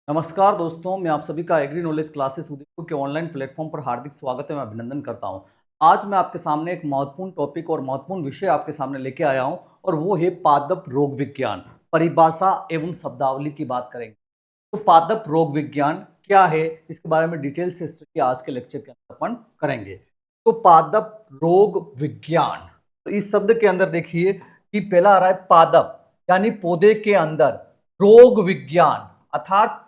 नमस्कार दोस्तों, मैं आप सभी का एग्री नॉलेज क्लासेस उदयपुर के ऑनलाइन प्लेटफॉर्म पर हार्दिक स्वागत है। मैं अभिनंदन करता हूं। आज मैं आपके सामने एक महत्वपूर्ण टॉपिक और महत्वपूर्ण विषय आपके सामने लेके आया हूं और वो है पादप रोग विज्ञान, परिभाषा एवं शब्दावली की बात करेंगे। तो पादप रोग विज्ञान क्या है, इसके बारे में डिटेल से स्टडी आज के लेक्चर के अंदर अपन करेंगे। तो पादप रोग विज्ञान, तो इस शब्द के अंदर देखिए कि पहला आ रहा है पादप यानी पौधे के अंदर, रोग विज्ञान अर्थात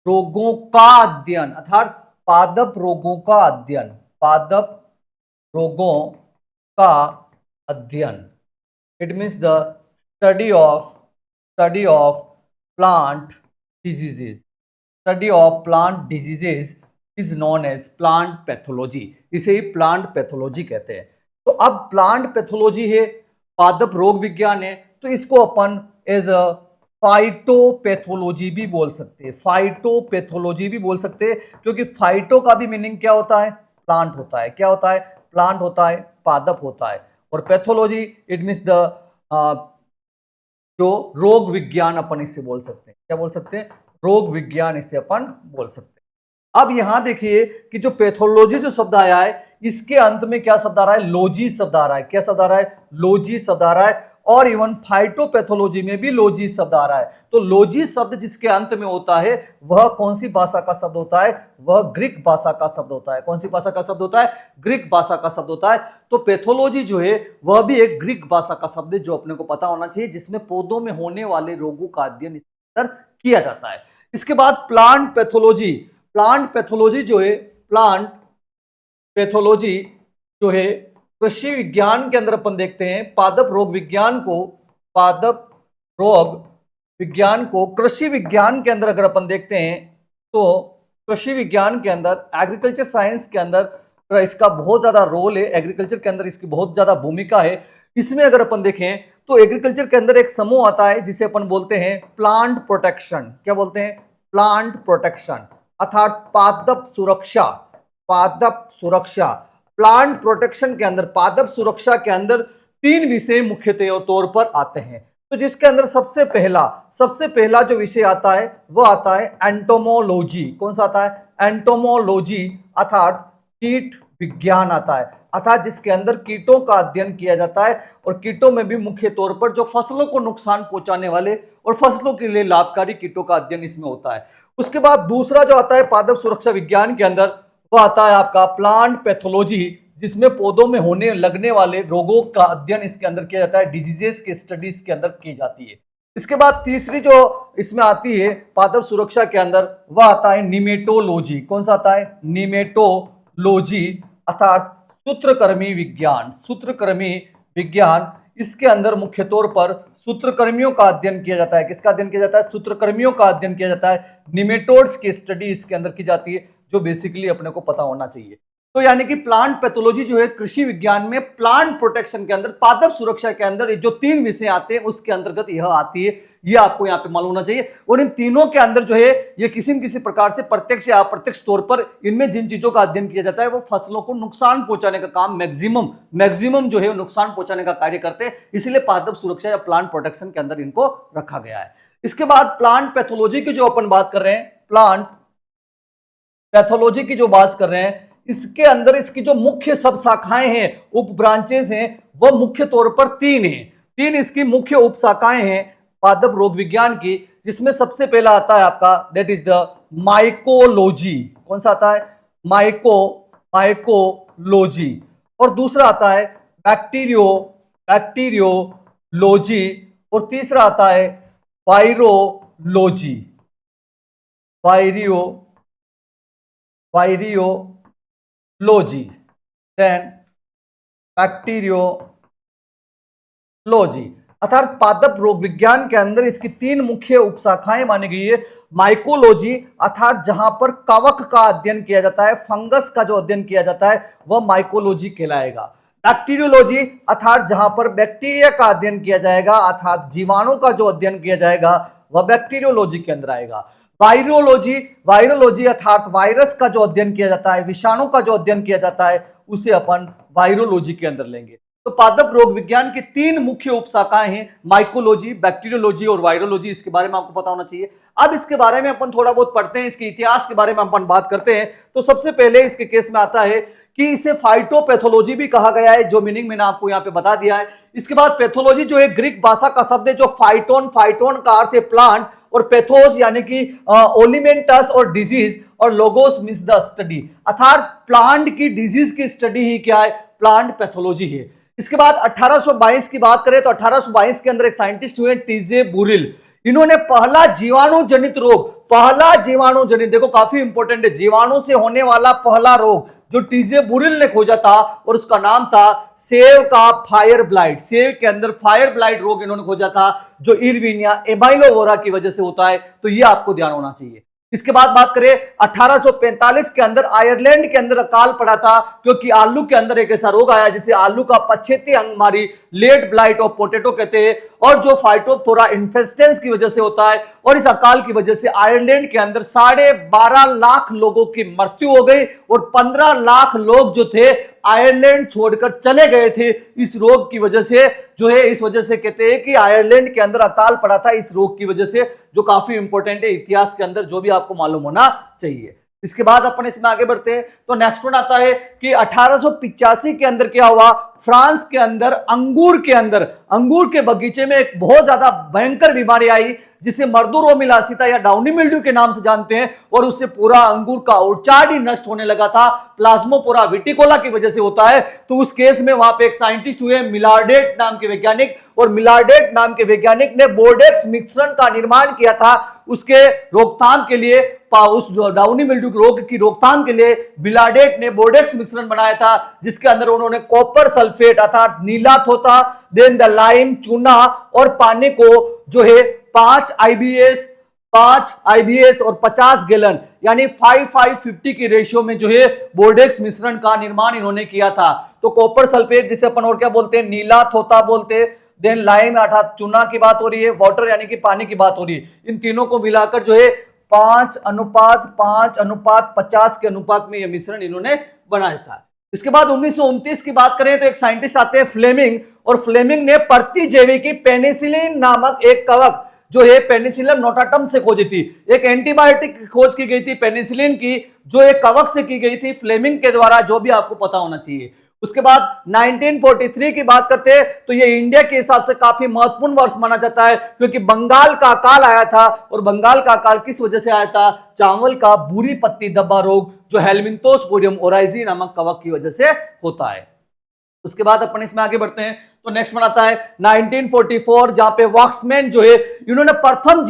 रोगों का अध्ययन, अर्थात पादप रोगों का अध्ययन, पादप रोगों का अध्ययन। It means the study of plant diseases, study of plant diseases is known as plant pathology. इसे ही प्लांट पैथोलॉजी कहते हैं। तो अब प्लांट पैथोलॉजी है, पादप रोग विज्ञान है, तो इसको अपन एज अ फाइटोपैथोलॉजी भी बोल सकते हैं, फाइटोपैथोलॉजी भी बोल सकते हैं, क्योंकि फाइटो का भी मीनिंग क्या होता है? प्लांट होता है। क्या होता है? प्लांट होता है, पादप होता है। और पैथोलॉजी इट मीन्स द जो रोग विज्ञान, अपन इससे बोल सकते हैं। क्या बोल सकते हैं? रोग विज्ञान इसे अपन बोल सकते हैं। अब यहां देखिए कि जो पैथोलॉजी जो शब्द आया है, इसके अंत में क्या शब्द आ रहा है? लॉजी शब्द आ रहा है। क्या शब्द आ रहा है? लॉजी शब्द आ रहा है। और इवन फाइटोपैथोलॉजी में भी लॉजी शब्द आ रहा है। तो लॉजी शब्द जिसके अंत में होता है वह कौन सी भाषा का शब्द होता है? वह ग्रीक भाषा का शब्द होता है। कौन सी भाषा का शब्द होता है? ग्रीक भाषा का शब्द होता है। तो पैथोलॉजी जो है वह भी एक ग्रीक भाषा का शब्द है, जो अपने को पता होना चाहिए, जिसमें पौधों में होने वाले रोगों का अध्ययन इसके अंदर किया जाता है। इसके बाद प्लांट पैथोलॉजी, प्लांट पैथोलॉजी जो है, प्लांट पैथोलॉजी जो है कृषि विज्ञान के अंदर अपन देखते हैं पादप रोग विज्ञान को, पादप रोग विज्ञान को कृषि विज्ञान के अंदर अगर अपन देखते हैं तो कृषि विज्ञान के अंदर, एग्रीकल्चर साइंस के अंदर इसका बहुत ज्यादा रोल है, एग्रीकल्चर के अंदर इसकी बहुत ज्यादा भूमिका है। इसमें अगर अपन देखें तो एग्रीकल्चर के अंदर एक समूह आता है जिसे अपन बोलते हैं प्लांट प्रोटेक्शन। क्या बोलते हैं? प्लांट प्रोटेक्शन, अर्थात पादप सुरक्षा। पादप सुरक्षा, प्लांट प्रोटेक्शन के अंदर, पादप सुरक्षा के अंदर तीन विषय मुख्य तौर पर आते हैं। तो जिसके अंदर सबसे पहला जो विषय आता है वह आता है एंटोमोलॉजी। कौन सा आता है? एंटोमोलॉजी, अर्थात कीट विज्ञान आता है, अर्थात जिसके अंदर कीटों का अध्ययन किया जाता है। और कीटों में भी मुख्य तौर पर जो फसलों को नुकसान पहुंचाने वाले और फसलों के लिए लाभकारी कीटों का अध्ययन इसमें होता है। उसके बाद दूसरा जो आता है पादप सुरक्षा विज्ञान के अंदर, वो आता है आपका प्लांट पैथोलॉजी, जिसमें पौधों में होने लगने वाले रोगों का अध्ययन इसके अंदर किया जाता है, डिजीजेस के स्टडीज के अंदर की जाती है। इसके बाद तीसरी जो इसमें आती है पादप सुरक्षा के अंदर, वह आता है निमेटोलॉजी। कौन सा आता है? निमेटोलॉजी, अर्थात सूत्रकृमि विज्ञान। सूत्रकृमि विज्ञान, इसके अंदर मुख्य तौर पर सूत्रकृमियों का अध्ययन किया जाता है। किसका अध्ययन किया जाता है? सूत्रकृमियों का अध्ययन किया जाता है। निमेटोड्स की स्टडी इसके अंदर की जाती है, जो बेसिकली अपने को पता होना चाहिए। तो यानी कि प्लांट पैथोलॉजी जो है कृषि विज्ञान में प्लांट प्रोटेक्शन के अंदर, पादप सुरक्षा के अंदर जो तीन विषय आते हैं उसके अंतर्गत यह आती है। यह आपको यहाँ पे मालूम होना चाहिए। और इन तीनों के अंदर जो है ये किसी न किसी प्रकार से प्रत्यक्ष या अप्रत्यक्ष तौर पर इनमें जिन चीजों का अध्ययन किया जाता है वो फसलों को नुकसान पहुंचाने का काम, मैक्सिमम जो है नुकसान पहुंचाने का कार्य करते हैं। इसलिए पादप सुरक्षा या प्लांट प्रोटेक्शन के अंदर इनको रखा गया है। इसके बाद प्लांट पैथोलॉजी की जो अपन बात कर रहे हैं, प्लांट पैथोलॉजी की जो बात कर रहे हैं, इसके अंदर इसकी जो मुख्य सब शाखाएं हैं, उप ब्रांचेस हैं, वह मुख्य तौर पर तीन हैं। तीन इसकी मुख्य उप शाखाएं हैं पादप रोग विज्ञान की, जिसमें सबसे पहला आता है आपका दैट इज द माइकोलॉजी। कौन सा आता है? माइकोलॉजी। और दूसरा आता है बैक्टीरियोलॉजी। और तीसरा आता है वायरोलॉजी, वायरियोलॉजी, देन बैक्टीरियोलॉजी। अर्थात पादप रोग विज्ञान के अंदर इसकी तीन मुख्य उपशाखाएं मानी गई है। माइकोलॉजी, अर्थात जहां पर कवक का अध्ययन किया जाता है, फंगस का जो अध्ययन किया जाता है वह माइकोलॉजी कहलाएगा। बैक्टीरियोलॉजी, अर्थात जहां पर बैक्टीरिया का अध्ययन किया जाएगा, अर्थात जीवाणु का जो अध्ययन किया जाएगा वह बैक्टीरियोलॉजी के अंदर आएगा। वायरोलॉजी अर्थात वायरस का जो अध्ययन किया जाता है, विषाणु का जो अध्ययन किया जाता है, उसे अपन वायरोलॉजी के अंदर लेंगे। तो पादप रोग विज्ञान की तीन मुख्य उपशाखाएं हैं, माइकोलॉजी, बैक्टीरियोलॉजी और वायरोलॉजी। इसके बारे में आपको पता होना चाहिए। अब इसके बारे में अपन थोड़ा बहुत पढ़ते हैं, इसके इतिहास के बारे में अपन बात करते हैं। तो सबसे पहले इसके केस में आता है कि इसे फाइटोपैथोलॉजी भी कहा गया है, जो मीनिंग मैंने आपको यहां पे बता दिया है। इसके बाद पैथोलॉजी जो है ग्रीक भाषा का शब्द है, जो फाइटोन, फाइटोन का अर्थ है प्लांट, और पैथोस यानी कि ओलिमेंटस और डिजीज, और लोगोस मींस द स्टडी, अर्थात प्लांट की डिजीज की स्टडी ही क्या है, प्लांट पैथोलॉजी है। इसके बाद 1822 की बात करें तो 1822 के अंदर एक साइंटिस्ट हुए टीजे बुरिल। इन्होंने पहला जीवाणु जनित रोग, पहला जीवाणु जनित, देखो काफी इंपॉर्टेंट है, जीवाणु से होने वाला पहला रोग जो टीजे बुरिल ने खोजा था, और उसका नाम था सेव का फायर ब्लाइट। सेव के अंदर फायर ब्लाइट रोग इन्होंने खोजा था, जो इरविनिया एमाइलोवोरा की वजह से होता है। तो ये आपको ध्यान होना चाहिए। इसके बाद बात करें 1845 के अंदर आयरलैंड के अंदर अकाल पड़ा था, क्योंकि आलू के अंदर एक ऐसा रोग आया जिसे आलू का पछेती अंगमारी, लेड ब्लाइट ऑफ पोटैटो कहते हैं, और जो फाइटोप्थोरा इन्फेस्टेंस की वजह से होता है। और इस अकाल की वजह से आयरलैंड के अंदर 12.5 लाख लोगों की मृत्यु हो गई, और 15 लाख लोग जो थे आयरलैंड छोड़कर चले गए थे इस रोग की वजह से, जो है इस वजह से कहते हैं कि आयरलैंड के अंदर अकाल पड़ा था इस रोग की वजह से, जो काफी इंपॉर्टेंट है इतिहास के अंदर, जो भी आपको मालूम होना चाहिए। इसके बाद अपन इसमें आगे बढ़ते हैं। तो नेक्स्ट वन आता है कि 1885 के अंदर क्या हुआ, फ्रांस के अंदर अंगूर के बगीचे में एक बहुत ज्यादा भयंकर बीमारी आई, जिसे मर्दूरोमिलासिता या डाउनी मिल्ड्यू के नाम से जानते हैं, और उससे पूरा अंगूर का उचाड़ ही नष्ट होने लगा था। प्लाज्मोपोरा विटिकोला की वजह से होता है। तो उस केस में वहां पे एक साइंटिस्ट हुए मिलार्डेट नाम के वैज्ञानिक, और मिलार्डेट नाम के वैज्ञानिक ने बोर्डेक्स मिश्रण का निर्माण किया था उसके रोकथाम के लिए, उस डाउनी मिल्ड्यू रोग की रोकथाम के लिए मिलार्डेट ने बोर्डेक्स मिश्रण बनाया था, जिसके अंदर उन्होंने कॉपर सल्फेट अर्थात नीला थोथा, देन द लाइम चूना और पानी को जो है 5 IBS और 50 गैलन यानी 5:50 की रेशियो में जो है बोर्डेक्स मिश्रण का निर्माण इन्होंने किया था। तो कॉपर सल्फेट जिसे अपन और क्या बोलते हैं, नीला थोथा बोलते हैं, देन लाइम अर्थात चूना की बात हो रही है, वाटर यानी कि पानी की बात हो रही है, इन तीनों को मिलाकर जो है 5:50 के अनुपात में यह मिश्रण इन्होंने बनाया था। इसके बाद 1929 की बात करें तो एक साइंटिस्ट आते हैं फ्लेमिंग, और फ्लेमिंग ने प्रतिजैविकी पेनिसिलिन नामक एक कवक जो है पेनिसिलियम नोटाटम से खोजी थी। एक एंटीबायोटिक खोज की गई थी पेनिसिलिन की, जो एक कवक से की गई थी फ्लेमिंग के द्वारा, जो भी आपको पता होना चाहिए। उसके बाद 1943 की बात करते हैं तो ये इंडिया के हिसाब से काफी महत्वपूर्ण वर्ष माना जाता है, क्योंकि बंगाल का अकाल आया था। और बंगाल का अकाल किस वजह से आया था, चावल का बुरी पत्ती धब्बा रोग, जो हेलमिंथोस्पोडियम ओराइजी नामक कवक की वजह से होता है। उसके बाद अपन इसमें आगे बढ़ते हैं। तो नेक्स्ट बनाता है 1944, जहां पे वॉक्समैन जो है इन्होंने प्रथम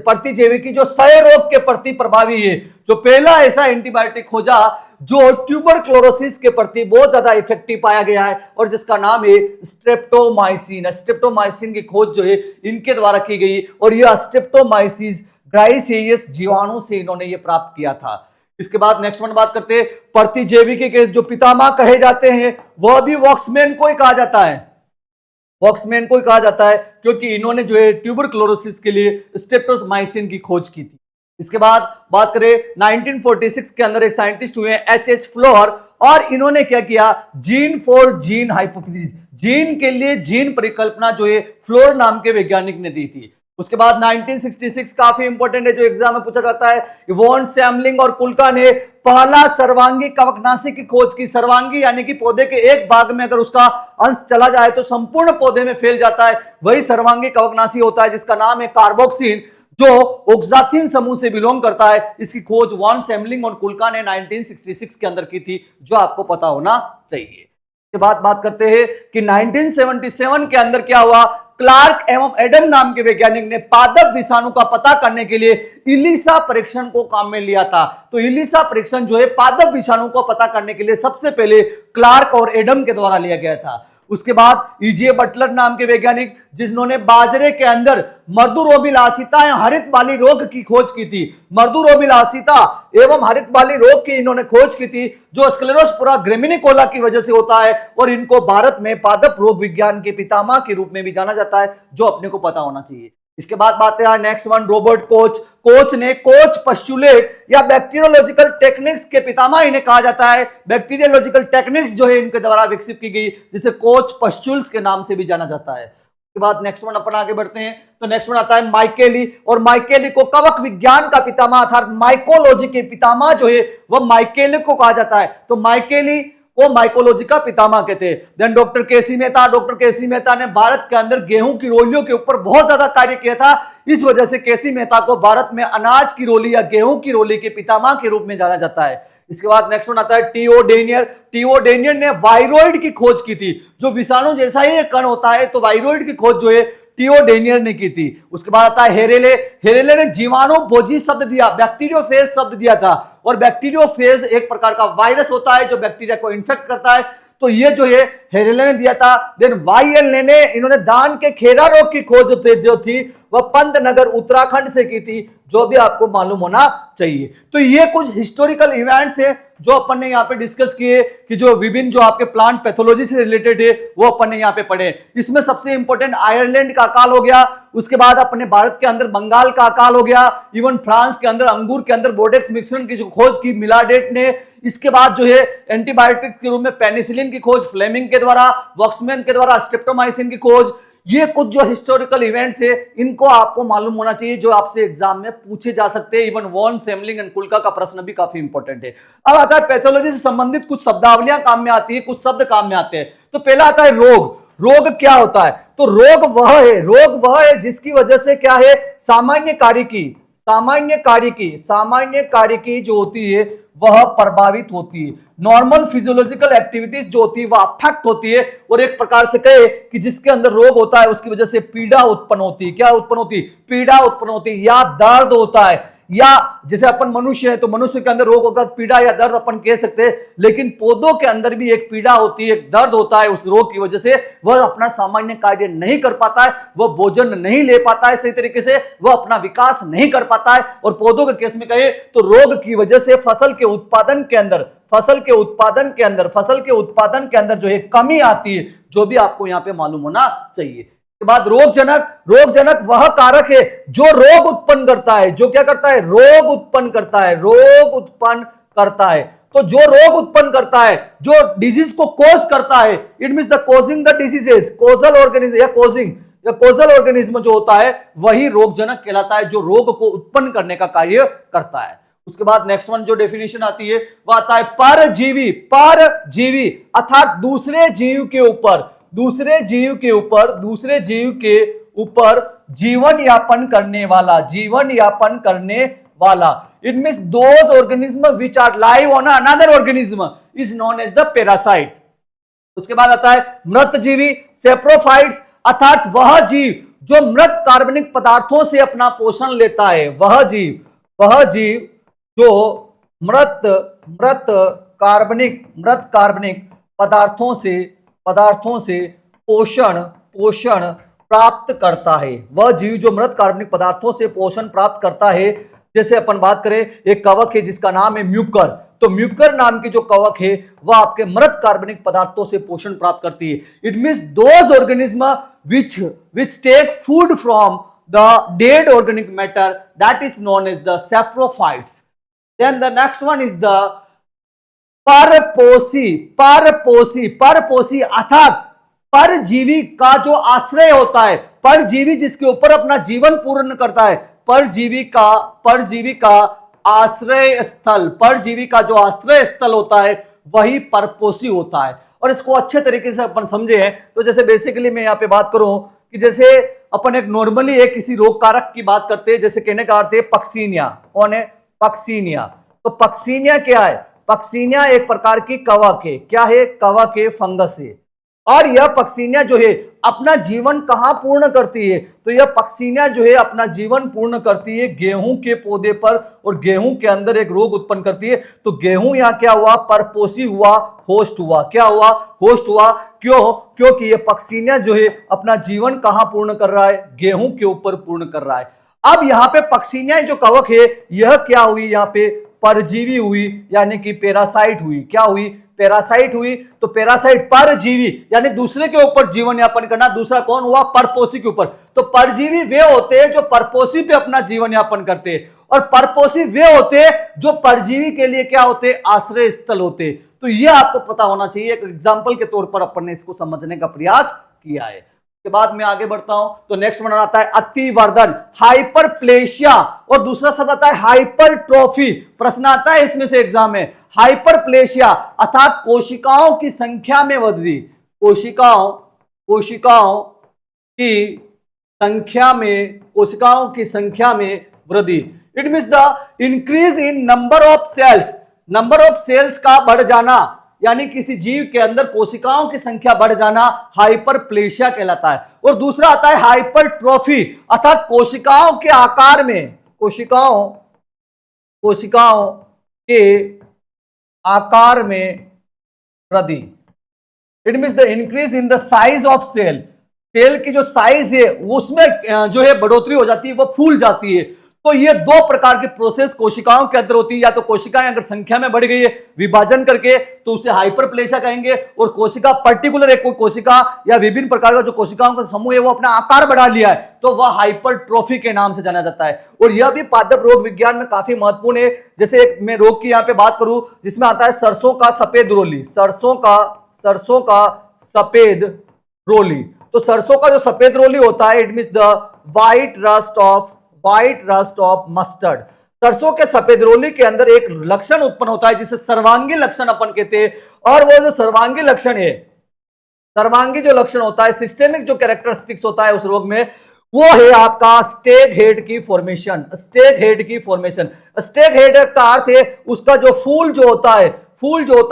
प्रतिजैविकी जो क्षय रोग के प्रति प्रभावी है, जो पहला ऐसा एंटीबायोटिक खोजा जो ट्यूबरक्लोरोसिस के प्रति बहुत ज्यादा इफेक्टिव पाया गया है, और जिसका नाम है स्ट्रेप्टोमाइसिन। स्ट्रेप्टोमाइसिन की खोज जो है इनके द्वारा की गई, और यह स्ट्रेप्टोमाइसिस ग्राइसेरियस जीवाणु से इन्होंने ये प्राप्त किया था। इसके बाद नेक्स्ट वन बात करते हैं प्रतिजैविकी के जो पितामह कहे जाते हैं, वह भी वॉक्समैन को ही कहा जाता है, वॉक्समैन को ही कहा जाता है, क्योंकि इन्होंने जो है ट्यूबरक्लोरोसिस के लिए स्ट्रेप्टोमाइसिन की खोज की थी। इसके बाद बात करें 1946 के अंदर एक साइंटिस्ट हुए H.H. फ्लोर, और इन्होंने क्या किया, gene for gene hypothesis, gene के लिए जीन परिकल्पना जो है फ्लोर नाम के वैज्ञानिक ने दी थी। उसके बाद 1966 काफी इंपॉर्टेंट है, जो एग्जाम में पूछा जाता है, इवॉन सैमलिंग और कुल्का ने पहला सर्वांगी कवकनाशी की खोज की। सर्वांगी यानी कि पौधे के एक भाग में अगर उसका अंश चला जाए तो संपूर्ण पौधे में फैल जाता है, वही सर्वांगी कवकनाशी होता है, जिसका नाम है कार्बोक्सिन, जो ओक्साथिन समूह से बिलोंग करता है। इसकी खोज वॉन सैमलिंग और कुल्का ने 1966 के अंदर की थी, जो आपको पता होना चाहिए। इसके बाद बात करते हैं कि 1977 के अंदर क्या हुआ, क्लार्क एवं एडम नाम के वैज्ञानिक ने पादप विषाणु का पता करने के लिए इलिसा परीक्षण को काम में लिया था। तो इलिसा परीक्षण जो है पादप विषाणु को पता करने के लिए सबसे पहले क्लार्क और एडम के द्वारा लिया गया था। उसके बाद ईजे बटलर नाम के वैज्ञानिक, जिन्होंने बाजरे के अंदर मर्दूरोमिलासिता या हरित बाली रोग की खोज की थी। मर्दूरोमिलासिता एवं हरित बाली रोग की इन्होंने खोज की थी, जो स्क्लेरोस्पोरा ग्रेमिनिकोला की वजह से होता है, और इनको भारत में पादप रोग विज्ञान के पितामह के रूप में भी जाना जाता है, जो अपने को पता होना चाहिए। इसके बाद बात है next one, Robert Koch. Coach ने कोच पस्टुलेट या बैक्टीरियोलॉजिकल टेक्निक्स के पितामह इन्हें कहा जाता है। बैक्टीरियोलॉजिकल टेक्निक्स जो है इनके द्वारा विकसित की गई, जिसे कोच पस्टुल्स के नाम से भी जाना जाता है। उसके बाद नेक्स्ट वन अपन आगे बढ़ते हैं, तो नेक्स्ट वन आता है माइकेली। और माइकेली को कवक विज्ञान का पितामह अर्थात माइकोलॉजी के पितामह जो है वह माइकेली को कहा जाता है। तो माइकेली को माइकोलॉजी का पितामह कहते हैं। देन डॉक्टर केसी मेहता। डॉक्टर केसी मेहता ने भारत के अंदर गेहूं की रोलियों के ऊपर बहुत ज्यादा कार्य किया था। इस वजह से केसी मेहता को भारत में अनाज की रोली या गेहूं की रोली के पितामह के रूप में जाना जाता है। इसके बाद नेक्स्ट वन आता है टीओ डेनियर। टीओ डेनियर ने वायरॉइड की खोज की थी। जो विषाणु जैसा ही एक कण होता है, तो वायरॉइड की खोज जो है टीओ डेनियर ने की थी। उसके बाद आता है हेरेले। हेरेले ने जीवाणु भोजी शब्द दिया, बैक्टीरियोफेज शब्द दिया था। और बैक्टीरियोफेज एक प्रकार का वायरस होता है जो बैक्टीरिया को इन्फेक्ट करता है, तो ये जो है हेरेले ने दिया था। देन वाईएल ने इन्होंने दान के खेरा रोग की खोज जो थी वह पंतनगर उत्तराखंड से की थी, जो भी आपको मालूम होना चाहिए। तो ये कुछ हिस्टोरिकल इवेंट्स है जो अपन ने यहाँ पे डिस्कस किए कि जो विभिन्न जो आपके प्लांट पैथोलॉजी से रिलेटेड है वो अपन ने यहाँ पे पढ़े। इसमें सबसे इंपॉर्टेंट आयरलैंड का अकाल हो गया, उसके बाद अपने भारत के अंदर बंगाल का अकाल हो गया, इवन फ्रांस के अंदर अंगूर के अंदर बोडेक्स मिश्रण की जो खोज की मिलाडेट ने। इसके बाद जो है एंटीबायोटिक के रूप में पेनिसिलिन की खोज फ्लेमिंग के द्वारा, वॉक्समैन के द्वारा स्ट्रेप्टोमाइसिन की खोज। ये कुछ जो हिस्टोरिकल इवेंट्स है इनको आपको मालूम होना चाहिए, जो आपसे एग्जाम में पूछे जा सकते हैं। इवन वॉन, सेमलिंग एंड कुल्का का प्रश्न भी काफी इंपॉर्टेंट है। अब आता है पैथोलॉजी से संबंधित कुछ शब्दावलियां काम में आती है, कुछ शब्द काम में आते हैं। तो पहला आता है रोग। रोग क्या होता है? तो रोग वह है जिसकी वजह से क्या है, सामान्य कार्य की जो होती है वह प्रभावित होती है। नॉर्मल फिजियोलॉजिकल एक्टिविटीज जो होती है वह अफेक्ट होती है। और एक प्रकार से कहे कि जिसके अंदर रोग होता है उसकी वजह से पीड़ा उत्पन्न होती है। क्या उत्पन्न होती है? पीड़ा उत्पन्न होती है या दर्द होता है। या जैसे अपन मनुष्य है तो मनुष्य के अंदर रोग होगा, पीड़ा या दर्द अपन कह सकते हैं, लेकिन पौधों के अंदर भी एक पीड़ा होती है, एक दर्द होता है। उस रोग की वजह से वह अपना सामान्य कार्य नहीं कर पाता है, वह भोजन नहीं ले पाता है सही तरीके से, वह अपना विकास नहीं कर पाता है। और पौधों के केस में कहे तो रोग की वजह से फसल के उत्पादन के अंदर जो है कमी आती है, जो भी आपको यहाँ पे मालूम होना चाहिए। के बाद रोगजनक वह कारक है जो रोग उत्पन्न करता है। जो क्या करता है? रोग उत्पन्न करता है। तो जो रोग उत्पन्न करता है, जो डिजीज को कोज करता है, it means the causing the diseases, causal organism जो होता है वही रोगजनक कहलाता है, जो रोग को उत्पन्न करने का कार्य करता है। उसके बाद नेक्स्ट वन जो डेफिनेशन आती है वह आता है परजीवी अर्थात दूसरे जीव के ऊपर जीवन यापन करने वाला। It means those organism which are live on another organism is known as the parasite. उसके बाद आता है मृतजीवी सेप्रोफाइट्स अर्थात वह जीव जो मृत कार्बनिक पदार्थों से अपना पोषण लेता है। वह जीव जो मृत कार्बनिक पदार्थों से पोषण प्राप्त करता है। वह जीव जो मृत कार्बनिक पदार्थों से पोषण प्राप्त करता है। जैसे अपन बात करें, एक कवक है जिसका नाम है म्यूकर। तो म्यूकर नाम की जो कवक है वह आपके मृत कार्बनिक पदार्थों से पोषण प्राप्त करती है। It means those organism which take food from the dead organic matter, that is known as the saprophytes. Then the next one is the परपोषी अर्थात परजीवी का जो आश्रय होता है, परजीवी जिसके ऊपर अपना जीवन पूर्ण करता है, परजीवी का आश्रय स्थल होता है वही परपोषी होता है। और इसको अच्छे तरीके से अपन समझे हैं तो जैसे बेसिकली मैं यहाँ पे बात करूं कि जैसे अपन एक नॉर्मली एक किसी रोग कारक की बात करते हैं, जैसे कहने का अर्थ है पक्सीनिया। कौन है? पक्सीनिया। तो पक्सीनिया क्या है? पक्सीनिया एक प्रकार की कवक है। क्या है? कवक है, फंगस है। और यह पक्सीनिया जो है अपना जीवन कहां पूर्ण करती है? तो यह पक्सीनिया जो है अपना जीवन पूर्ण करती है गेहूं के पौधे पर, और गेहूं के अंदर एक रोग उत्पन्न करती है। तो गेहूं यहां क्या हुआ? परपोषी हुआ, होस्ट हुआ। क्या हुआ? होस्ट हुआ। क्यों? क्योंकि यह पक्सीनिया जो है अपना जीवन कहां पूर्ण कर रहा है? गेहूं के ऊपर पूर्ण कर रहा है। अब यहां पे पक्सीनिया जो कवक है यह क्या हुई? यहां पे परजीवी हुई, यानी कि पैरासाइट हुई। क्या हुई? पैरासाइट हुई, तो पैरासाइट परजीवी यानी दूसरे के ऊपर जीवन यापन करना, दूसरा कौन हुआ, परपोषी के ऊपर। तो परजीवी वे होते हैं जो परपोषी पे अपना जीवन यापन करते हैं, और परपोषी वे होते हैं जो परजीवी के लिए क्या होते हैं, आश्रय स्थल होते हैं। तो ये आपको पता होना चाहिए, एक एग्जाम्पल के तौर पर अपन ने इसको समझने का प्रयास किया है। के बाद मैं आगे बढ़ता हूं, तो नेक्स्ट वन आता है अतिवर्धन, हाइपरप्लेशिया, और दूसरा शब्द आता है हाइपरट्रॉफी। प्रश्न आता है इसमें से एग्जाम में, हाइपरप्लेशिया अर्थात कोशिकाओं की संख्या में वृद्धि, कोशिकाओं की संख्या में वृद्धि। It means the increase in number of cells, number of cells का बढ़ जाना, यानी किसी जीव के अंदर कोशिकाओं की संख्या बढ़ जाना हाइपरप्लेशिया कहलाता है। और दूसरा आता है हाइपरट्रॉफी अर्थात कोशिकाओं के आकार में, कोशिकाओं के आकार में वृद्धि। It means the increase in the size of cell, cell की जो साइज है उसमें जो है बढ़ोतरी हो जाती है, वो फूल जाती है। तो ये दो प्रकार की प्रोसेस कोशिकाओं के अंदर होती है, या तो कोशिकाएं अगर संख्या में बढ़ गई है विभाजन करके तो उसे हाइपरप्लेशिया कहेंगे, और कोशिका पर्टिकुलर एक कोई कोशिका या विभिन्न प्रकार का जो कोशिकाओं का समूह है वो अपना आकार बढ़ा लिया है तो वह हाइपरट्रॉफी के नाम से जाना जाता है। और यह भी पादप रोग विज्ञान में काफी महत्वपूर्ण है। जैसे एक मैं रोग की यहाँ पे बात करूं जिसमें आता है सरसों का सफेद रोली, सरसों का सफेद रोली। तो सरसों का जो सफेद रोली होता है, it means the white rust of mustard. सरसों के सफेद रोली के अंदर एक लक्षण उत्पन्न होता है जिसे सर्वांगी लक्षण अपन कहते हैं। और वो जो सर्वांगी लक्षण है, सर्वांगी जो लक्षण होता है, सिस्टेमिक जो कैरेक्टरिस्टिक्स होता है उस रोग में, वो है आपका स्टेक हेड की फॉर्मेशन। स्टेक हेड का अर्थ है उसका जो फूल जो होता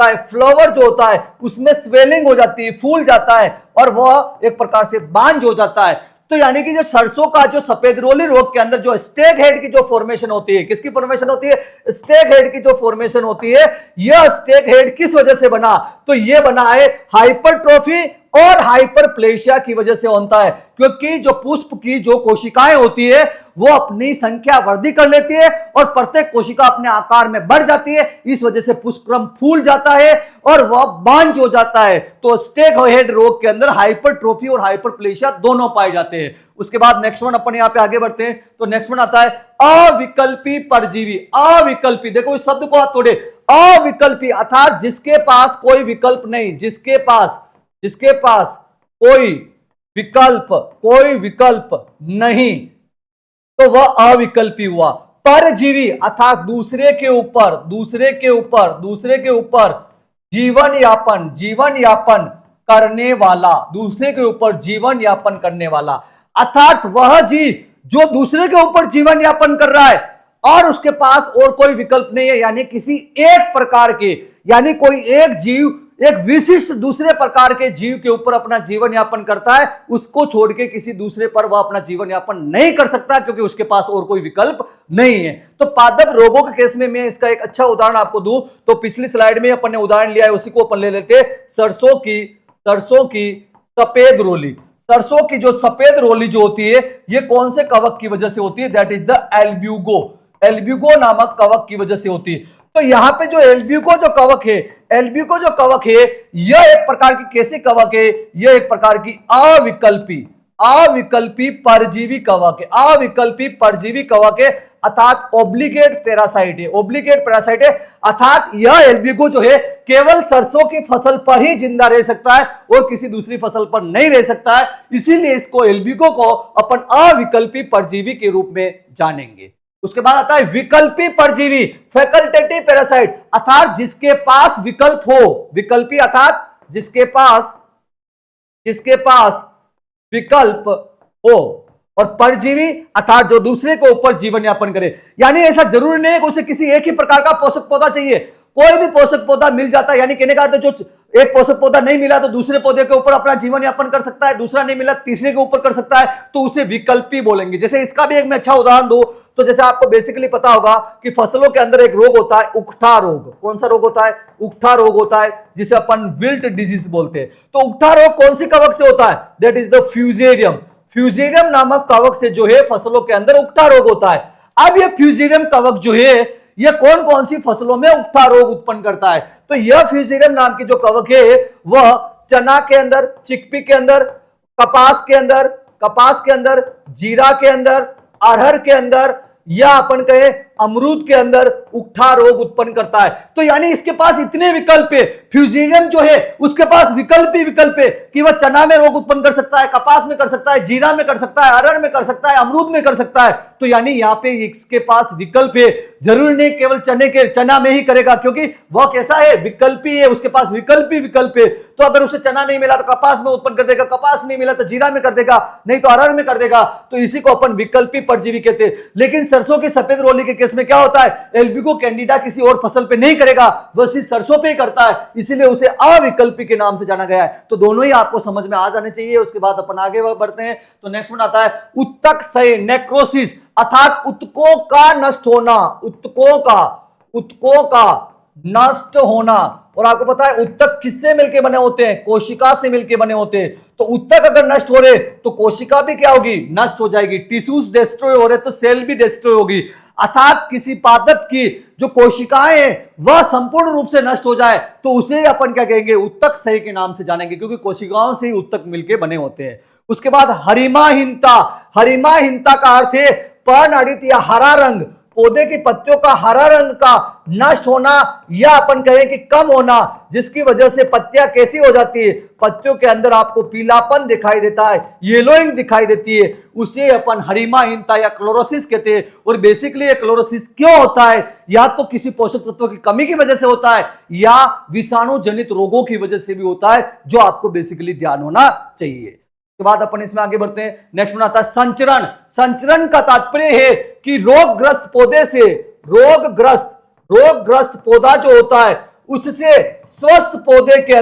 है, फ्लावर जो होता है उसमें स्वेलिंग हो जाती है, फूल जाता है और वह एक प्रकार से बांझ हो जाता है। तो यानी कि जो सरसों का जो सफेद रोली रोग के अंदर जो स्टेक हेड की जो फॉर्मेशन होती है, किसकी फॉर्मेशन होती है, स्टेक हेड की जो फॉर्मेशन होती है, यह स्टेक हेड किस वजह से बना, तो यह बना है हाइपरट्रॉफी और हाइपरप्लेशिया की वजह से होता है। क्योंकि जो पुष्प की जो कोशिकाएं होती है वो अपनी संख्या वृद्धि कर लेती है और प्रत्येक कोशिका अपने आकार में बढ़ जाती है, इस वजह से पुष्पक्रम फूल जाता है और वह बांझ हो जाता है। तो स्टेक हेड रोग के अंदर हाइपरट्रॉफी और हाइपरप्लेशिया दोनों पाए जाते हैं। उसके बाद नेक्स्ट वन अपन यहाँ पे आगे बढ़ते हैं, तो नेक्स्ट वन आता है अविकल्पी परजीवी। अविकल्पी, देखो इस शब्द को आप तोड़े, अविकल्पी अर्थात जिसके पास कोई विकल्प नहीं, जिसके पास कोई विकल्प नहीं, तो वह अविकल्पी हुआ। परजीवी अर्थात दूसरे के ऊपर जीवन यापन करने वाला, दूसरे के ऊपर जीवन यापन करने वाला, अर्थात वह जीव जो दूसरे के ऊपर जीवन यापन कर रहा है और उसके पास और कोई विकल्प नहीं है, यानी किसी एक प्रकार के, यानी कोई एक जीव एक विशिष्ट दूसरे प्रकार के जीव के ऊपर अपना जीवन यापन करता है, उसको छोड़ के किसी दूसरे पर वह अपना जीवन यापन नहीं कर सकता क्योंकि उसके पास और कोई विकल्प नहीं है। तो पादप रोगों के केस में मैं इसका एक अच्छा उदाहरण आपको दूं तो पिछली स्लाइड में अपन ने उदाहरण लिया है, उसी को अपन ले लेते। सरसों की सफेद रोली, सरसों की जो सफेद रोली जो होती है ये कौन से कवक की वजह से होती है, दैट इज द एल्ब्यूगो नामक कवक की वजह से होती है। तो यहां पे जो एल्ब्यूगो जो कवक है यह एक प्रकार की कैसी कवक है, यह एक प्रकार की अविकल्पी परजीवी कवक है, अर्थात ओब्लिगेट पैरासाइट है, अर्थात यह एल्ब्यूगो जो है केवल सरसों की फसल पर ही जिंदा रह सकता है और किसी दूसरी फसल पर नहीं रह सकता है, इसीलिए इसको एल्ब्यूगो को अपन अविकल्पी परजीवी के रूप में जानेंगे। उसके बाद आता है विकल्पी परजीवी, फैकल्टेटिव पैरासाइट, अर्थात जिसके पास विकल्प हो, विकल्पी अर्थात जिसके पास विकल्प हो, और परजीवी अर्थात जो दूसरे के ऊपर जीवन यापन करे। यानी ऐसा जरूरी नहीं है कि उसे किसी एक ही प्रकार का पोषक पौधा चाहिए, कोई भी पोषक पौधा मिल जाता है, यानी कहने का अर्थ जो एक पोषक पौधा नहीं मिला तो दूसरे पौधे के ऊपर अपना जीवन यापन कर सकता है, दूसरा नहीं मिला तीसरे के ऊपर कर सकता है, तो उसे विकल्पी बोलेंगे। जैसे इसका भी एक मैं अच्छा उदाहरण दूं तो जैसे आपको बेसिकली पता होगा कि फसलों के अंदर एक रोग होता है उकठा रोग। कौन सा रोग होता है, उकठा रोग होता है, जिसे अपन विल्ट डिजीज बोलते हैं। तो उकठा रोग कौन सी कवक से होता है, दैट इज द फ्यूजेरियम नामक कवक से जो है फसलों के अंदर उकठा रोग होता है। अब ये फ्यूजेरियम कवक जो है यह कौन कौन सी फसलों में उकठा रोग उत्पन्न करता है? तो यह फ्यूजेरियम नाम की जो कवक है वह चना के अंदर, चिकपी के अंदर, कपास के अंदर, जीरा के अंदर, अरहर के अंदर या अपन कहे अमरूद के अंदर उकठा रोग उत्पन्न करता है। तो यानी इसके पास इतने विकल्प है, फ्यूजेरियम जो है उसके पास विकल्प ही विकल्प है कि वह चना में रोग उत्पन्न कर सकता है, कपास में कर सकता है, जीरा में कर सकता है, अरहर में कर सकता है, अमरूद में कर सकता है। तो यानी यहाँ पे इसके पास विकल्प है, जरूरी नहीं केवल चना में ही करेगा, क्योंकि वह कैसा है, विकल्पी है, उसके पास विकल्प ही विकल्प है। तो अगर उसे चना नहीं मिला तो कपास में उत्पन्न कर देगा, कपास नहीं मिला तो जीरा में कर देगा, नहीं तो अरहर में कर देगा। तो इसी को अपन विकल्पी परजीवी कहते हैं। लेकिन सरसों की सफेद रोली के केस में क्या होता है, एल्बिगो कैंडिडा किसी और फसल पे नहीं करेगा, वह सिर्फ सरसों पे ही करता है, इसीलिए उसे अविकल्पी के नाम से जाना गया है। तो दोनों ही आपको समझ में आ जाने चाहिए। उसके बाद अपन आगे बढ़ते हैं। तो नेक्स्ट वन आता है उत्तक क्षय, नेक्रोसिस, अर्थात उत्तकों का नष्ट होना, उत्तकों का नष्ट होना। और आपको पता है उत्तक किससे मिलकर बने होते हैं, कोशिका से मिलकर बने होते हैं। तो उत्तक अगर नष्ट हो रहे तो कोशिका भी क्या होगी, नष्ट हो जाएगी। टिश्यूज डिस्ट्रॉय हो रहे तो सेल भी डिस्ट्रॉय होगी। अर्थात किसी पादप की जो कोशिकाएं हैं वह संपूर्ण रूप से नष्ट हो जाए तो उसे अपन क्या कहेंगे, उत्तक क्षय के नाम से जानेंगे, क्योंकि कोशिकाओं से ही उत्तक मिलकर बने होते हैं। उसके बाद हरिमाहीनता, हरिमाहीनता का अर्थ है पर्णहरित या हरा रंग, पौधे की पत्तियों का हरा रंग का नष्ट होना या अपन कहें कि कम होना, जिसकी वजह से पत्तियां कैसी हो जाती है, पत्तियों के अंदर आपको पीलापन दिखाई देता है, येलोइंग दिखाई देती है, उसे अपन हरिमाहीनता या क्लोरोसिस कहते हैं। और बेसिकली ये क्लोरोसिस क्यों होता है, या तो किसी पोषक तत्वों की कमी की वजह से होता है या विषाणु जनित रोगों की वजह से भी होता है, जो आपको बेसिकली ध्यान होना चाहिए। के बाद अपन इसमें आगे बढ़ते हैं। नेक्स्ट वन आता है संचरण। संचरण का तात्पर्य है कि रोगग्रस्त पौधे से रोगग्रस्त पौधा जो होता है उससे स्वस्थ पौधे के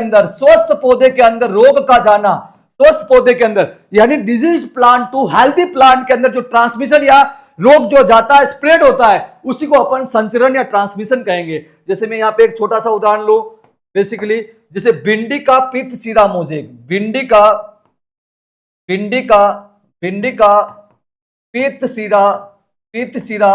अंदर रोग का जाना, स्वस्थ पौधे के अंदर यानी disease plant to healthy plant के अंदर जो ट्रांसमिशन या रोग जो जाता है, स्प्रेड होता है, उसी को अपन संचरण या ट्रांसमिशन कहेंगे। जैसे मैं यहाँ पे एक छोटा सा उदाहरण लूं, बेसिकली जैसे भिंडी का पित्त सीरा मोजेक, भिंडी का पित्त सीरा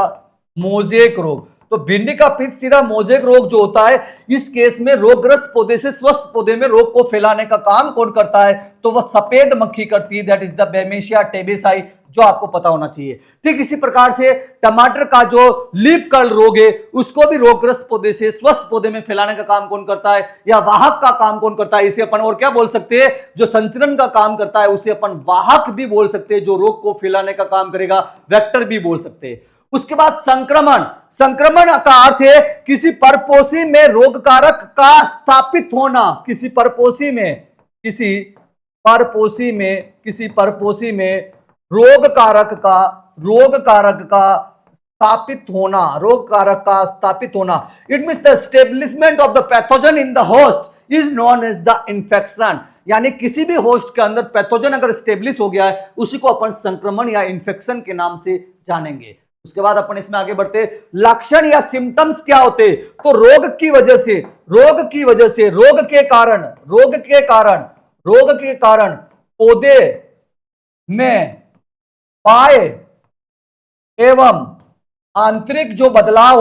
मोजेक रोग। तो भिंडी का पित्त सीरा मोजेक रोग जो होता है, इस केस में रोगग्रस्त पौधे से स्वस्थ पौधे में रोग को फैलाने का काम कौन करता है, तो वह सफेद मक्खी करती है, दैट इज द बेमेशिया टेबेसाई, जो आपको पता होना चाहिए। ठीक इसी प्रकार से टमाटर का जो लीफ कर्ल रोग है उसको भी रोगग्रस्त पौधे से स्वस्थ पौधे में फैलाने का काम कौन करता है, या वाहक का काम कौन करता है, इसे अपन और क्या बोल सकते हैं, जो संचरण का काम करता है उसे अपन वाहक भी बोल सकते हैं, जो रोग को फैलाने का काम करेगा वेक्टर भी बोल सकते हैं। उसके बाद संक्रमण का अर्थ है किसी परपोषी में रोगकारक का स्थापित होना, किसी परपोषी में रोगकारक का स्थापित होना, it means the establishment of the pathogen in the host is known as the infection. यानी किसी भी होस्ट के अंदर पैथोजन अगर स्टेब्लिश हो गया है उसी को अपन संक्रमण या इन्फेक्शन के नाम से जानेंगे। उसके बाद अपन इसमें आगे बढ़ते, लक्षण या सिम्टम्स क्या होते, तो रोग के कारण पौधे में पाए एवं आंतरिक जो बदलाव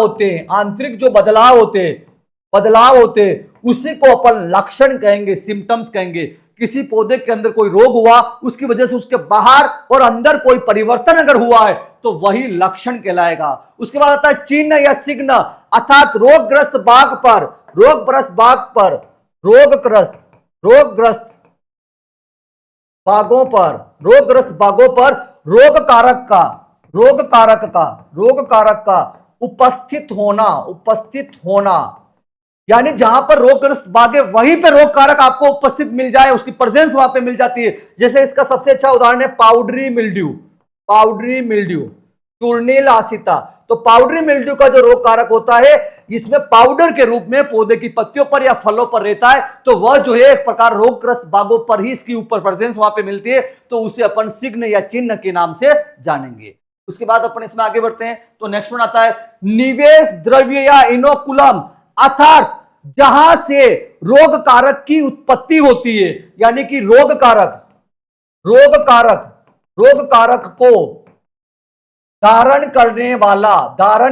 होते उसी को अपन लक्षण कहेंगे, सिम्टम्स कहेंगे। किसी पौधे के अंदर कोई रोग हुआ, उसकी वजह से उसके बाहर और अंदर कोई परिवर्तन अगर हुआ है तो वही लक्षण कहलाएगा। उसके बाद आता है चिन्ह या सिग्न, अर्थात रोगग्रस्त बागों पर रोगकारक का उपस्थित होना, यानी जहां पर रोगग्रस्त बाग है वहीं पे रोग कारक आपको उपस्थित मिल जाए, उसकी प्रेजेंस वहां पे मिल जाती है। जैसे इसका सबसे अच्छा उदाहरण है पाउडरी मिल्ड्यू, टूर्निल आसिता। तो पाउडरी मिल्ड्यू का जो रोग कारक होता है, इसमें पाउडर के रूप में पौधे की पत्तियों पर या फलों पर रहता है, तो वह जो है एक प्रकार रोगग्रस्त बागों पर ही इसकी ऊपर प्रेजेंस वहां पे मिलती है, तो उसे अपन सिग्न या चिन्ह के नाम से जानेंगे। उसके बाद अपन इसमें आगे बढ़ते हैं। तो नेक्स्ट वन आता है निवेश द्रव्य या इनोकुलम, अर्थात जहां से रोग कारक की उत्पत्ति होती है, यानी कि रोग कारक को धारण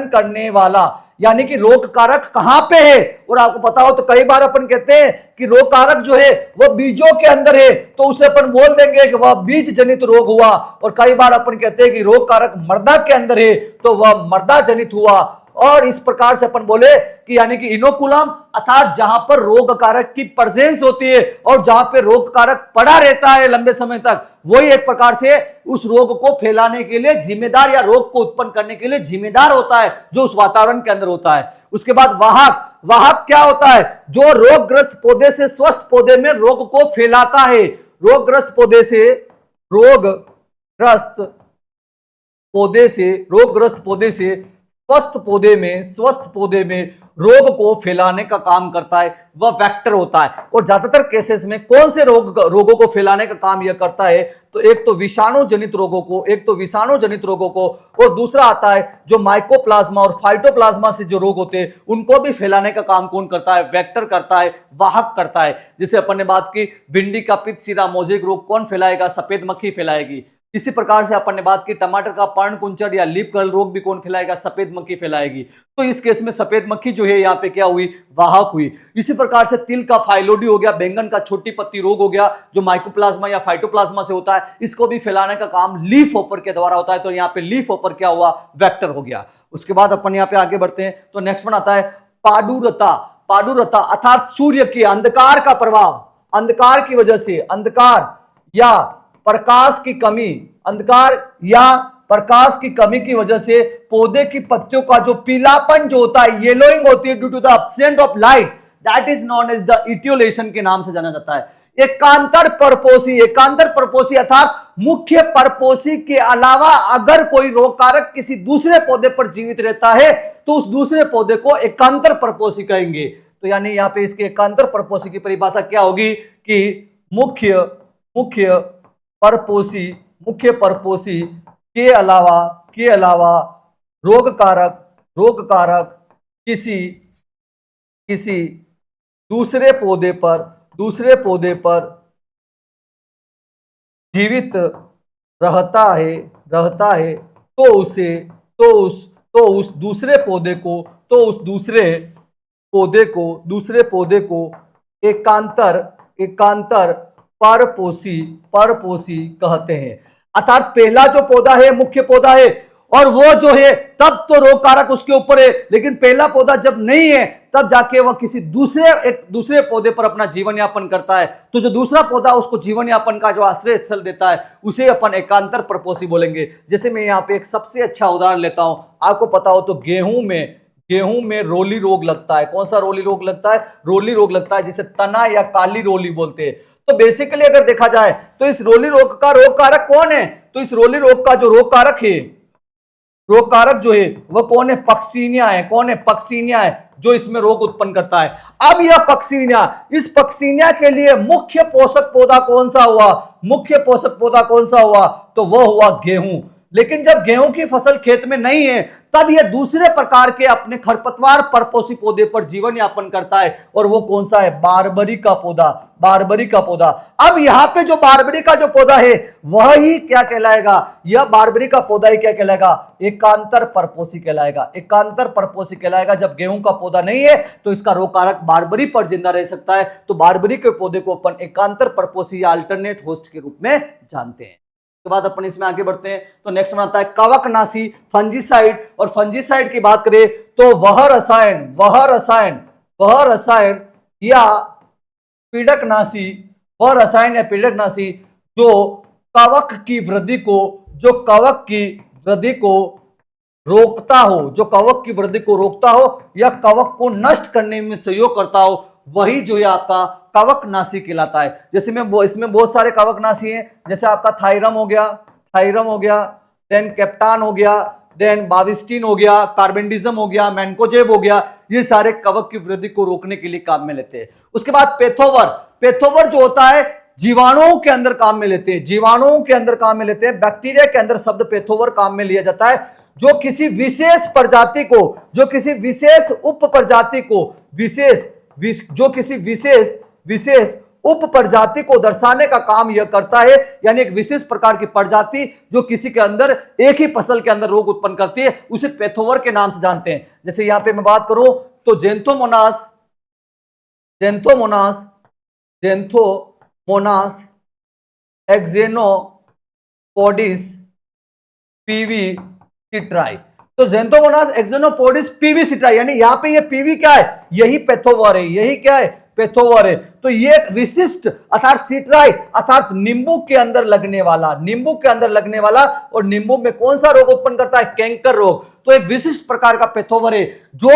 करने वाला यानी कि रोग कारक कहां पे है। और आपको पता हो तो कई बार अपन कहते हैं कि रोग कारक जो है वह बीजों के अंदर है, तो उसे अपन बोल देंगे कि वह बीज जनित रोग हुआ। और कई बार अपन कहते हैं कि रोग कारक मर्दा के अंदर है तो वह मर्दा जनित हुआ। और इस प्रकार से अपन बोले कि यानी कि इनोकुलम अर्थात जहां पर रोग कारक की प्रेजेंस होती है और जहां पे रोग कारक पड़ा रहता है लंबे समय तक, वही एक प्रकार से उस रोग को फैलाने के लिए जिम्मेदार या रोग को उत्पन्न करने के लिए जिम्मेदार होता है, जो उस वातावरण के अंदर होता है। उसके बाद वाहक, वाहक क्या होता है, जो रोगग्रस्त पौधे से स्वस्थ पौधे में रोग को फैलाता है। रोगग्रस्त पौधे से रोगग्रस्त पौधे से स्वस्थ पौधे में रोग को फैलाने का काम करता है, वह वेक्टर होता है। और ज्यादातर केसेस में कौन से रोगों को फैलाने का काम यह करता है, तो एक तो विषाणु जनित रोगों को, और दूसरा आता है जो माइकोप्लाज्मा और फाइटोप्लाज्मा से जो रोग होते हैं उनको भी फैलाने का काम कौन करता है, वेक्टर करता है, वाहक करता है। जैसे अपन ने बात की भिंडी का पित्त सीरा मोजेक रोग कौन फैलाएगा, सफेद मक्खी फैलाएगी। इसी प्रकार से अपन ने बात की टमाटर का पर्ण कुंचन या लीफ कर्ल रोग भी कौन फैलाएगा, सफेद मक्खी फैलाएगी। तो इस केस में सफेद मक्खी जो है यहाँ पे क्या हुई, वाहक हुई। इसी प्रकार से तिल का फाइलोडी हो गया, बैंगन का छोटी पत्ती रोग हो गया जो माइकोप्लाज्मा या फाइटोप्लाज्मा से होता है, इसको भी फैलाने का काम लीफ होपर के द्वारा होता है। तो यहाँ पे लीफ होपर क्या हुआ, वेक्टर हो गया। उसके बाद अपन यहाँ पे आगे बढ़ते हैं तो नेक्स्ट वन आता है पाडुरता अर्थात सूर्य के अंधकार का प्रभाव, अंधकार की वजह से, अंधकार या प्रकाश की कमी की वजह से पौधे की पत्तियों का जो पीलापन जो होता है, येलोइंग होती है due to the absence of light, that is known as the etiolation के नाम से जाना जाता है। एकांतर परपोषी अर्थात मुख्य परपोषी के अलावा अगर कोई रोग कारक किसी दूसरे पौधे पर जीवित रहता है तो उस दूसरे पौधे को एकांतर परपोषी कहेंगे। तो यानी यहाँ पे इसके एकांतर परपोषी की परिभाषा क्या होगी कि मुख्य परपोषी के अलावा रोग कारक किसी दूसरे पौधे पर जीवित रहता है तो उस दूसरे पौधे को एकांतर परपोषी कहते हैं। अर्थात पहला जो पौधा है मुख्य पौधा है और वो जो है तब तो रोग कारक उसके ऊपर है, लेकिन पहला पौधा जब नहीं है तब जाके वह किसी दूसरे पौधे पर अपना जीवन यापन करता है। तो जो दूसरा पौधा उसको जीवन यापन का जो आश्रय स्थल देता है उसे अपन एकांतर परपोषी बोलेंगे। जैसे मैं यहाँ पे एक सबसे अच्छा उदाहरण लेता हूं, आपको पता हो तो गेहूं में रोली रोग लगता है। कौन सा रोली रोग लगता है, रोली रोग लगता है जिसे तना या काली रोली बोलते हैं। तो बेसिकली अगर देखा जाए तो इस रोली रोग का रोग कारक कौन है, तो इस रोली रोग का जो रोग कारक जो है वह कौन है, पक्सीनिया है जो इसमें रोग उत्पन्न करता है। अब यह इस पक्सीनिया के लिए मुख्य पोषक पौधा कौन सा हुआ, तो वह हुआ गेहूं। लेकिन जब गेहूं की फसल खेत में नहीं है तब यह दूसरे प्रकार के अपने खरपतवार परपोषी पौधे पर जीवन यापन करता है और वो कौन सा है, बारबरी का पौधा। अब यहाँ पे जो बारबरी का जो पौधा है वह ही क्या कहलाएगा, यह बारबरी का पौधा ही क्या कहलाएगा, एकांतर परपोषी कहलाएगा। जब गेहूं का पौधा नहीं है तो इसका रोग कारक बारबरी पर जिंदा रह सकता है। तो बारबरी के पौधे को अपन एकांतर परपोषी या अल्टरनेट होस्ट के रूप में जानते हैं। के बाद अपन इसमें आगे बढ़ते हैं तो नेक्स्ट आता है कवकनाशी, फंजीसाइड। और फंजीसाइड की बात करें तो वह रसायन या पीड़कनाशी जो कवक की वृद्धि को रोकता हो या कवक को नष्ट करने में सहयोग करता हो, वही जो है आपका कवकनाशी कहलाता है। जैसे इसमें बहुत सारे कवकनाशी हैं, जैसे आपका थायरम हो गया, देन कैप्टान हो गया, देन बाविस्टिन हो गया, कार्बेंडिज्म हो गया, मैनकोजेब हो गया। ये सारे कवक की वृद्धि को रोकने के लिए काम में लेते हैं। उसके बाद पेथोवर जो होता है जीवाणुओं के अंदर काम में लेते हैं, बैक्टीरिया के अंदर शब्द पेथोवर काम में लिया जाता है, जो किसी विशेष प्रजाति को, जो किसी विशेष उप प्रजाति को दर्शाने का काम यह करता है, यानी एक विशेष प्रकार की प्रजाति जो किसी के अंदर एक ही फसल के अंदर रोग उत्पन्न करती है, उसे पैथोवर के नाम से जानते हैं। जैसे यहां पे मैं बात करूं तो जेंथोमोनास एक्जेनोपोडिस पीवी सिट्राई। तो जेंथोमोनास एक्जेनोपोडिस पीवी सिट्राई, यानी यहां पे ये पीवी क्या है, यही पैथोवर है, यही क्या है, पैथोवर है। तो ये एक विशिष्ट अर्थात सिट्राई अर्थात नींबू के अंदर लगने वाला, और नींबू में कौन सा रोग उत्पन्न करता है, कैंकर रोग। तो एक विशिष्ट प्रकार का पैथोवर है जो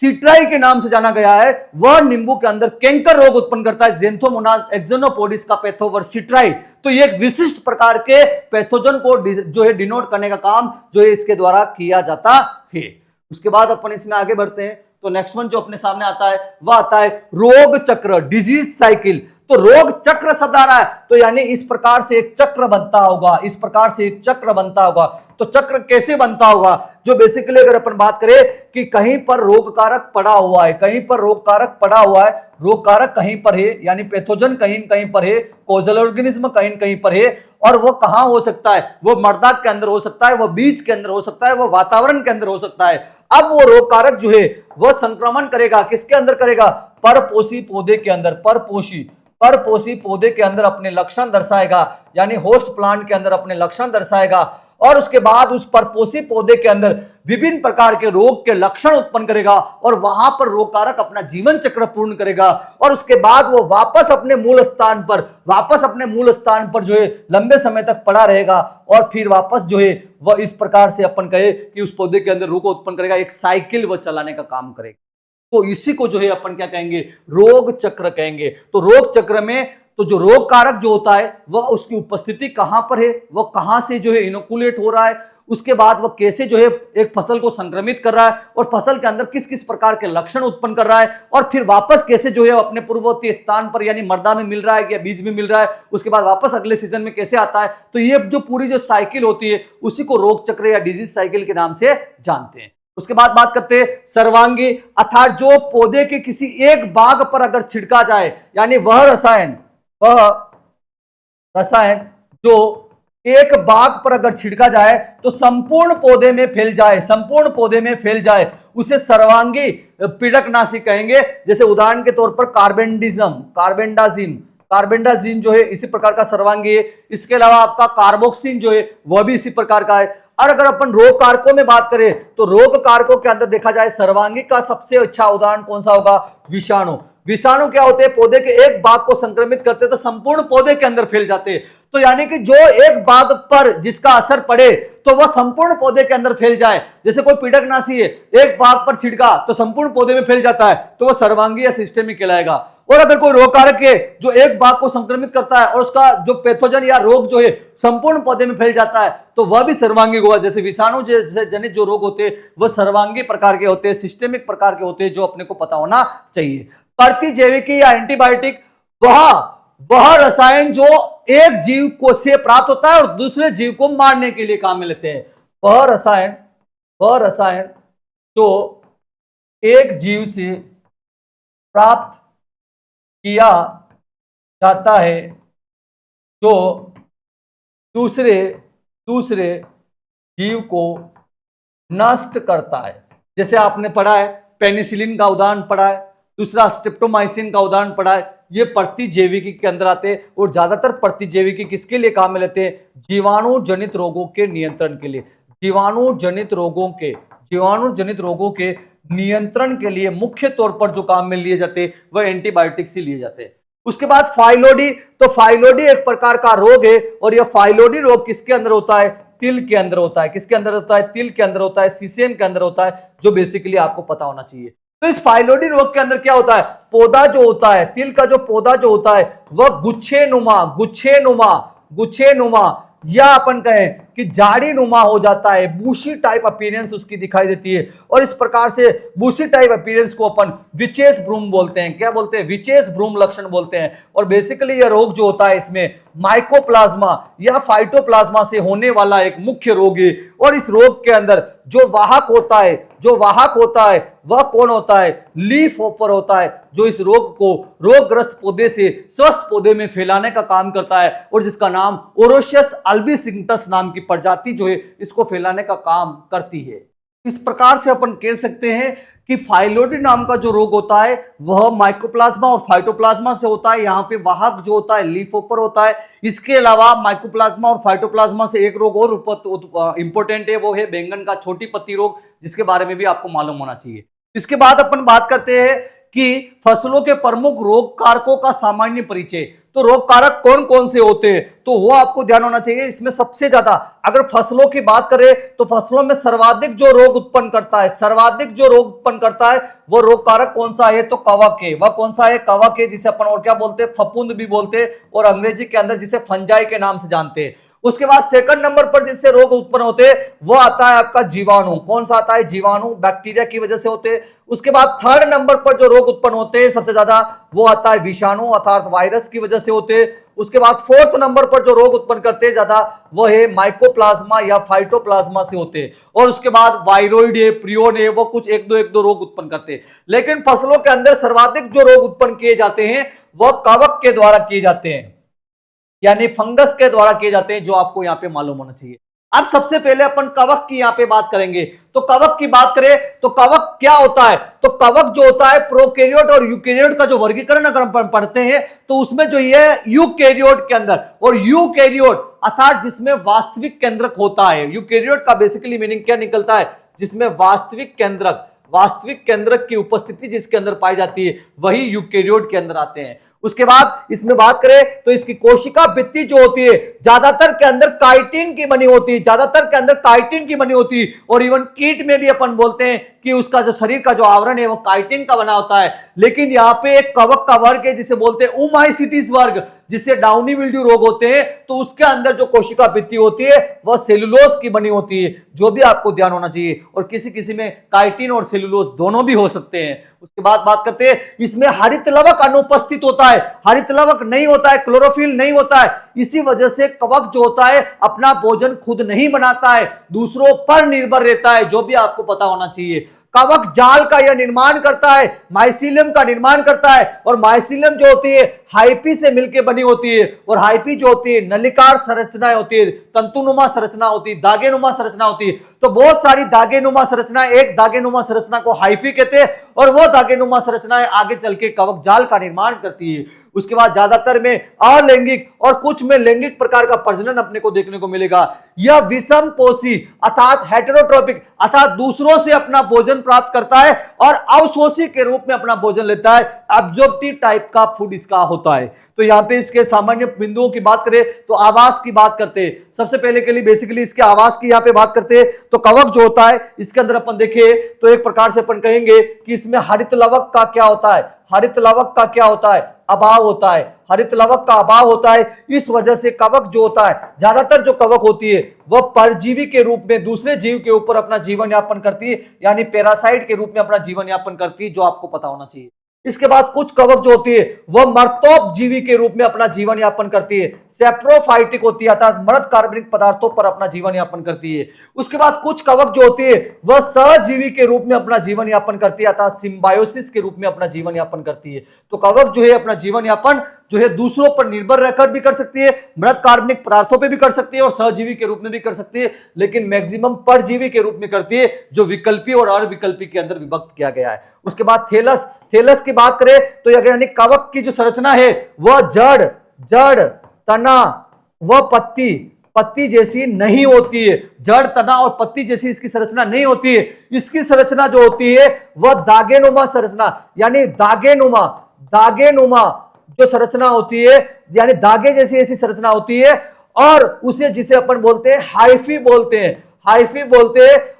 सिट्राई के नाम से जाना गया है, वह नींबू के अंदर कैंकर रोग उत्पन्न करता है, जेंथोमोनास एक्जेनोपोडिस का पैथोवर सिट्राई। तो ये एक विशिष्ट प्रकार के पैथोजन को जो है डिनोट करने का काम जो है इसके द्वारा किया जाता है। उसके बाद अपन इसमें आगे बढ़ते हैं तो नेक्स्ट वन जो अपने सामने आता है वह आता है रोग चक्र, डिजीज साइकिल। तो रोग चक्र शब्द आ रहा है, तो यानी इस प्रकार से एक चक्र बनता होगा, तो चक्र कैसे बनता होगा, जो बेसिकली अगर अपन बात करें कि कहीं पर रोग कारक पड़ा हुआ है, रोग कारक कहीं पर है, यानी पैथोजन कहीं पर है, कोजल ऑर्गेनिज्म कहीं पर है, और वो कहां हो सकता है, वो मर्दा के अंदर हो सकता है, वो बीज के अंदर हो सकता है, वो वातावरण के अंदर हो सकता है। अब वो रोग कारक जो है वह संक्रमण करेगा, किसके अंदर करेगा, परपोषी पौधे के अंदर, परपोषी पौधे के अंदर अपने लक्षण दर्शाएगा, यानी होस्ट प्लांट के अंदर अपने लक्षण दर्शाएगा, और उसके बाद उस परपोषी पौधे के अंदर विभिन्न प्रकार के रोग के लक्षण उत्पन्न करेगा, और वहां पर रोग कारक अपना जीवन चक्र पूर्ण करेगा, और उसके बाद वो वापस अपने मूल स्थान पर जो है लंबे समय तक पड़ा रहेगा, और फिर वापस जो है वह इस प्रकार से अपन कहे कि उस पौधे के अंदर रोग उत्पन्न करेगा, एक साइकिल वह चलाने का काम करेगा। तो इसी को जो है अपन क्या कहेंगे, रोग चक्र कहेंगे। तो रोग चक्र में तो जो रोग कारक जो होता है वह उसकी उपस्थिति कहां पर है, वह कहां से जो है इनोकुलेट हो रहा है, उसके बाद वह कैसे जो है एक फसल को संक्रमित कर रहा है, और फसल के अंदर किस किस प्रकार के लक्षण उत्पन्न कर रहा है, और फिर वापस कैसे जो है अपने पूर्ववर्ती स्थान पर यानी मर्दा में मिल रहा है या बीज में मिल रहा है, उसके बाद वापस अगले सीजन में कैसे आता है। तो ये जो पूरी जो साइकिल होती है उसी को रोग चक्र या डिजीज साइकिल के नाम से जानते हैं। उसके बाद बात करते हैं सर्वांगी, अर्थात जो पौधे के किसी एक भाग पर अगर छिड़का जाए, यानी वह रसायन जो एक भाग पर अगर छिड़का जाए तो संपूर्ण पौधे में फैल जाए, उसे सर्वांगी पीड़कनाशी कहेंगे। जैसे उदाहरण के तौर पर कार्बेंडाजिम जो है इसी प्रकार का सर्वांगी है। इसके अलावा आपका कार्बोक्सिन जो है वह भी इसी प्रकार का है। और अगर अपन रोग कारकों में बात करें तो रोग कारकों के अंदर देखा जाए सर्वांगी का सबसे अच्छा उदाहरण कौन सा होगा, विषाणु क्या होते हैं, पौधे के एक भाग को संक्रमित करते तो संपूर्ण पौधे के अंदर फैल जाते हैं। तो यानी कि जो एक भाग पर जिसका असर पड़े तो वह संपूर्ण पौधे के अंदर फैल जाए। जैसे कोई पीड़कनाशी है, एक भाग पर छिड़का तो संपूर्ण पौधे में फैल जाता है, तो वह सर्वांगी या सिस्टेमिक कहलाएगा। और अगर कोई रोग कारक है जो एक भाग को संक्रमित करता है और उसका जो पैथोजन या रोग जो है संपूर्ण पौधे में फैल जाता है, तो वह भी सर्वांगी होगा। जैसे विषाणु जैसे जनित जो रोग होते हैं वह सर्वांगी प्रकार के होते हैं, सिस्टेमिक प्रकार के होते हैं, जो अपने को पता होना चाहिए। प्रतिजैविकी या एंटीबायोटिक वह रसायन जो एक जीव को से प्राप्त होता है और दूसरे जीव को मारने के लिए काम में लेते हैं। वह रसायन जो एक जीव से प्राप्त किया जाता है जो दूसरे जीव को नष्ट करता है। जैसे आपने पढ़ा है पेनिसिलिन का उदाहरण पढ़ा है, दूसरा स्ट्रेप्टोमाइसिन का उदाहरण पढ़ा है। ये प्रतिजैविकी के अंदर आते हैं और ज्यादातर प्रतिजैविकी किसके लिए काम में लेते हैं, जीवाणु जनित रोगों के नियंत्रण के लिए। जीवाणु जनित रोगों के नियंत्रण के लिए मुख्य तौर पर जो काम में लिए जाते हैं वह एंटीबायोटिक्स ही लिए जाते हैं। उसके बाद फाइलोडी, तो फाइलोडी एक प्रकार का रोग है और यह फाइलोडी रोग किसके अंदर होता है, तिल के अंदर होता है। किसके अंदर होता है, तिल के अंदर होता है, सीसेम के अंदर होता है, जो बेसिकली आपको पता होना चाहिए। तो इस फाइलोडी रोग के अंदर क्या होता है, पौधा जो होता है, तिल का जो पौधा जो होता है वह गुच्छे नुमा या अपन कहें कि जाड़ी नुमा हो जाता है, बूशी टाइप अपीयरेंस उसकी दिखाई देती है। और इस प्रकार से बूशी टाइप अपीयरेंस को अपन विचेस ब्रूम बोलते हैं। क्या बोलते हैं? विचेस ब्रूम लक्षण बोलते हैं। और बेसिकली यह रोग जो होता है इसमें माइकोप्लाज्मा या फाइटोप्लाज्मा से होने वाला एक मुख्य रोग है। और इस रोग के अंदर जो वाहक होता है वह कौन होता है? लीफ होपर होता है, जो इस रोग को रोगग्रस्त पौधे से स्वस्थ पौधे में फैलाने का काम करता है। और जिसका नाम ओरोशियस अल्बिसिंगटस नाम की प्रजाति जो है इसको फैलाने का काम करती है। इस प्रकार से अपन कह सकते हैं कि फाइलोडी नाम का जो रोग होता है वह माइकोप्लाज्मा और फाइटोप्लाज्मा से होता है। यहाँ पे वाहक जो होता है लीफ होपर होता है। इसके अलावा माइकोप्लाज्मा और फाइटोप्लाज्मा से एक रोग और इंपॉर्टेंट है, वो है बैंगन का छोटी पत्ती रोग, जिसके बारे में भी आपको मालूम होना चाहिए। इसके बाद अपन बात करते हैं कि फसलों के प्रमुख रोग कारकों का सामान्य परिचय। तो रोग कारक कौन कौन से होते हैं तो वो आपको ध्यान होना चाहिए। इसमें सबसे ज्यादा अगर फसलों की बात करें तो फसलों में सर्वाधिक जो रोग उत्पन्न करता है वो रोग कारक कौन सा है? तो कवक है। वह कौन सा है? कवक है, जिसे अपन और क्या बोलते हैं? फफूंद भी बोलते हैं, और अंग्रेजी के अंदर जिसे फंजाई के नाम से जानते हैं। उसके बाद सेकंड नंबर पर जिससे रोग उत्पन्न होते हैं वो आता है आपका जीवाणु। कौन सा आता है? जीवाणु, बैक्टीरिया की वजह से होते हैं। उसके बाद थर्ड नंबर पर जो रोग उत्पन्न होते हैं सबसे ज्यादा वो आता है विषाणु अर्थात वायरस की वजह से होते हैं। उसके बाद फोर्थ नंबर पर जो रोग उत्पन्न करते हैं ज्यादा वो है माइकोप्लाज्मा या फाइटोप्लाज्मा से होते हैं। और उसके बाद वायरोइड है, प्रियोन है, वो कुछ एक दो रोग उत्पन्न करते हैं। लेकिन फसलों के अंदर सर्वाधिक जो रोग उत्पन्न किए जाते हैं वह कवक के द्वारा किए जाते हैं, यानी फंगस के द्वारा किए जाते हैं, जो आपको यहाँ पे मालूम होना चाहिए। अब सबसे पहले अपन कवक की यहाँ पे बात करेंगे। तो कवक की बात करें तो कवक क्या होता है? तो कवक जो होता है प्रोकैरियोट और यूकैरियोट का जो वर्गीकरण अगर हम पढ़ते हैं तो उसमें जो ये यूकैरियोट के अंदर, और यूकैरियोट अर्थात जिसमें वास्तविक केंद्रक होता है। यूकैरियोट का बेसिकली मीनिंग क्या निकलता है? जिसमें वास्तविक केंद्रक की उपस्थिति जिसके अंदर पाई जाती है वही यूकैरियोट के अंदर आते हैं। उसके बाद इसमें बात करें तो इसकी कोशिका भित्ति जो होती है ज्यादातर के अंदर काइटिन की बनी होती है, और इवन कीट में भी अपन बोलते हैं कि उसका जो शरीर का जो आवरण है वो काइटिन का बना होता है। लेकिन यहाँ पे एक कवक का वर्ग है जिसे बोलते हैं ओमाइसीटिस वर्ग, जिससे डाउनी मिल्ड्यू रोग होते हैं। तो उसके अंदर जो कोशिका भित्ति होती है वह सेलुलोज की बनी होती है, जो भी आपको ध्यान होना चाहिए। और किसी किसी में काइटिन और सेलुलोज दोनों भी हो सकते हैं। उसके बाद बात करते हैं इसमें हरित लवक अनुपस्थित होता है, हरित लवक नहीं होता है, क्लोरोफिल नहीं होता है। इसी वजह से कवक जो होता है अपना भोजन खुद नहीं बनाता है, दूसरों पर निर्भर रहता है, जो भी आपको पता होना चाहिए। कवक जाल का यह निर्माण करता है, माइसीलियम का निर्माण करता है। और माइसीलियम जो होती है हाइपी से मिलकर बनी होती है, और हाइपी जो होती है नलिकार संरचना होती है, तंतुनुमा संरचना होती है, दागेनुमा संरचना होती है। तो बहुत सारी दागेनुमा संरचना, एक दागेनुमा संरचना को हाइफी कहते हैं, और वो दागेनुमा संरचनाएं आगे चल के कवक जाल का निर्माण करती है। उसके बाद ज्यादातर में अलैंगिक और कुछ में लैंगिक प्रकार का प्रजनन अपने को देखने को मिलेगा। यह विषम पोषी अर्थात हेटेरोट्रोपिक अर्थात दूसरों से अपना भोजन प्राप्त करता है और अवशोषी के रूप में अपना भोजन लेता है। एब्जॉर्प्टिव टाइप का फूड इसका होता है। तो यहाँ पे इसके सामान्य बिंदुओं की बात करें तो आवास की बात करते हैं। सबसे पहले के लिए बेसिकली इसके आवास की यहाँ पे बात करते हैं। तो कवक जो होता है इसके अंदर अपन देखें तो एक प्रकार से अपन कहेंगे कि इसमें हरित लवक का क्या होता है? हरित लवक का क्या होता है? अभाव होता है। हरित लवक का अभाव होता है। इस वजह से कवक जो होता है, ज्यादातर जो कवक होती है वह परजीवी के रूप में दूसरे जीव के ऊपर अपना जीवन यापन करती है, यानी पैरासाइट के रूप में अपना जीवन यापन करती है, जो आपको पता होना चाहिए। इसके बाद कुछ कवक जो होती है वह मर्तोप जीवी के रूप में अपना जीवन यापन करती है, सेप्रोफाइटिक होती है अर्थात मृत कार्बनिक पदार्थों पर अपना जीवन यापन करती है। उसके बाद कुछ कवक जो होती है वह सहजीवी के रूप में अपना जीवन यापन करती है अर्थात सिम्बायोसिस के रूप में अपना जीवन यापन करती है। तो कवक जो है अपना जीवन यापन जो है दूसरों पर निर्भर रहकर भी कर सकती है, मृत कार्बनिक पदार्थों पे भी कर सकती है और सहजीवी के रूप में भी कर सकती है, लेकिन मैक्सिमम परजीवी के रूप में करती है, जो विकल्पी और अविकल्पी के अंदर विभक्त किया गया है। उसके बाद थैलस की बात करें तो यानी कवक की जो संरचना है वह जड़ तना व पत्ती जैसी नहीं होती है। जड़ तना और पत्ती जैसी इसकी संरचना नहीं होती है। इसकी संरचना जो होती है वह दागेनुमा संरचना, यानी दागेनुमा जो संरचना होती है, यानी दागे जैसी ऐसी संरचना होती है, और उसे जिसे अपन बोलते हैं हाइफी बोलते हैं।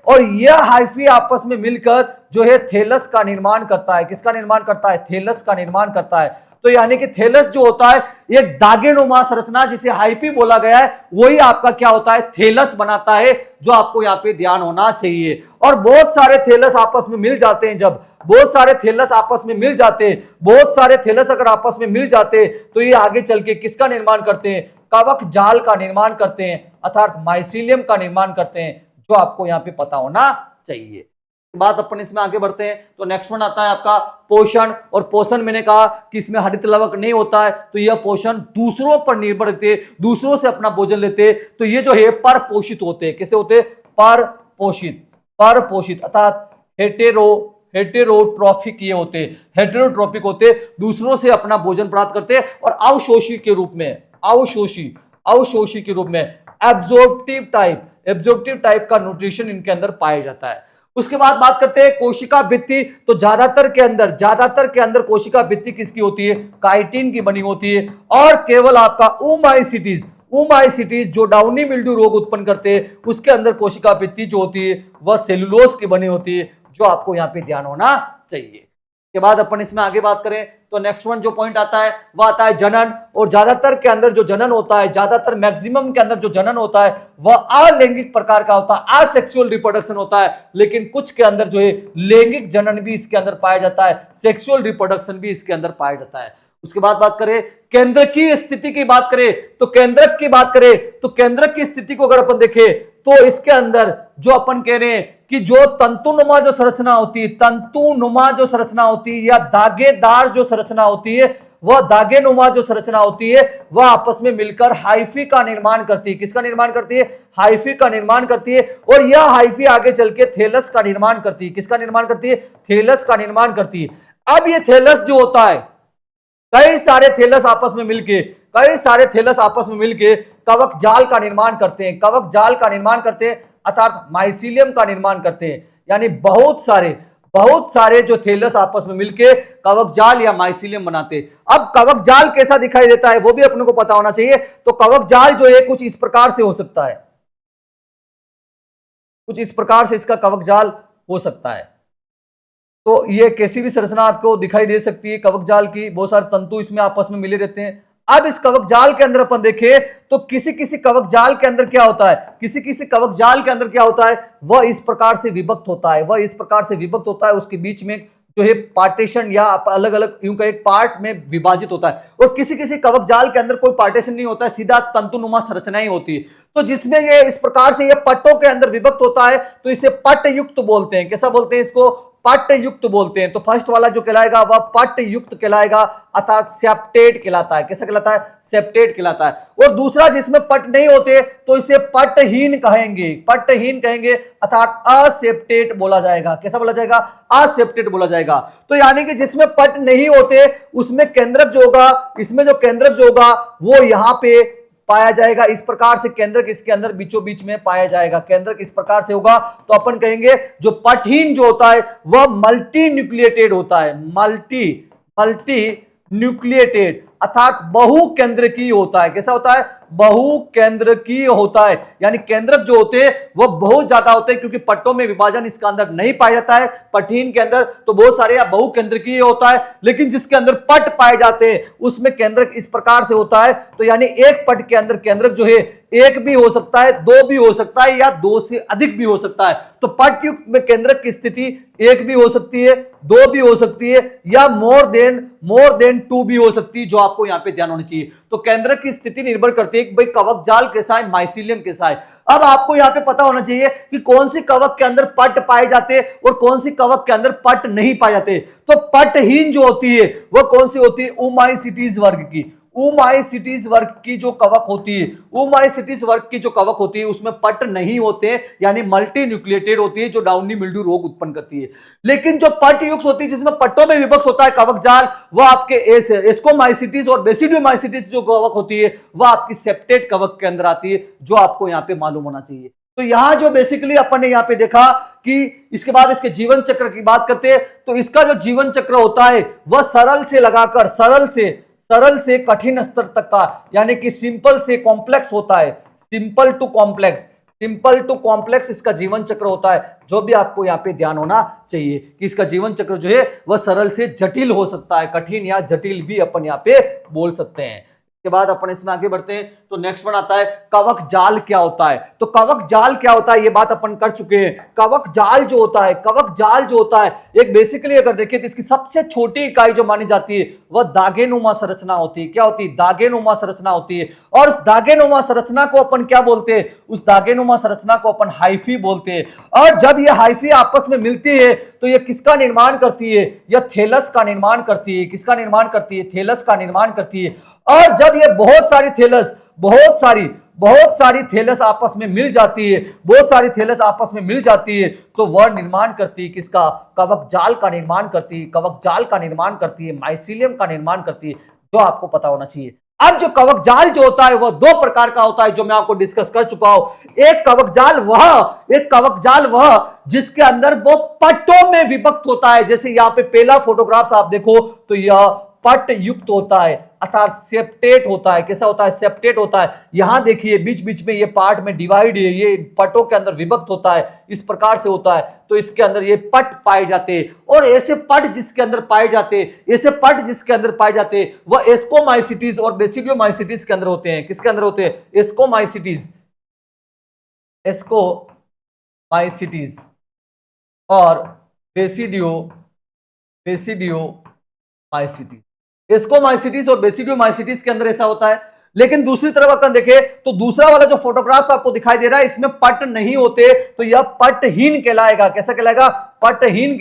और यह हाइफी आपस में मिलकर जो है थैलस का निर्माण करता है। किसका निर्माण करता है? थैलस का निर्माण करता है। तो यानी कि थैलस जो होता है एक दागेनुमा संरचना जिसे हाइफी बोला गया है, वही आपका क्या होता है, थैलस बनाता है, जो आपको यहाँ पे ध्यान होना चाहिए। और बहुत सारे थैलस आपस में मिल जाते हैं, जब बहुत सारे थैलस आपस में मिल जाते हैं, बहुत सारे थैलस अगर आपस में मिल जाते हैं तो ये आगे चल के किसका निर्माण करते हैं, कवक जाल का निर्माण करते हैं, अर्थात माइसीलियम का निर्माण करते हैं, जो आपको यहाँ पे पता होना चाहिए। बात अपन इसमें आगे बढ़ते हैं तो नेक्स्ट वन आता है आपका पोषण। और पोषण मैंने कहा कि इसमें हरित लवक नहीं होता है, तो यह पोषण दूसरों पर निर्भर रहते, दूसरों से अपना भोजन लेते, तो ये जो है पर पोषित होते। कैसे होते, पर पोषित, पर पोषित अर्थात हेटेरोट्रॉफिक ये होते, हेटेरोट्रॉफिक होते, दूसरों से अपना भोजन प्राप्त करते और अवशोषी के रूप में, अवशोषी के रूप में एब्जॉर्प्टिव टाइप का न्यूट्रिशन इनके अंदर पाया जाता है। उसके बाद बात करते हैं कोशिका भित्ति। तो ज्यादातर के अंदर कोशिका भित्ति किसकी होती है, काइटिन की बनी होती है। और केवल आपका ओमाइसिटीज जो डाउनी मिल्ड्यू रोग उत्पन्न करते हैं, उसके अंदर कोशिका भित्ति जो होती है वह सेलुलोज की बनी होती है, जो आपको यहाँ पे ध्यान होना चाहिए। के बाद अपन इसमें आगे बात करें तो नेक्स्ट वन जो पॉइंट आता है वह आता है जनन। और ज्यादातर के अंदर जो जनन होता है, ज्यादातर मैक्सिमम के अंदर जो जनन होता है वह अलैंगिक प्रकार का होता है, असेक्सुअल रिप्रोडक्शन होता है। लेकिन कुछ के अंदर जो है लैंगिक जनन भी इसके अंदर पाया जाता है, सेक्सुअल रिप्रोडक्शन भी इसके अंदर पाया जाता है। उसके बाद बात करें केंद्रक की स्थिति की बात करें तो केंद्रक की स्थिति को अगर अपन देखें तो इसके अंदर जो अपन कह रहे हैं कि जो तंतुनुमा जो संरचना होती है या दागेदार जो संरचना होती है, वह दागेनुमा जो संरचना होती है वह आपस में मिलकर हाइफी का निर्माण करती है। किसका निर्माण करती है, हाइफी का निर्माण करती है। और यह हाइफी आगे चल के थैलस का निर्माण करती है। किसका निर्माण करती है, थैलस का निर्माण करती है। अब ये थैलस जो होता है, कई सारे थैलस आपस में मिलके कवक जाल का निर्माण करते हैं, अर्थात माइसीलियम का निर्माण करते हैं। यानी बहुत सारे जो थैलस आपस में मिलके कवक जाल या माइसीलियम बनाते हैं। अब कवक जाल कैसा दिखाई देता है वो भी अपने को पता होना चाहिए। तो कवक जाल जो है कुछ इस प्रकार से हो सकता है, कुछ इस प्रकार से इसका कवक जाल हो सकता है। तो ये कैसी भी संरचना आपको दिखाई दे सकती है कवक जाल की, बहुत सारे तंतु इसमें आपस में मिले रहते हैं। अब इस कवक जाल के अंदर अपन देखें तो किसी कवक जाल के अंदर क्या होता है, वह इस प्रकार से विभक्त होता है, उसके बीच में जो है पार्टीशन या अलग अलग यूं का एक पार्ट में विभाजित होता है। और किसी कवक जाल के अंदर कोई पार्टीशन नहीं होता है, सीधा तंतुनुमा संरचना ही होती है। तो जिसमें ये इस प्रकार से ये पट्टों के अंदर विभक्त होता है तो इसे पट्ट युक्त बोलते हैं। कैसा बोलते हैं इसको, पट्ट युक्त बोलते हैं। तो फर्स्ट वाला जो कहलाएगा वह पट्ट युक्त कहलाएगा, अर्थात सेप्टेट कहलाता है। कैसा कहलाता है, सेप्टेट कहलाता है। और दूसरा जिसमें पट्ट नहीं होते तो इसे पट्टहीन कहेंगे, अर्थात असेप्टेट बोला जाएगा। कैसा बोला जाएगा, असेप्टेट बोला जाएगा। तो यानी कि जिसमें पट्ट नहीं होते उसमें केंद्रक जो होगा वो यहां पे पाया जाएगा। इस प्रकार से केंद्रक इसके अंदर बीचों बीच में पाया जाएगा। केंद्रक इस प्रकार से होगा तो अपन कहेंगे जो पट्टहीन जो होता है वह मल्टी न्यूक्लिएटेड होता है, मल्टी न्यूक्लिएटेड अर्थात बहुकेंद्रकीय होता है। कैसा होता है, बहुकेंद्रकीय होता है। यानी केंद्रक जो होते हैं वह बहुत ज्यादा होते हैं, क्योंकि पट्टों में विभाजन इसके अंदर नहीं पाया जाता है पट्टहीन के अंदर, तो बहुत सारे या बहुकेंद्रकीय होता है। लेकिन जिसके अंदर पट्ट पाए जाते हैं उसमें केंद्रक इस प्रकार से होता है। तो यानी एक पट्ट के अंदर केंद्रक जो है एक भी हो सकता है, दो भी हो सकता है, या दो से अधिक भी हो सकता है। तो पट्ट युक्त में केंद्रक की स्थिति एक भी हो सकती है, दो भी हो सकती है, या मोर देन टू भी हो सकती है, जो आपको यहाँ पे ध्यान होना चाहिए। तो केंद्रक की स्थिति निर्भर करती है कि भाई कवक जाल कैसा है, माइसीलियम कैसा है। अब आपको यहाँ पे पता होना चाहिए कि कौन सी कवक के अंदर पट्ट पाए जाते हैं और कौन सी कवक के अंदर पट्ट नहीं पाए जाते। तो पट्टहीन जो होती है वह कौन सी होती है, ओमाइसिटीज वर्ग की जो कवक होती है, उसमें पट्ट नहीं होते, यानी मल्टी न्यूक्लिएटेड होती है, जो डाउनी मिल्ड्यू रोग उत्पन्न करती है। लेकिन जो पट्ट युक्त होती है जिसमें पट्टों में विभक्त होता है कवक जाल, वह आपके एस्कोमाइसिटीज और बेसिडियोमाइसिटीज जो कवक होती है वह आपकी सेप्टेट कवक के अंदर आती है, जो आपको यहाँ पे मालूम होना चाहिए। तो यहां जो बेसिकली अपन ने यहाँ पे देखा कि इसके बाद इसके जीवन चक्र की बात करते हैं तो इसका जो जीवन चक्र होता है वह सरल से लगाकर सरल से कठिन स्तर तक का, यानी कि सिंपल से कॉम्प्लेक्स होता है, simple to complex simple to complex इसका जीवन चक्र होता है, जो भी आपको यहाँ पे ध्यान होना चाहिए कि इसका जीवन चक्र जो है वह सरल से जटिल हो सकता है, कठिन या जटिल भी अपन यहाँ पे बोल सकते हैं। के बाद अपन इसमें आगे बढ़ते हैं तो नेक्स्ट वन आता है कवक जाल क्या होता है। तो कवक जाल क्या होता है ये बात अपन कर चुके हैं। कवक जाल जो होता है, कवक जाल जो होता है एक बेसिकली अगर देखिए तो इसकी सबसे छोटी इकाई जो मानी जाती है वह दागेनुमा संरचना होती है। क्या होती है? दागेनुमा संरचना होती है। और उस दागेनुमा संरचना को अपन क्या बोलते हैं? उस दागेनुमा संरचना को अपन हाइफी बोलते हैं। और जब ये हाइफी आपस में मिलती है तो ये किसका निर्माण करती है? यह थैलस का निर्माण करती है। किसका निर्माण करती है? थैलस का निर्माण करती है। और जब ये बहुत सारी थैलस आपस में मिल जाती है, बहुत सारी थैलस आपस में मिल जाती है तो वह निर्माण करती है किसका? कवक जाल का निर्माण करती है। कवक जाल का निर्माण करती है, माइसीलियम का निर्माण करती है, जो आपको पता होना चाहिए। अब जो कवक जाल जो होता है वह दो प्रकार का होता है, जो मैं आपको डिस्कस कर चुका हूं। एक कवक जाल वह जिसके अंदर वो पट्टों में विभक्त होता है। जैसे यहाँ पे पहला फोटोग्राफ्स आप देखो तो यह पट युक्त होता है, अर्थात सेप्टेट होता है। कैसा होता है? सेप्टेट होता है। यहां देखिए बीच बीच में ये पार्ट में डिवाइड है, ये पटों के अंदर विभक्त होता है, इस प्रकार से होता है। तो इसके अंदर ये पट पाए जाते हैं। और ऐसे पट जिसके अंदर पाए जाते वह एस्कोमाइसिटीज और बेसिडियोमाइसिटीज के अंदर होते हैं। किसके अंदर होते हैं? एस्कोमाइसिटीज और बेसिडियोमाइसिटीज। एस्कोमाइसिटीज और बेसिडियोमाइसिटीज के अंदर ऐसा होता है। लेकिन दूसरी तरफ अगर देखें तो दूसरा वाला जो फोटोग्राफ्स आपको दिखाई दे रहा है इसमें पट नहीं होते, तो यह पटहीन कहलाएगा। कैसा कहलाएगा? पटहीन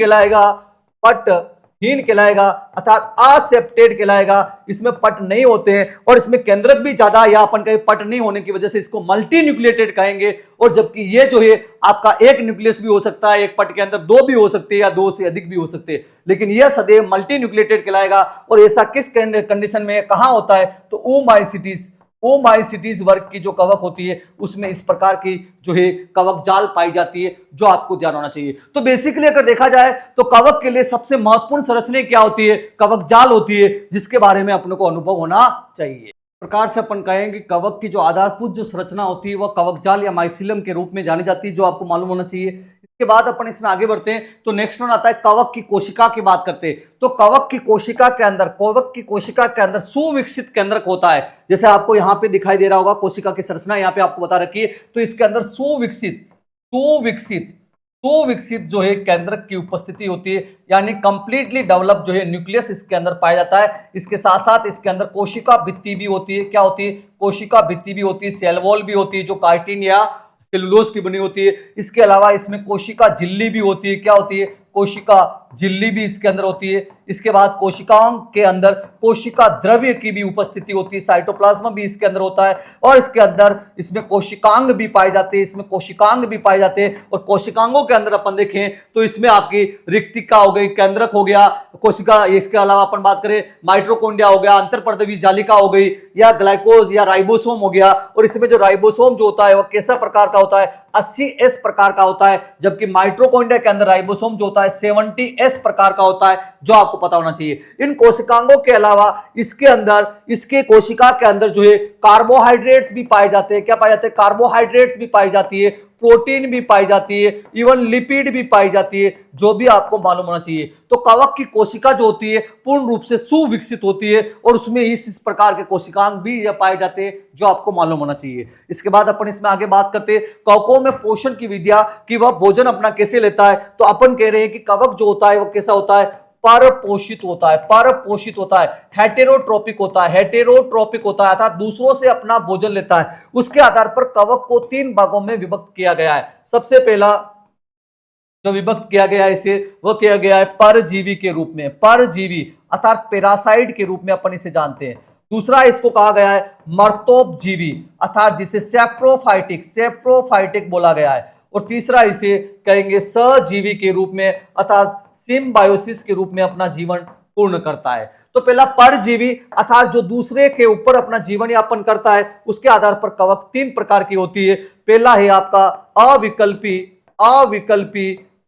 कहलाएगा अर्थात असेप्टेड कहलाएगा। इसमें पट नहीं होते हैं और इसमें केंद्रक भी ज्यादा या अपन कहीं पट नहीं होने की वजह से इसको मल्टी न्यूक्लिएटेड कहेंगे। और जबकि ये जो है आपका एक न्यूक्लियस भी हो सकता है, एक पट के अंदर दो भी हो सकते हैं या दो से अधिक भी हो सकते हैं, लेकिन यह सदैव मल्टी न्यूक्लिएटेड कहलाएगा। और ऐसा किस कंडीशन में कहां होता है? तो ओमाइसिटीज वर्ग की जो कवक होती है उसमें इस प्रकार की जो है कवक जाल पाई जाती है, जो आपको ध्यान होना चाहिए। तो बेसिकली अगर देखा जाए तो कवक के लिए सबसे महत्वपूर्ण संरचना क्या होती है? कवक जाल होती है, जिसके बारे में अपने को अनुभव होना चाहिए। प्रकार से अपन कहेंगे कवक की जो आधारभूत जो संरचना होती है वह कवक जाल या माइसीलियम के रूप में जानी जाती है, जो आपको मालूम होना चाहिए। इसके बाद अपन इसमें आगे बढ़ते हैं तो नेक्स्ट वन आता है कवक की कोशिका की बात करते हैं। तो कवक की कोशिका के अंदर सुविकसित केंद्रक होता है। जैसे आपको यहाँ पे दिखाई दे रहा होगा कोशिका की संरचना यहाँ पे आपको बता रखी है। तो इसके अंदर सुविकसित जो है केंद्रक की उपस्थिति होती है, यानी कंप्लीटली डेवलप जो है न्यूक्लियस इसके अंदर पाया जाता है। इसके साथ साथ इसके अंदर कोशिका भित्ति भी होती है। क्या होती है? कोशिका भित्ति भी होती है, सेल वॉल भी होती है जो काइटिन या सेलुलोज की बनी होती है। इसके अलावा इसमें कोशिका झिल्ली भी होती है। क्या होती है? कोशिका झिल्ली भी इसके अंदर होती है। इसके बाद कोशिकाओं के अंदर कोशिका द्रव्य की भी उपस्थिति होती है, साइटोप्लाज्म भी इसके अंदर होता है। और इसके अंदर इसमें कोशिकांग भी पाए जाते हैं। और कोशिकांगों के अंदर अपन देखें तो इसमें आपकी रिक्तिका हो गई, केंद्रक हो गया कोशिका। इसके अलावा अपन बात करें माइट्रोकोंडिया हो गया, अंतरपर्दवी जालिका हो गई, या ग्लाइकोज या राइबोसोम हो गया। और इसमें जो राइबोसोम जो होता है वह कैसा प्रकार का होता है? 80S प्रकार का होता है, जबकि माइट्रोकोंडिया के अंदर राइबोसोम जो होता है 70S प्रकार का होता है, जो आपको पता होना चाहिए। इन कोशिकांगों के अलावा इसके कोशिका के अंदर जो है कार्बोहाइड्रेट्स भी पाए जाते हैं। क्या पाए जाते हैं? कार्बोहाइड्रेट्स भी पाई जाती है, प्रोटीन भी पाई जाती है, इवन लिपिड भी पाई जाती है, जो भी आपको मालूम होना चाहिए। तो कवक की कोशिका जो होती है पूर्ण रूप से सुविकसित होती है और उसमें इस प्रकार के कोशिकांग भी पाए जाते हैं, जो आपको मालूम होना चाहिए। इसके बाद अपन इसमें आगे बात करते हैं कवकों में पोषण की विधियां कि वह भोजन अपना कैसे लेता है। तो अपन कह रहे हैं कि कवक जो होता है वो कैसा होता है? परपोषित होता है, हेटेरोट्रोपिक होता है अर्थात दूसरों से अपना भोजन लेता है। उसके आधार पर कवक को 3 भागों में विभक्त किया गया है। सबसे पहला जो विभक्त किया गया है इसे वो किया गया है परजीवी के रूप में, परजीवी अर्थात पैरासाइट के रूप में अपन इसे जानते हैं। दूसरा इसको कहा गया है मर्तोपजीवी अर्थात जिसे सेप्रोफाइटिक बोला गया है। और तीसरा इसे कहेंगे सजीवी के रूप में अर्थात सिम्बायोसिस के रूप में अपना जीवन पूर्ण करता है। तो पहला परजीवी अर्थात जो दूसरे के ऊपर अपना जीवन यापन करता है, उसके आधार पर कवक 3 प्रकार की होती है। पहला है आपका अविकल्पी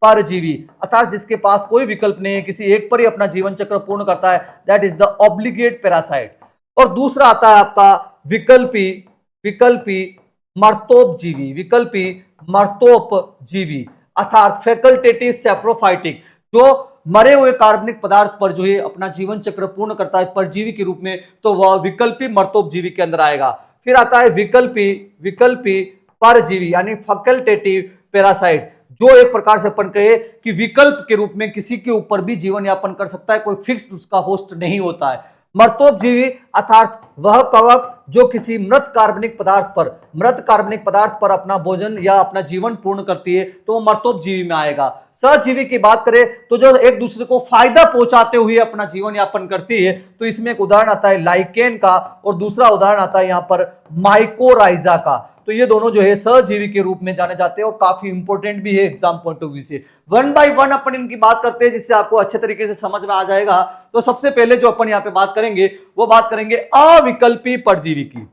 परजीवी अर्थात जिसके पास कोई विकल्प नहीं है, किसी एक पर ही अपना जीवन चक्र पूर्ण करता है, that is the obligate parasite. और दूसरा आता है आपका विकल्पी मर्तोपजीवी, विकल्पी मर्तोपजीवी अर्थात फैकल्टेटिव सेप्रोफाइटिक, जो मरे हुए कार्बनिक पदार्थ पर जो है अपना जीवन चक्र पूर्ण करता है परजीवी के रूप में, तो वह विकल्पी मर्तोपजीवी के अंदर आएगा। फिर आता है विकल्पी परजीवी यानी फैकल्टेटिव पैरासाइट, जो एक प्रकार से अपन कहे कि विकल्प के रूप में किसी के ऊपर भी जीवन यापन कर सकता है, कोई फिक्स उसका होस्ट नहीं होता है। मर्तोपजीवी अर्थात वह कवक जो किसी मृत कार्बनिक पदार्थ पर अपना भोजन या अपना जीवन पूर्ण करती है, तो वो मर्तोपजीवी में आएगा। सहजीवी की बात करें तो जो एक दूसरे को फायदा पहुंचाते हुए अपना जीवन यापन करती है, तो इसमें एक उदाहरण आता है लाइकेन का और दूसरा उदाहरण आता है यहां पर माइकोराइजा का। तो ये दोनों जो है सहजीवी के रूप में जाने जाते हैं और काफी इंपॉर्टेंट भी है एग्जाम पॉइंट ऑफ व्यू से। वन बाय वन अपन इनकी बात करते हैं जिससे आपको अच्छे तरीके से समझ में आ जाएगा। तो सबसे पहले जो अपन यहाँ पे बात करेंगे वो बात करेंगे अविकल्पी परजीवी की।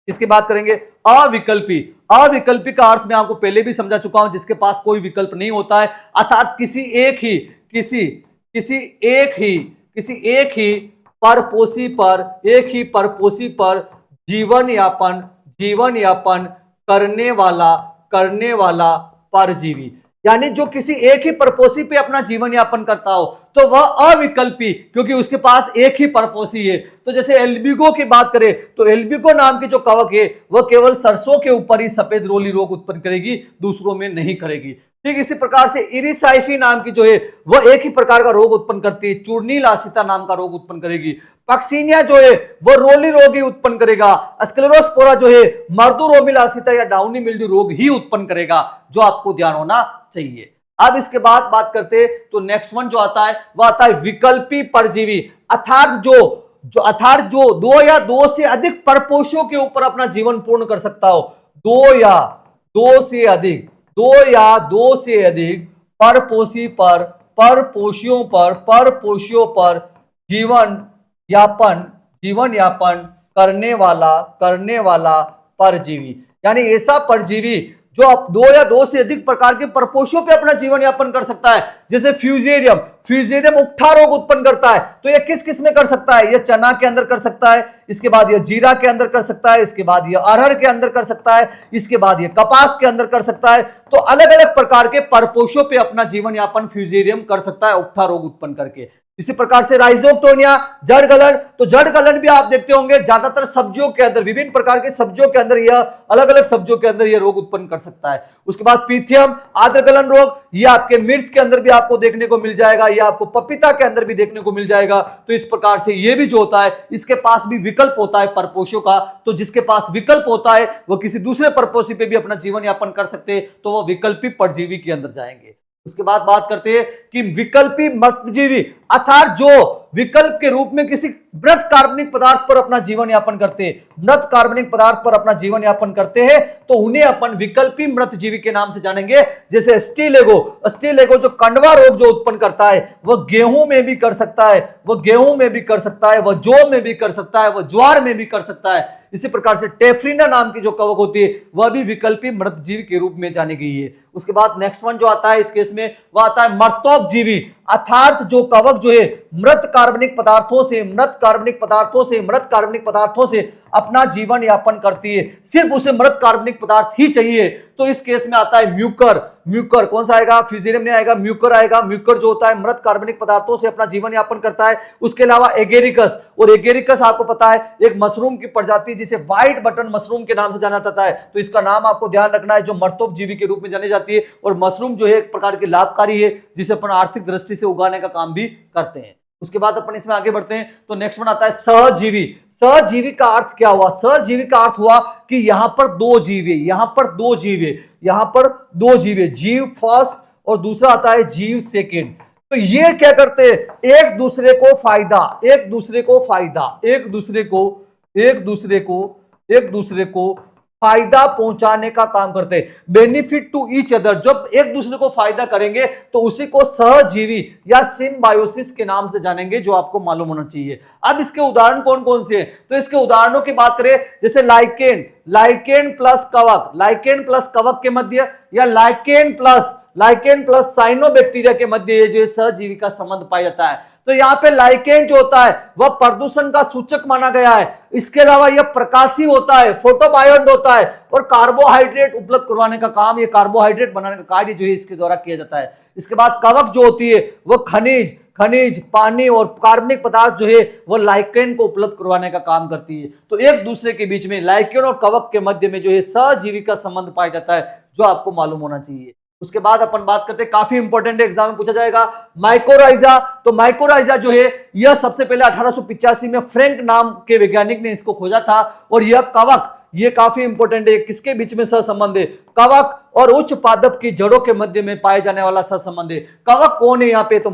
इसकी बात करेंगे अविकल्पी का अर्थ मैं आपको पहले भी समझा चुका हूं, जिसके पास कोई विकल्प नहीं होता है, अर्थात किसी एक ही परपोषी पर जीवन यापन करने वाला परजीवी, यानी जो किसी एक ही परपोषी पे अपना जीवन यापन करता हो तो वह अविकल्पी, क्योंकि उसके पास एक ही परपोषी है। तो जैसे एल्बिगो की बात करें तो एल्बिगो नाम की जो कवक है वह केवल सरसों के ऊपर ही सफेद रोली रोग उत्पन्न करेगी, दूसरों में नहीं करेगी। ठीक इसी प्रकार से इरिसाइफी नाम की जो है वह एक ही प्रकार का रोग उत्पन्न करती है, चूर्णी लासिता नाम का रोग उत्पन्न करेगी। पक्सीनिया जो है वह रोली रोग ही उत्पन्न करेगा। स्क्लेरोस्पोरा जो है मर्दूरोमिलासिता या डाउनी मिल्ड्यू रोग ही उत्पन्न करेगा, जो आपको ध्यान होना चाहिए। अब इसके बाद बात करते तो नेक्स्ट वन जो आता है वह आता है विकल्पी परजीवी, अर्थात जो दो या दो से अधिक परपोषियों के ऊपर अपना जीवन पूर्ण कर सकता हो। दो या दो से अधिक परपोषियों पर जीवन यापन करने वाला परजीवी, यानी ऐसा परजीवी जो आप दो से अधिक प्रकार के परपोषियों पे अपना जीवन यापन कर सकता है। जैसे फ्यूजेरियम उकठा रोग उत्पन्न करता है, तो यह किस में कर सकता है? यह चना के अंदर कर सकता है, इसके बाद यह जीरा के अंदर कर सकता है, इसके बाद यह अरहर के अंदर कर सकता है, इसके बाद यह कपास के अंदर कर सकता है। तो अलग अलग प्रकार के परपोषियों पे अपना जीवन यापन फ्यूजेरियम कर सकता है उकठा रोग उत्पन्न करके। इसी प्रकार से राइजोक्टोनिया जड़ गलन भी आप देखते होंगे ज्यादातर सब्जियों के अंदर, विभिन्न प्रकार के सब्जियों के अंदर, यह अलग अलग सब्जियों के अंदर यह रोग उत्पन्न कर सकता है। उसके बाद पीथियम आर्द्र गलन रोग, यह आपके मिर्च के अंदर भी आपको देखने को मिल जाएगा, यह आपको पपीता के अंदर भी देखने को मिल जाएगा। तो इस प्रकार से यह भी जो होता है इसके पास भी विकल्प होता है परपोषियों का, तो जिसके पास विकल्प होता है वह किसी दूसरे परपोषी पे भी अपना जीवन यापन कर सकते हैं, तो वह विकल्पी परजीवी के अंदर जाएंगे। उसके बाद बात करते हैं कि विकल्पी मृतजीवी, अर्थात जो विकल्प के रूप में किसी मृत कार्बनिक पदार्थ पर अपना जीवन यापन करते हैं, तो उन्हें अपन विकल्पी मृतजीवी के नाम से जानेंगे। जैसे स्टीलेगो जो कंडवा रोग जो उत्पन्न करता है वह गेहूं में भी कर सकता है, वह जौ में भी कर सकता है, वह ज्वार में भी कर सकता है। इसी प्रकार से टेफ्रिना नाम की जो कवक होती है वह भी विकल्पी मृतजीवी के रूप में जानी गई है। उसके बाद नेक्स्ट वन जो आता है इस केस में वह आता है मर्तोपजीवी, अर्थात जो कवक जो है मृत कार्बनिक पदार्थों से अपना जीवन यापन करती है, सिर्फ उसे मृत कार्बनिक पदार्थ ही चाहिए। तो इस केस में आता है म्यूकर कौन सा आएगा? फ्यूजेरियम नहीं आएगा, म्यूकर आएगा। म्यूकर जो होता है मृत कार्बनिक पदार्थों से अपना जीवन यापन करता है। उसके अलावा एगेरिकस, और एगेरिकस आपको पता है एक मशरूम की प्रजाति जिसे व्हाइट बटन मशरूम के नाम से जाना जाता है, तो इसका नाम आपको ध्यान रखना है, जो मर्तोपजीवी के रूप में जानी जाती है। और मशरूम जो है एक प्रकार की लाभकारी है जिसे अपन आर्थिक दृष्टि से उगाने का काम भी करते हैं। उसके बाद अपन इसमें आगे बढ़ते हैं तो नेक्स्ट वन आता है सहजीवी का अर्थ क्या हुआ? सहजीवी का अर्थ हुआ कि यहां पर दो जीव है, जीव फर्स्ट और दूसरा आता है जीव सेकंड। तो ये क्या करते हैं? एक दूसरे को फायदा पहुंचाने का काम करते हैं, बेनिफिट टू ईच अदर। जब एक दूसरे को फायदा करेंगे तो उसी को सहजीवी या सिम्बायोसिस के नाम से जानेंगे, जो आपको मालूम होना चाहिए। अब इसके उदाहरण कौन कौन से हैं? तो इसके उदाहरणों की बात करें, जैसे लाइकेन प्लस कवक के मध्य, या लाइकेन प्लस साइनोबैक्टीरिया के मध्य ये जो सहजीवी का संबंध पाया जाता है। तो यहाँ पे लाइकेन जो होता है वह प्रदूषण का सूचक माना गया है। इसके अलावा यह प्रकाशी होता है, फोटोबायोंट होता है और कार्बोहाइड्रेट उपलब्ध करवाने का काम, ये कार्बोहाइड्रेट बनाने का कार्य जो है इसके द्वारा किया जाता है। इसके बाद कवक जो होती है वो खनिज, पानी और कार्बनिक पदार्थ जो है वो लाइकेन को उपलब्ध करवाने का काम करती है। तो एक दूसरे के बीच में लाइकेन और कवक के मध्य में जो है सहजीवी का संबंध पाया जाता है, जो आपको मालूम होना चाहिए। उसके बाद अपन बात करते हैं, काफी इंपॉर्टेंट एग्जाम में पूछा जाएगा, माइकोराइजा। तो माइकोराइजा जो है यह सबसे पहले 1885 में फ्रैंक नाम के वैज्ञानिक ने इसको खोजा था। और यह कवक, ये काफी इंपॉर्टेंट है, किसके बीच में सहसंबंध है? कवक और उच्च पादप की जड़ों के मध्य में पाए जाने वाला सहसंबंध है। कवक कौन है यहाँ पे? तो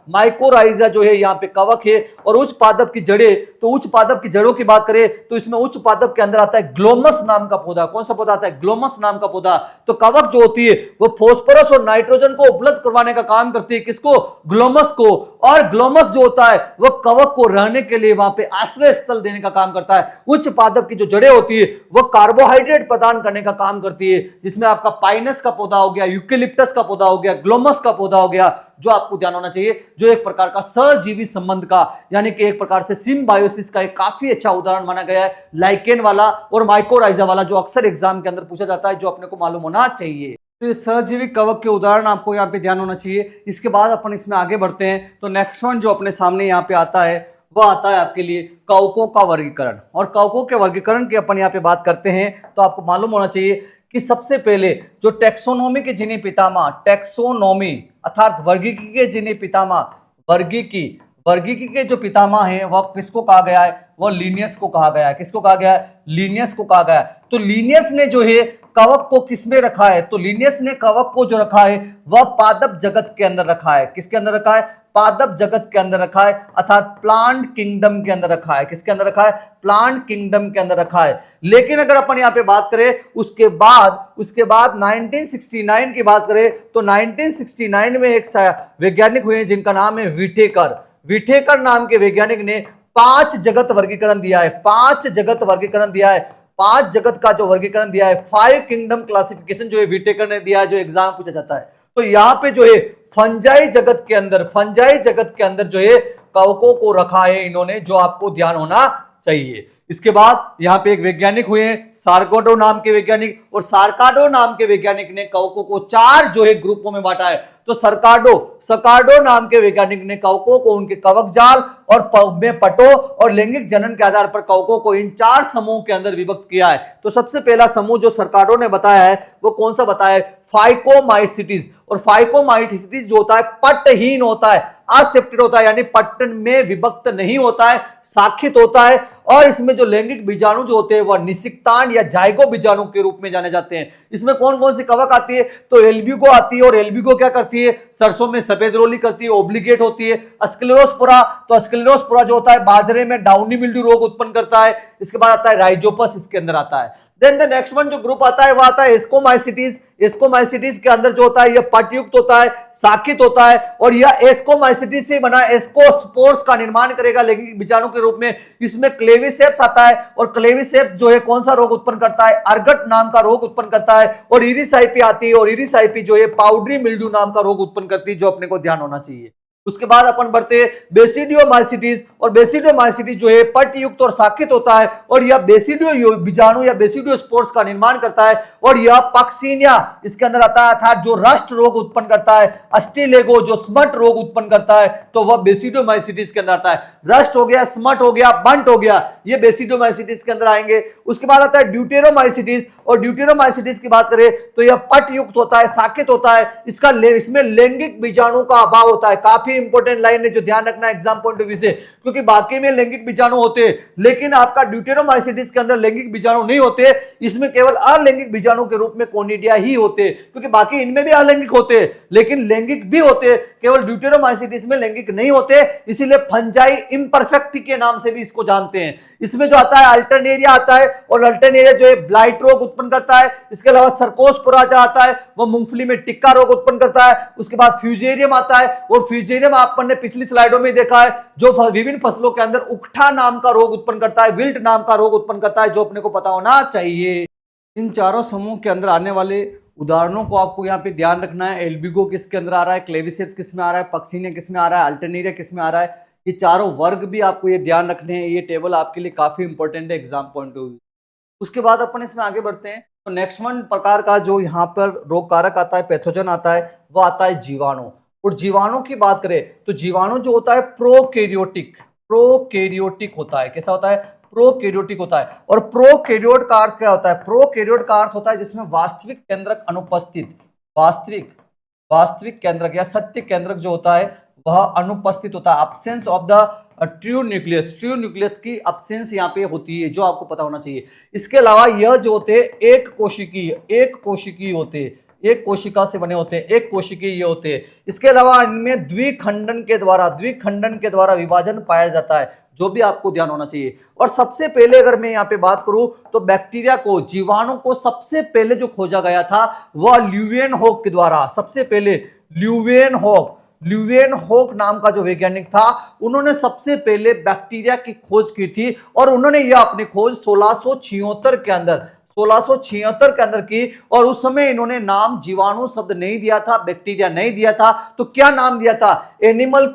माइकोराइजा जो है यहाँ पे कवक है। और उच्च पादप की जड़ें, तो उच्च पादप की जड़ों की बात करें तो इसमें उच्च पादप के अंदर आता है ग्लोमस नाम का पौधा। कौन सा पौधा आता है? ग्लोमस नाम का पौधा। तो कवक जो होती है वो फॉस्फोरस और नाइट्रोजन को उपलब्ध करवाने का काम करती है। किसको? ग्लोमस को। और ग्लोमस जो होता है वो कवक को रहने के लिए वहां पे आश्रय स्थल देने का काम करता है। उच्च पादप की जो जड़ें होती है वो कार्बोहाइड्रेट प्रदान करने का काम करती है, जिसमें आपका पाइनस का पौधा हो गया, यूकेलिप्टस का पौधा हो गया, ग्लोमस का पौधा हो गया, जो आपको ध्यान होना चाहिए, जो एक प्रकार का सहजीवी संबंध का, यानी कि एक प्रकार से सिम्बायोसिस का एक काफी अच्छा उदाहरण माना गया है, लाइकेन वाला और माइकोराइजा वाला, जो अक्सर एग्जाम के अंदर पूछा जाता है, जो अपने को मालूम होना चाहिए। तो सहजीवी कवक के उदाहरण आपको यहाँ पे ध्यान होना चाहिए। इसके बाद अपन इसमें आगे बढ़ते हैं। तो नेक्स्ट वन जो अपने सामने यहाँ पे आता है वह आता है आपके लिए कवकों का वर्गीकरण। और कवकों के वर्गीकरण की अपन यहाँ पे बात करते हैं तो आपको मालूम होना चाहिए कि सबसे पहले जो टैक्सोनॉमी के जिन्हें पितामह, टैक्सोनॉमी अर्थात वर्गीकी के जिन्हें पितामह, वर्गीकी के जो पितामह हैं वह किसको कहा गया है? वह लिनियस को कहा गया है। किसको कहा गया है? लिनियस को कहा गया है। तो लिनियस ने जो है कवक को किसमें रखा है? तो लिनियस ने कवक को जो रखा है वह पादप जगत के अंदर रखा है। किसके अंदर रखा है? पादप जगत के अंदर रखा है, अर्थात प्लांट किंगडम के अंदर रखा है। किसके अंदर रखा है? प्लांट किंगडम के अंदर रखा है। लेकिन अगर अपन यहाँ पे बात करें उसके बाद 1969 की बात करें तो 1969 में एक वैज्ञानिक हुए जिनका नाम है विटेकर नाम के वैज्ञानिक ने 5 जगत वर्गीकरण दिया है। 5 जगत का जो वर्गीकरण दिया है, 5 किंगडम क्लासिफिकेशन जो है विटेकर ने दिया है, जो एग्जाम पूछा जाता है। तो यहाँ पे जो है फंजाई जगत के अंदर जो है कवकों को रखा है इन्होंने, जो आपको ध्यान होना चाहिए। इसके बाद यहाँ पे एक वैज्ञानिक हुए सार्काडो नाम के वैज्ञानिक, और सार्काडो नाम के वैज्ञानिक ने कवकों को 4 जो है ग्रुपों में बांटा है। तो सकार्डो नाम के वैज्ञानिक ने कवकों को उनके कवक जाल और पटो और लैंगिक जनन के आधार पर कवकों को इन 4 समूहों के अंदर विभक्त किया है। तो सबसे पहला समूह जो सरकाडो ने बताया है वो कौन सा बताया है? फाइकोमाइसिटीज। और फाइकोमाइसिटीज जो होता है पटहीन होता है, असेप्टेड होता है, यानी पट्टन में विभक्त नहीं होता है, शाखित होता है। और इसमें जो लैंगिक बीजाणु जो होते हैं वह निषिक्तान या जाइगो बीजाणु के रूप में जाने जाते हैं। इसमें कौन कौन सी कवक आती है? तो एल्ब्यूगो आती है। और एल्ब्यूगो क्या करती है? सरसों में सफेद रोली करती है, ओब्लिगेट होती है। स्क्लेरोस्पोरा, तो स्क्लेरोस्पोरा जो होता है बाजरे में डाउनी मिल्ड्यू रोग उत्पन्न करता है। इसके बाद आता है राइजोपस, इसके अंदर आता है। देन द नेक्स्ट वन जो ग्रुप आता है वह आता है एस्कोमाइसिटीज के अंदर जो होता है यह पटयुक्त होता है, शाखित होता है। और यह एस्कोमाइसिटीज से बना एस्कोस्पोर्स का निर्माण करेगा लैंगिक बीजाणु के रूप में। इसमें क्लेविसेप्स आता है, और क्लेविसेप्स जो है कौन सा रोग उत्पन्न करता है? अर्गट नाम का रोग उत्पन्न करता है। और इरिसाइपी आती है, और इरिसाइपी जो है पाउडरी मिल्ड्यू नाम का रोग उत्पन्न करती है, जो अपने को ध्यान होना चाहिए। उसके बाद अपन बढ़ते बेसिडियोमाइसिटीज, और बेसिडियोमाइसिटीज जो है पटयुक्त और शाखित होता है। और यह बेसिडियो बीजाणु या बेसिडियो स्पोर्स का निर्माण करता है। और यह पक्सीनिया इसके अंदर आता है, अर्थात जो रस्ट रोग उत्पन्न करता है। अस्टिलेगो जो स्मट रोग उत्पन्न करता है, तो वह बेसिडियोमाइसिटीज के अंदर आता है। रस्ट हो गया, स्मट हो गया, बंट हो गया, ये बेसिडियोमाइसिटीज के अंदर आएंगे। उसके बाद आता है ड्यूटेरोमाइसिटीज, और ड्यूटेरोमाइसिटीज की बात करें तो यह पटयुक्त होता है, शाखित होता है। इसमें लैंगिक बीजाणु का अभाव होता है। काफी इंपॉर्टेंट लाइन है जो ध्यान रखना एग्जाम पॉइंट ऑफ व्यू से, क्योंकि बाकी में लैंगिक बीजाणु होते हैं लेकिन आपका ड्यूटेरोमाइसिटीज के अंदर लैंगिक बीजाणु नहीं होते। इसमें केवल अलैंगिक बीजाणु के रूप में कोनिडिया ही होते, क्योंकि बाकी इनमें भी अलैंगिक होते लेकिन लैंगिक भी होते, केवल ड्यूटेरोमाइसिटीज में लैंगिक नहीं होते। इसीलिए फंजाई इम्परफेक्ट के नाम से भी इसको जानते हैं। इसमें जो आता है अल्टरनेरिया आता है, और अल्टरनेरिया जो है ब्लाइट रोग उत्पन्न करता है। इसके अलावा सर्कोस्पोरा जो आता है वह मूंगफली में टिक्का रोग उत्पन्न करता है। उसके बाद फ्यूजेरियम आता है, और फ्यूजेरियम आपने पिछली स्लाइडों में देखा है जो विभिन्न फसलों के अंदर उकठा नाम का रोग उत्पन्न करता है, विल्ट नाम का रोग उत्पन्न करता है, जो अपने को पता होना चाहिए। इन चारों समूह के अंदर आने वाले उदाहरणों को आपको यहाँ पे ध्यान रखना है। एल्बिगो किसके अंदर आ रहा है, क्लेविसेप्स किस में आ रहा है, पक्सीनिया किस में आ रहा है, अल्टरनेरिया किस में आ रहा है। ये चारों वर्ग भी आपको ये ध्यान रखने हैं। ये टेबल आपके लिए काफी इंपॉर्टेंट है एग्जाम पॉइंट ऑफ व्यू। उसके बाद अपन इसमें आगे बढ़ते हैं। तो नेक्स्ट वन प्रकार का जो यहाँ पर रोग कारक आता है, पैथोजन आता है, वो आता है जीवाणु। और जीवाणु की बात करें तो जीवाणु जो होता है प्रोकैरियोटिक होता है। कैसा होता है, प्रोकैरियोटिक होता है। और प्रोकैरियोट का अर्थ क्या होता है, प्रोकैरियोट का अर्थ होता है जिसमें वास्तविक केंद्रक अनुपस्थित, वास्तविक केंद्रक या सत्य केंद्रक जो होता है वह अनुपस्थित होता है। Absence of the true nucleus की एब्सेंस यहाँ पे होती है, जो आपको पता होना चाहिए। इसके अलावा यह जो होते हैं एक कोशिकीय होते हैं, एक कोशिका से बने होते हैं, एक कोशिकीय ये होते हैं। इसके अलावा इनमें द्विखंडन के द्वारा विभाजन पाया जाता है, जो भी आपको ध्यान होना चाहिए। और सबसे पहले अगर मैं यहाँ पे बात करूं तो बैक्टीरिया को, जीवाणु को सबसे पहले जो खोजा गया था वह ल्यूवेनहॉक के द्वारा। सबसे पहले ल्यूवेनहॉक नाम का जो वैज्ञानिक था, उन्होंने सबसे पहले बैक्टीरिया की खोज की थी। और उन्होंने यह अपनी खोज 1676 के अंदर की। और उस समय इन्होंने नाम जीवाणु शब्द नहीं दिया था, बैक्टीरिया नहीं दिया था, तो क्या नाम दिया था, एनिमल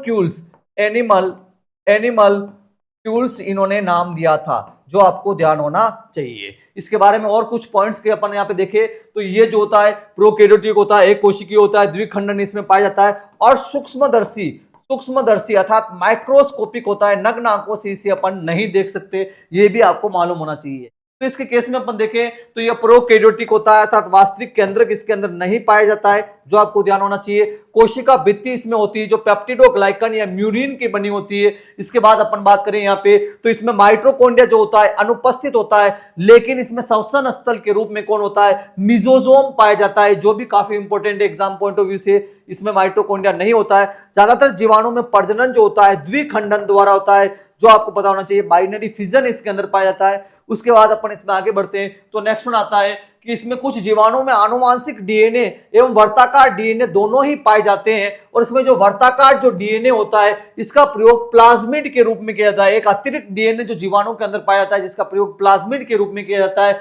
क्यूल्स इन्होंने नाम दिया था, जो आपको ध्यान होना चाहिए। इसके बारे में और कुछ पॉइंट्स के अपन यहाँ पे देखें तो ये जो होता है प्रोकैरियोटिक होता है, एक कोशिकीय होता है, द्विखंडन इसमें पाया जाता है। और सूक्ष्मदर्शी अर्थात माइक्रोस्कोपिक होता है, नग्न आंखों से इसे अपन नहीं देख सकते, ये भी आपको मालूम होना चाहिए। तो इसके केस में अपन देखें तो यह प्रोकैरियोटिक होता है, अर्थात वास्तविक केंद्रक इसके अंदर नहीं पाया जाता है, जो आपको ध्यान होना चाहिए। कोशिका भित्ति इसमें होती है जो पेप्टिडोग्लाइकन या म्यूरिन की बनी होती है। इसके बाद अपन बात करें यहाँ पे तो इसमें माइटोकॉन्ड्रिया जो होता है अनुपस्थित होता है, लेकिन इसमें श्वसन स्थल के रूप में कौन होता है, मिजोजोम पाया जाता है, जो भी काफी इंपॉर्टेंट है एग्जाम पॉइंट ऑफ व्यू से। इसमें माइटोकॉन्ड्रिया नहीं होता है। ज्यादातर जीवाणु में प्रजनन जो होता है द्विखंडन द्वारा होता है, जो आपको पता होना चाहिए। बाइनरी फिजन इसके अंदर पाया जाता है। उसके बाद अपन इसमें आगे बढ़ते हैं तो नेक्स्ट वन आता है कि इसमें कुछ जीवाणु में आनुवांशिक डीएनए एवं वर्ताकार डीएनए दोनों ही पाए जाते हैं। और इसमें जो वर्ताकार जो डीएनए होता है इसका प्रयोग प्लाज्मिड के रूप में किया जाता है। एक अतिरिक्त डीएनए जो जीवाणु के अंदर पाया जाता है जिसका प्रयोग प्लाज्मिड के रूप में किया जाता है।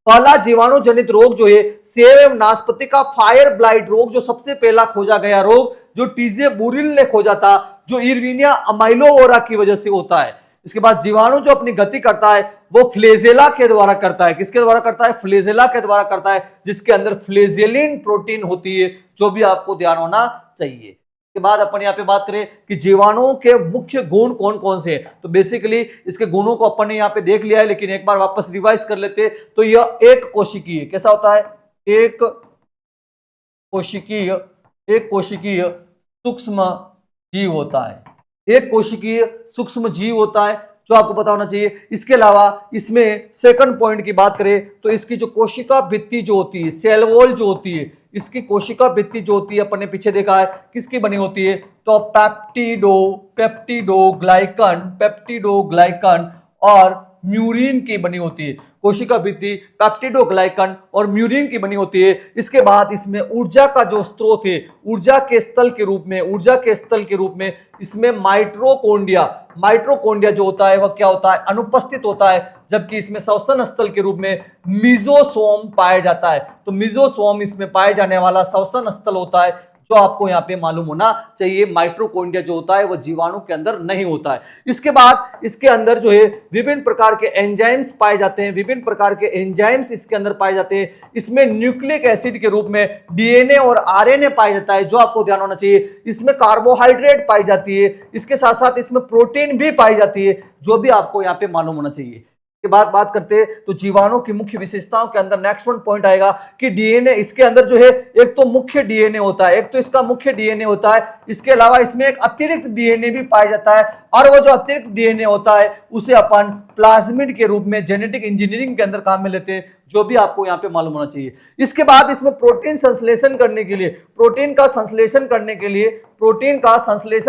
पहला जीवाणु जनित रोग जो है सेब एवं नाशपाती का फायर ब्लाइट रोग, जो सबसे पहला खोजा गया रोग, जो टीजे बुरिल ने खोजा था, जो इरविनिया अमाइलोवोरा की वजह से होता है। इसके बाद जीवाणु जो अपनी गति करता है वो फ्लेजेला के द्वारा करता है। किसके द्वारा करता है, फ्लेजेला के द्वारा करता है, जिसके अंदर फ्लेजेलिन प्रोटीन होती है, जो भी आपको ध्यान होना चाहिए। इसके बाद अपन यहाँ पे बात करें कि जीवाणुओं के मुख्य गुण कौन कौन से हैं, तो बेसिकली इसके गुणों को अपन ने यहाँ पे देख लिया है, लेकिन एक बार वापस रिवाइज कर लेते। तो यह एक कोशिकीय, कैसा होता है, एक कोशिकीय सूक्ष्म जीव होता है, एक कोशिकीय सूक्ष्म जीव होता है, जो आपको पता होना चाहिए। इसके अलावा इसमें सेकंड पॉइंट की बात करें तो इसकी जो कोशिका भित्ति जो होती है, सेल वॉल जो होती है, इसकी कोशिका भित्ति जो होती है अपन ने पीछे देखा है किसकी बनी होती है, तो पेप्टिडोग्लाइकन और म्यूरिन की बनी होती है। कोशिका भित्ति पेप्टिडोग्लाइकन और म्यूरिन की बनी होती है। इसके बाद इसमें ऊर्जा का जो स्रोत है, ऊर्जा के स्थल के रूप में इसमें माइटोकॉन्ड्रिया जो होता है वह क्या होता है, अनुपस्थित होता है, जबकि इसमें श्वसन स्थल के रूप में मिजोसोम पाया जाता है। तो मिजोसोम इसमें पाए जाने वाला श्वसन स्थल होता है, जो आपको यहाँ पे मालूम होना चाहिए। माइटोकॉन्ड्रिया जो होता है वो जीवाणु के अंदर नहीं होता है। इसके बाद इसके अंदर जो है विभिन्न प्रकार के एंजाइम्स पाए जाते हैं, इसके अंदर पाए जाते हैं। इसमें न्यूक्लिक एसिड के रूप में डीएनए और आरएनए पाया जाता है, जो आपको ध्यान होना चाहिए। इसमें कार्बोहाइड्रेट पाई जाती है, इसके साथ साथ इसमें प्रोटीन भी पाई जाती है, जो भी आपको यहाँ पे मालूम होना चाहिए। के बाद बात करते हैं तो जीवाणु की मुख्य विशेषताओं के अंदर नेक्स्ट वन पॉइंट आएगा कि डीएनए इसके अंदर जो है एक तो मुख्य डीएनए होता है, इसके अलावा इसमें एक अतिरिक्त डीएनए भी पाया जाता है, और वो जो अतिरिक्त डीएनए होता है उसे अपन प्लाज्मिड के रूप में जेनेटिक इंजीनियरिंग के अंदर काम में लेते हैं, जो भी आपको यहाँ पे मालूम होना चाहिए। इसके बाद इसमें प्रोटीन का संश्लेषण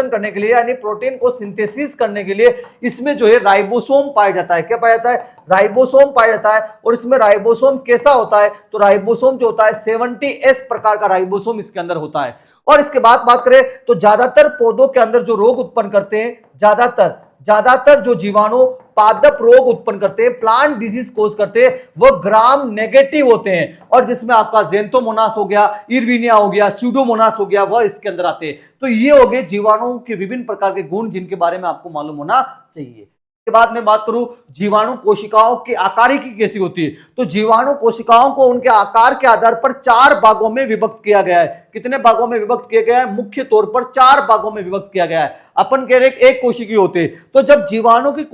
करने के लिए यानी प्रोटीन को सिंथेसिस करने के लिए इसमें जो है राइबोसोम पाया जाता है। क्या पाया जाता है, राइबोसोम पाया जाता है। और इसमें राइबोसोम कैसा होता है, तो राइबोसोम जो होता है 70S प्रकार का राइबोसोम इसके अंदर होता है। और इसके बाद बात करें तो ज्यादातर पौधों के अंदर जो रोग उत्पन्न करते हैं, ज्यादातर जो जीवाणु पादप रोग उत्पन्न करते हैं, प्लांट डिजीज कोज करते हैं, वो ग्राम नेगेटिव होते हैं। और जिसमें आपका ज़ेंथोमोनास हो गया, इरविनिया हो गया, स्यूडोमोनास हो गया, वह इसके अंदर आते हैं। तो ये हो गए जीवाणुओं के विभिन्न प्रकार के गुण जिनके बारे में आपको मालूम होना चाहिए। के बाद मैं बात करूं जीवाणु कोशिकाओं की आकारिकी कैसी होती है, तो जीवाणु कोशिकाओं को उनके आकार के आधार पर 4 भागों में विभक्त किया गया है। कितने भागों में विभक्त किया गया है? मुख्य तौर पर 4 भागों में विभक्त किया गया है। अपन कह रहे हैं एक कोशिकी होते हैं, तो जब जीवाणु की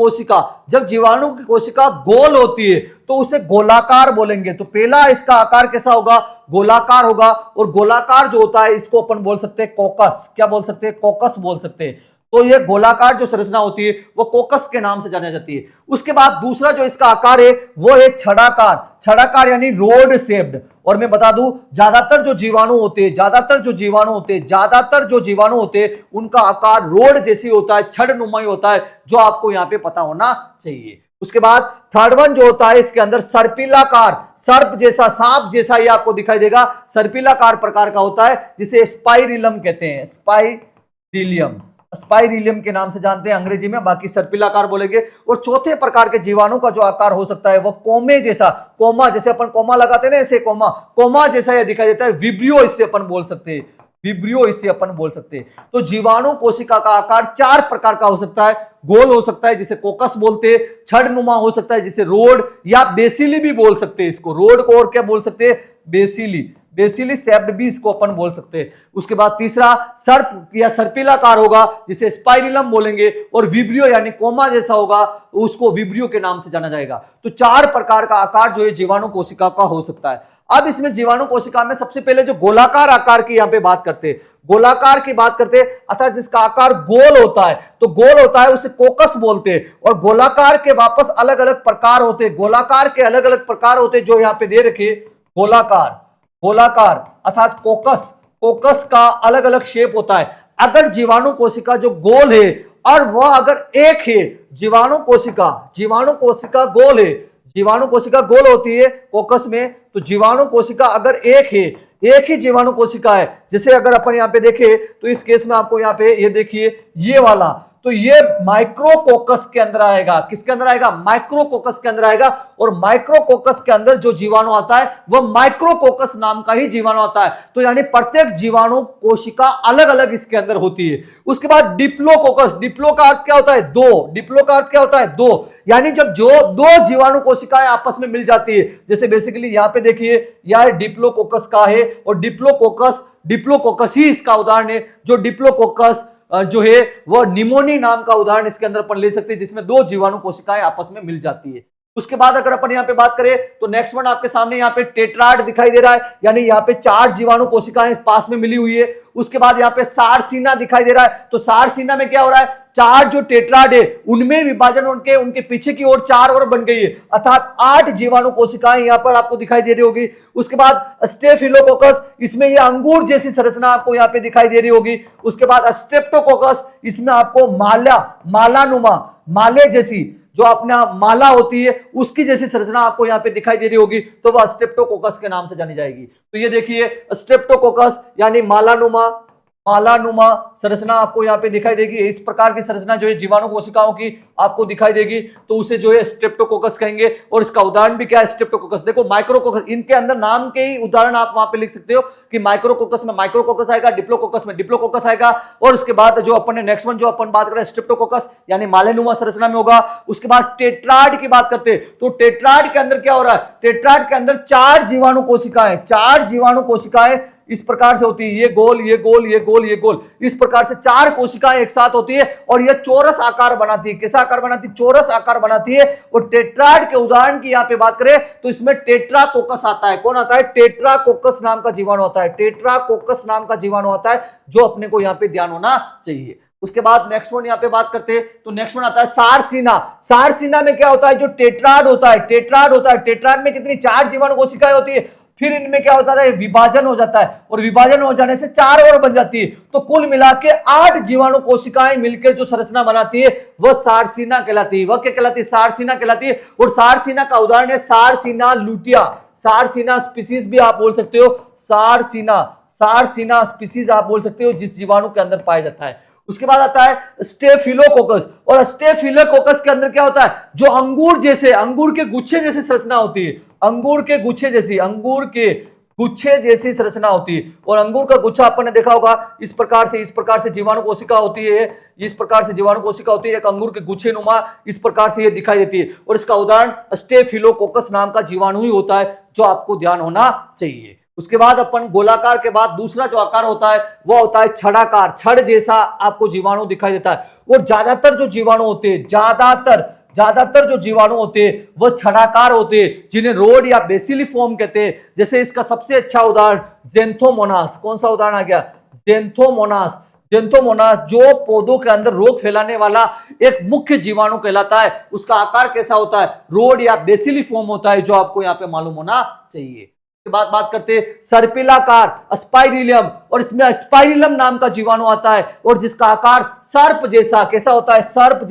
कोशिका गोल होती है तो उसे गोलाकार बोलेंगे। तो पहला इसका आकार कैसा होगा? गोलाकार होगा। और गोलाकार जो होता है इसको अपन बोल सकते हैं कोकस। क्या बोल सकते हैं? कोकस बोल सकते हैं। तो ये गोलाकार जो संरचना होती है वो कोकस के नाम से जानी जाती है। उसके बाद दूसरा जो इसका आकार है वो है छड़ाकार। छड़ाकार यानी रोड शेप्ड। और मैं बता दूं ज्यादातर जो जीवाणु होते हैं उनका आकार रोड जैसी होता है, छड़ नुमाई होता है, जो आपको यहाँ पे पता होना चाहिए। उसके बाद थर्ड वन जो होता है इसके अंदर सर्पिलाकार, सर्प जैसा, सांप जैसा ये आपको दिखाई देगा, सर्पिलाकार प्रकार का होता है जिसे स्पाइरिलम कहते हैं। स्पाइरिलियम के नाम से जानते हैं अंग्रेजी में, बाकी सर्पिलाकार बोलेंगे। और चौथे प्रकार के जीवाणु का जो आकार हो सकता है वो कोमे जैसा, कोमा जैसे अपन कोमा लगाते हैं ना, ऐसे कोमा जैसा ये दिखाई देता है। विब्रियो इससे अपन बोल सकते हैं। तो जीवाणु कोशिका का आकार 4 प्रकार का हो सकता है। गोल हो सकता है जिसे कोकस बोलते हैं, छड़नुमा हो सकता है जिसे रोड या बेसिली भी बोल सकते हैं इसको। रोड को और क्या बोल सकते हैं? बेसिली शेप्ड भी इसको अपन बोल सकते हैं। उसके बाद तीसरा सर्प या सर्पिलाकार होगा जिसे स्पाइरिलम बोलेंगे। और विब्रियो यानी कोमा जैसा होगा उसको विब्रियो के नाम से जाना जाएगा। तो 4 प्रकार का आकार जो है जीवाणु कोशिका का हो सकता है। अब इसमें जीवाणु कोशिका में सबसे पहले जो गोलाकार आकार की यहां पे बात करते हैं, अर्थात जिसका आकार गोल होता है, तो गोल होता है उसे कोकस बोलते हैं। और गोलाकार के वापस अलग अलग प्रकार होते हैं। गोलाकार के अलग अलग प्रकार होते हैं जो यहां पे दे रखे। गोलाकार अर्थात कोकस का अलग अलग शेप होता है। अगर जीवाणु कोशिका जो गोल है और वह अगर एक है, जीवाणु कोशिका गोल होती है कोकस में, तो जीवाणु कोशिका अगर एक ही जीवाणु कोशिका है, जैसे अगर अपन यहाँ पे देखें तो इस केस में आपको यहाँ पे ये देखिए ये वाला, तो ये माइक्रोकोकस के अंदर आएगा। किसके अंदर आएगा? माइक्रोकोकस के अंदर आएगा। और माइक्रोकोकस के अंदर जो जीवाणु आता है वह माइक्रोकोकस नाम का ही जीवाणु आता है। तो यानी प्रत्येक जीवाणु कोशिका अलग अलग इसके अंदर होती है। उसके बाद डिप्लोकोकस, डिप्लो का अर्थ क्या होता है? दो। यानी जब जो 2 जीवाणु कोशिकाएं आपस में मिल जाती है, जैसे बेसिकली यहां पे देखिए यह डिप्लोकोकस का है और डिप्लोकोकस ही इसका उदाहरण है। जो डिप्लोकोकस जो है वह निमोनी नाम का उदाहरण इसके अंदर अपन ले सकते हैं, जिसमें 2 जीवाणु कोशिकाएं आपस में मिल जाती है। उसके बाद अगर अपन यहाँ पे बात करें तो नेक्स्ट वन आपके सामने यहाँ पे टेट्राड दिखाई दे रहा है, यानी यहाँ पे 4 जीवाणु कोशिकाएं पास में मिली हुई है। उसके बाद यहाँ पे सारसीना दिखाई दे रहा है। तो सारसीना में क्या हो रहा है? 4 जो टेट्राड है उनमें विभाजन उनके पीछे की ओर 4 और बन गई है, अर्थात 8 जीवाणु कोशिकाएं यहाँ पर आपको दिखाई दे रही होगी। उसके बाद स्टेफिलोकोकस, इसमें ये अंगूर जैसी संरचना आपको यहाँ पे दिखाई दे रही होगी। उसके बाद स्ट्रेप्टोकोकस, इसमें आपको मालानुमा, माले जैसी जो अपना माला होती है उसकी जैसी संरचना आपको यहाँ पे दिखाई दे रही होगी, तो वह स्ट्रेप्टोकोकस के नाम से जानी जाएगी। तो ये देखिए स्ट्रेप्टोकोकस यानी मालानुमा संरचना आपको यहाँ पे दिखाई देगी। इस प्रकार की संरचना जो है जीवाणु कोशिकाओं की आपको दिखाई देगी, तो उसे जो है स्ट्रेप्टोकोकस कहेंगे। और इसका उदाहरण भी क्या है? स्ट्रेप्टोकोकस। देखो माइक्रोकोकस, इनके अंदर नाम के ही उदाहरण आप वहां पे लिख सकते हो कि माइक्रोकोकस में माइक्रोकोकस आएगा, डिप्लोकोकस में डिप्लोकोकस आएगा। और उसके बाद जो अपन ने नेक्स्ट वन जो अपन बात करें स्ट्रेप्टोकोकस यानी मालेनुमा संरचना में होगा। उसके बाद टेट्राड की बात करते हैं, तो टेट्राड के अंदर क्या हो रहा है? टेट्राड के अंदर 4 जीवाणु कोशिकाएं इस प्रकार से होती है, ये गोल, इस प्रकार से 4 कोशिकाएं एक साथ होती है और ये चौरस आकार बनाती है। कैसा आकार बनाती है? चौरस आकार बनाती है। और टेट्राड के उदाहरण की यहां पे बात करें तो इसमें टेट्राकोकस आता है। कौन आता है? टेट्राकोकस नाम का जीवाणु आता है, जो अपने को यहां पे ध्यान होना चाहिए। उसके बाद नेक्स्ट वन यहां पे बात करते हैं तो नेक्स्ट वन आता है सारसीना में क्या होता है? जो टेट्राड होता है, टेट्राड में कितनी? 4 जीवाणु कोशिकाएं होती है। फिर इनमें क्या होता है? विभाजन हो जाता है और विभाजन हो जाने से 4 और बन जाती है। तो कुल मिला के 8 जीवाणु कोशिकाएं मिलकर जो संरचना बनाती है वह सारसीना कहलाती है। वह क्या कहलाती है? सारसीना कहलाती है। और सारसीना का उदाहरण है सारसीना लुटिया, सारसीना स्पीसीज भी आप बोल सकते हो, सारसीना स्पीसीज आप बोल सकते हो, जिस जीवाणु के अंदर पाया जाता है। उसके बाद आता है स्टेफिलोकोकस, और स्टेफिलोकोकस के अंदर क्या होता है, जो अंगूर जैसे, अंगूर के गुच्छे जैसी संरचना होती है, अंगूर के गुच्छे जैसी, अंगूर के गुच्छे जैसी संरचना होती है। और अंगूर का गुच्छा अपन ने देखा होगा, इस प्रकार से जीवाणु कोशिका होती है, इस प्रकार से जीवाणु कोशिका होती है, एक अंगूर के गुच्छे नुमा इस प्रकार से ये दिखाई देती है। और इसका उदाहरण स्टेफिलोकोकस नाम का जीवाणु ही होता है, जो आपको ध्यान होना चाहिए। उसके बाद अपन गोलाकार के बाद दूसरा जो आकार होता है वो होता है छड़ाकार, छड़ जैसा आपको जीवाणु दिखाई देता है। और ज्यादातर जो जीवाणु होते हैं, ज्यादातर जो जीवाणु होते हैं वो छड़ाकार होते हैं, जिन्हें रोड या बेसिलिफॉर्म कहते हैं। जैसे इसका सबसे अच्छा उदाहरण ज़ेंथोमोनास, कौन सा उदाहरण आ गया, ज़ेंथोमोनास। ज़ेंथोमोनास जो पौधों के अंदर रोग फैलाने वाला एक मुख्य जीवाणु कहलाता है। उसका आकार कैसा होता है, रोड या बेसिलिफॉर्म होता है, जो आपको यहाँ पे मालूम होना चाहिए। के बाद बात करते हैं सर्पिलाकार स्पाइरिलियम, और इसमें स्पाइरिलम नाम का जीवाणु आता है, और जिसका आकार सर्प जैसा, कैसा होता है, सर्प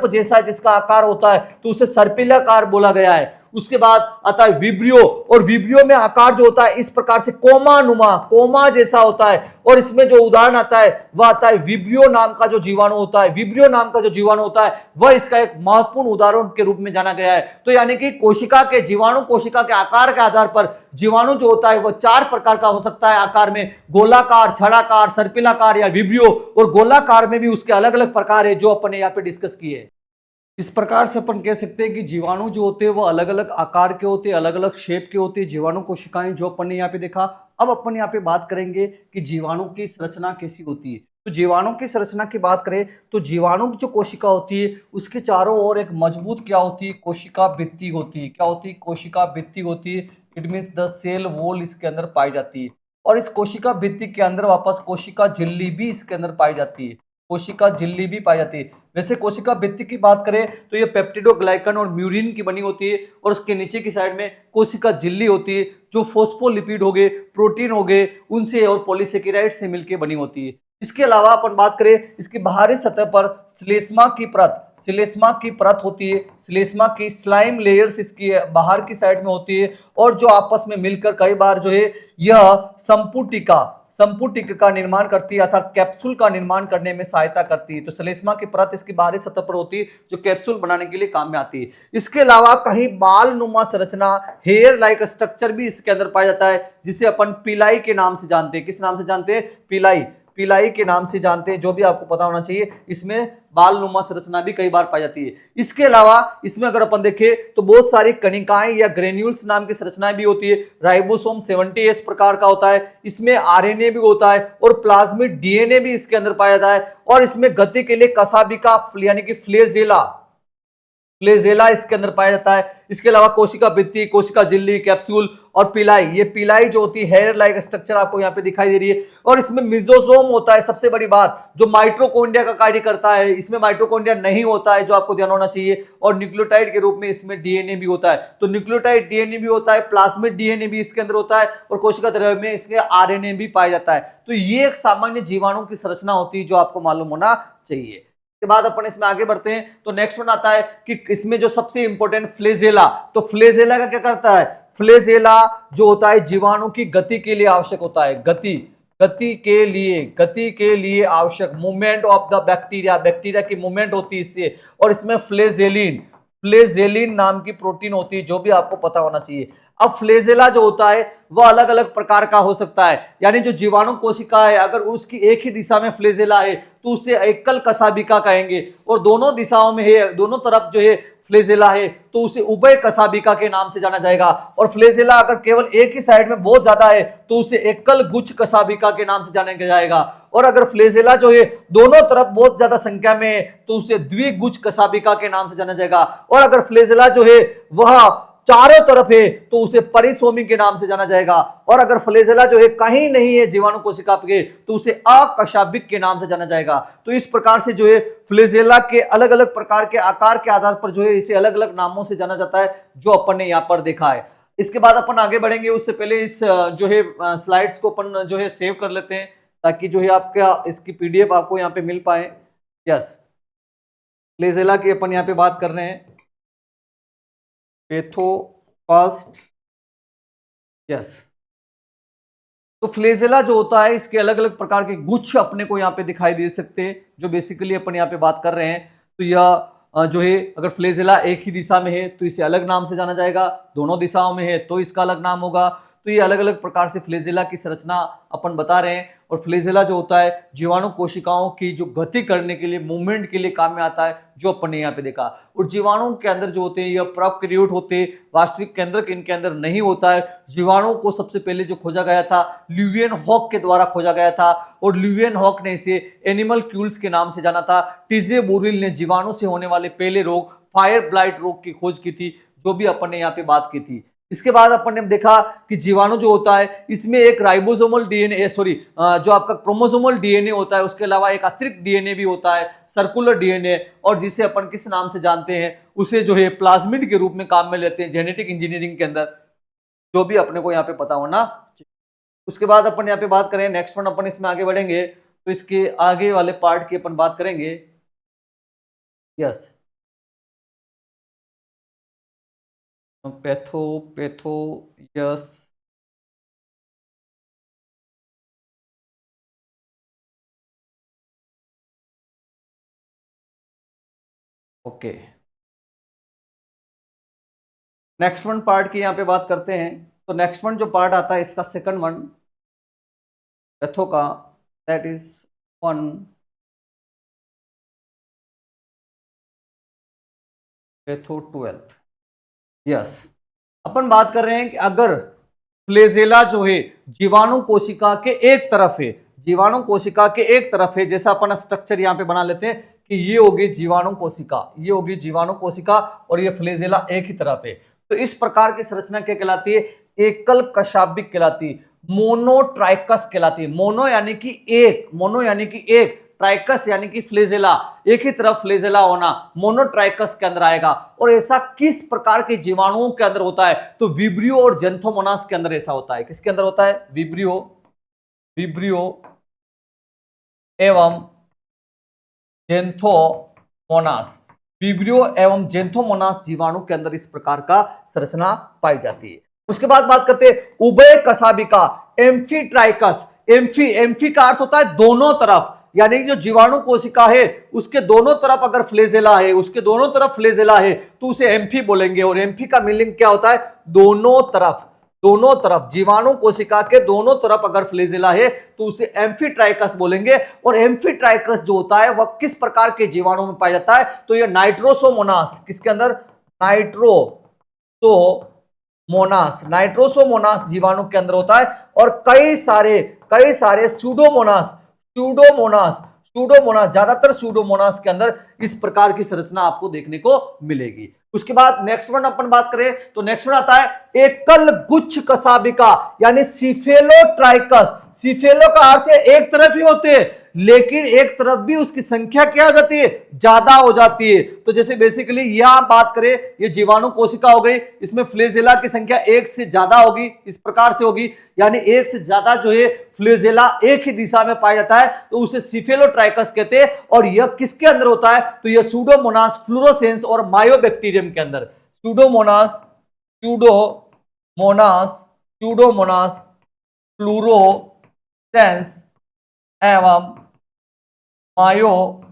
जैसा जिसका आकार होता है, तो उसे सर्पिलाकार बोला गया है। उसके बाद आता है विब्रियो, और विब्रियो में आकार जो होता है इस प्रकार से कोमा जैसा होता है। और इसमें जो उदाहरण आता है वह आता है विब्रियो नाम का जो जीवाणु होता है, वह इसका एक महत्वपूर्ण उदाहरण के रूप में जाना गया है। तो यानी कि कोशिका के आकार के आधार पर जीवाणु जो होता है वह 4 प्रकार का हो सकता है आकार में, गोलाकार, छड़ाकार, सर्पिलाकार या विब्रियो। और गोलाकार में भी उसके अलग अलग प्रकार है, जो अपन ने यहाँ पे डिस्कस किए। इस प्रकार से अपन कह सकते हैं कि जीवाणु जो होते हैं वो अलग अलग आकार के होते हैं, अलग अलग शेप के होते हैं, जीवाणु कोशिकाएं, जो अपन ने यहाँ पे देखा। अब अपन यहाँ पे बात करेंगे कि जीवाणु की संरचना कैसी होती है। तो जीवाणु की संरचना की बात करें तो जीवाणु की जो कोशिका होती है उसके चारों ओर एक मजबूत क्या होती है, कोशिका भित्ति होती है। क्या होती है, कोशिका भित्ति होती है। It means the cell wall इसके अंदर पाई जाती है। और इस कोशिका भित्ति के अंदर वापस कोशिका झिल्ली भी इसके अंदर पाई जाती है, कोशिका झिल्ली भी पाई जाती है। वैसे कोशिका भित्ति की बात करें तो ये पेप्टिडोग्लाइकन और म्यूरिन की बनी होती है, और उसके नीचे की साइड में कोशिका झिल्ली होती है, जो फोस्फोलिपिड हो गए, प्रोटीन हो गए, उनसे और पॉलीसेकेराइड से मिलकर बनी होती है। इसके अलावा अपन बात करें इसकी बाहरी सतह पर श्लेष्मा की परत होती है, श्लेष्मा की स्लाइम लेयर्स इसकी बाहर की साइड में होती है, और जो आपस में मिलकर कई बार जो है यह संपुटिका का निर्माण करती है, अर्थात कैप्सूल का निर्माण करने में सहायता करती है। तो श्लेष्मा की परत इसकी बाहरी सतह पर होती है, जो कैप्सूल बनाने के लिए काम में आती है। इसके अलावा कहीं बाल नुमा संरचना, हेयर लाइक स्ट्रक्चर भी इसके अंदर पाया जाता है, जिसे अपन पिलाई के नाम से जानते हैं। किस नाम से जानते हैं, पिलाई के नाम से जानते हैं, जो भी आपको पता होना चाहिए। इसमें बाल नुमा संरचना भी कई बार पाई जाती है। इसके अलावा इसमें अगर अपन देखें तो बहुत सारी कणिकाएं या ग्रेन्यूल्स नाम की संरचनाएं भी होती है। राइबोसोम 70S प्रकार का होता है, इसमें आरएनए भी होता है, और प्लाज्मिड डीएनए भी इसके अंदर पाया जाता है। और इसमें गति के लिए कसाबिका यानी कि फ्लेजेला इसके अंदर पाया जाता है। इसके अलावा कोशिका भित्ति, कोशिका झिल्ली, कैप्सूल और पिलाई, ये पिलाई जो होती है हेयर लाइक स्ट्रक्चर आपको यहाँ पे दिखाई दे रही है। और इसमें मिजोसोम होता है, सबसे बड़ी बात, जो माइटोकॉन्ड्रिया का कार्य करता है। इसमें माइटोकॉन्ड्रिया नहीं होता है, जो आपको ध्यान होना चाहिए। और न्यूक्लियोटाइड के रूप में इसमें डीएनए भी होता है। तो न्यूक्लियोटाइड डीएनए भी होता है, प्लाज्मिड डीएनए भी इसके अंदर होता है, और कोशिका द्रव्य में इसके आरएनए भी पाया जाता है। तो ये एक सामान्य जीवाणु की संरचना होती है, जो आपको मालूम होना चाहिए। के बाद अपन इसमें आगे बढ़ते हैं तो नेक्स्ट वन आता है कि इसमें जो सबसे इंपॉर्टेंट फ्लेजेला। तो फ्लेजेला का क्या करता है, फ्लेजेला जो होता है जीवाणु की गति के लिए आवश्यक होता है, गति के लिए आवश्यक मूवमेंट ऑफ द बैक्टीरिया की मूवमेंट होती है इससे। और इसमें फ्लेजेलिन नाम की प्रोटीन होती है, जो भी आपको पता होना चाहिए। अब फ्लेजेला जो होता है वह अलग अलग प्रकार का हो सकता है, यानी जो जीवाणु कोशिका है अगर उसकी एक ही दिशा में फ्लेजेला है तो उसे एकल कसाबिका कहेंगे, और दोनों दिशाओं में है, दोनों तरफ जो है फ्लेजेला है तो उसे उभय कसाबिका के नाम से जाना जाएगा। और फ्लेजेला अगर केवल एक ही साइड में बहुत ज्यादा है तो उसे एकल गुच्छ कसाबिका के नाम से जाना जाएगा। और अगर फ्लेजेला जो है दोनों तरफ बहुत ज्यादा संख्या में है तो उसे द्विगुच्छ कसाबिका के नाम से जाना जाएगा। और अगर फ्लेजेला जो है वह चारों तरफ है तो उसे परिसोमी के नाम से जाना जाएगा। और अगर फ्लेजेला जो है कहीं नहीं है जीवाणु कोशिका के तो उसे अकशाबिक के नाम से जाना जाएगा। तो इस प्रकार से जो है फ्लेजेला के अलग अलग प्रकार के आकार के आधार पर जो है इसे अलग अलग नामों से जाना जाता है, जो अपन ने यहाँ पर देखा है। इसके बाद अपन आगे बढ़ेंगे, उससे पहले इस जो है स्लाइड्स को अपन जो है सेव कर लेते हैं, ताकि जो है आपका इसकी पीडीएफ आपको यहाँ पे मिल पाए। यस, फ्लेजेला की अपन यहाँ पे बात कर रहे हैं, पैथोफास्ट। यस, तो फ्लेजेला जो होता है इसके अलग अलग प्रकार के गुच्छ अपने को यहाँ पे दिखाई दे सकते हैं, जो बेसिकली अपन यहाँ पे बात कर रहे हैं। तो यह जो है अगर फ्लेजेला एक ही दिशा में है तो इसे अलग नाम से जाना जाएगा, दोनों दिशाओं में है तो इसका अलग नाम होगा। तो ये अलग अलग प्रकार से फ्लेजेला की संरचना अपन बता रहे हैं। और फ्लेजेला जो होता है जीवाणु कोशिकाओं की जो गति करने के लिए, मूवमेंट के लिए काम में आता है, जो अपन ने यहाँ पे देखा। और जीवाणुओं के अंदर जो होते हैं यह प्रोकैरियोट होते हैं, वास्तविक केंद्रक इनके अंदर नहीं होता है। जीवाणुओं को सबसे पहले जो खोजा गया था ल्यूवियनहॉक के द्वारा खोजा गया था, और ल्यूवियनहॉक ने इसे एनिमलक्यूल्स के नाम से जाना था। टीजे बोरिल ने जीवाणु से होने वाले पहले रोग फायर ब्लाइट रोग की खोज की थी, जो भी अपन ने यहाँ पे बात की थी। इसके बाद अपन ने देखा कि जीवाणु जो होता है इसमें एक राइबोसोमल डीएनए जो आपका क्रोमोसोमल डीएनए होता है, उसके अलावा एक अतिरिक्त डीएनए भी होता है, सर्कुलर डीएनए, और जिसे अपन किस नाम से जानते हैं, उसे जो है प्लाज्मिड के रूप में काम में लेते हैं जेनेटिक इंजीनियरिंग के अंदर, जो भी अपने को यहाँ पे पता होना। उसके बाद अपन यहाँ पे बात करें नेक्स्ट वन, अपन इसमें आगे बढ़ेंगे तो इसके आगे वाले पार्ट की अपन बात करेंगे। Yes, patho yes, okay. Next one part की यहाँ पे बात करते हैं। तो नेक्स्ट वन जो पार्ट आता है इसका सेकंड वन पैथो का, that is one patho 12। Yes, अपन बात कर रहे हैं कि अगर फ्लेजेला जो है जीवाणु कोशिका के एक तरफ है, जीवाणु कोशिका के एक तरफ है, जैसा अपन स्ट्रक्चर यहाँ पे बना लेते हैं कि ये होगी जीवाणु कोशिका, ये होगी जीवाणु कोशिका, और ये फ्लेजेला एक ही तरफ है। तो इस प्रकार की संरचना क्या कहलाती है? एकल कशाभिक कहलाती है, मोनोट्राइकस कहलाती है। मोनो यानी कि एक, मोनो यानी कि एक, ट्राइकस यानी कि फ्लेजेला, एक ही तरफ फ्लेजेला होना, मोनोट्राइकस के अंदर आएगा। और ऐसा किस प्रकार के जीवाणुओं के अंदर होता है? तो विब्रियो और जेंथोमोनास के अंदर ऐसा होता है। किसके अंदर होता है? विब्रियो, विब्रियो एवं जेंथोमोनास, विब्रियो एवं जेंथोमोनास जीवाणु के अंदर इस प्रकार का संरचना पाई जाती है। उसके बाद बात करते हैं उभय कशाभिका, एम्फीट्राइकस। एम्फी का अर्थ होता है दोनों तरफ, यानी कि जो जीवाणु कोशिका है उसके दोनों तरफ अगर फ्लेजेला है, उसके दोनों तरफ फ्लेजेला है तो उसे एम्फी बोलेंगे। और एम्फी का मीनिंग क्या होता है? दोनों तरफ, दोनों तरफ, जीवाणु कोशिका के दोनों तरफ अगर फ्लेजेला है तो उसे एम्फीट्राइकस बोलेंगे। और एम्फीट्राइकस जो होता है वह किस प्रकार के जीवाणु में पाया जाता है? तो यह नाइट्रोसोमोनास, किसके अंदर? नाइट्रोसोमोनास, नाइट्रोसोमोनास जीवाणु के अंदर होता है। और कई सारे सूडोमोनास, ज्यादातर सूडोमोनास के अंदर इस प्रकार की संरचना आपको देखने को मिलेगी। उसके बाद नेक्स्ट वन अपन बात करें तो नेक्स्ट वन आता है एकल गुच्छ कशाभिका, यानी सिफेलोट्राइकस। सिफेलो का अर्थ है एक तरफ ही होते हैं, लेकिन एक तरफ भी उसकी संख्या क्या हो जाती है? ज्यादा हो जाती है। तो जैसे बेसिकली यहां बात करें, ये जीवाणु कोशिका हो गई, इसमें फ्लेजेला की संख्या एक से ज्यादा होगी, इस प्रकार से होगी, यानी एक से ज्यादा जो है फ्लेजेला एक ही दिशा में पाया जाता है, तो उसे सिफेलोट्राइकस कहते हैं। और यह किसके अंदर होता है? तो यह सूडोमोनास फ्लोरोसेंस और मायोबैक्टीरियम के अंदर, सूडोमोनास फ्लोरोसेंस एवं मायोबैक्टीरियम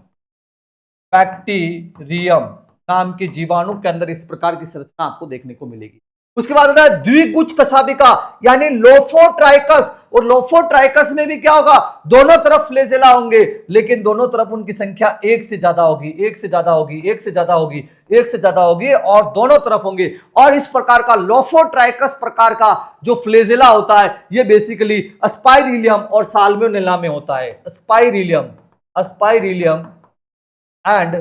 नाम के जीवाणु के अंदर इस प्रकार की संरचना आपको देखने को मिलेगी। उसके बाद आता है द्विगुच्छ कशाभिका, यानी लोफोट्राइकस। और लोफोट्राइकस में भी क्या होगा? दोनों तरफ फ्लेजेला होंगे, लेकिन दोनों तरफ उनकी संख्या एक से ज्यादा होगी, एक से ज्यादा होगी, एक से ज्यादा होगी, एक से ज्यादा होगी, और दोनों तरफ होंगे। और इस प्रकार का लोफोट्राइकस प्रकार का जो फ्लेजेला होता है यह बेसिकली अस्पाइरिलियम और साल्मोनेला में होता है। अस्पाइरिलियम एंड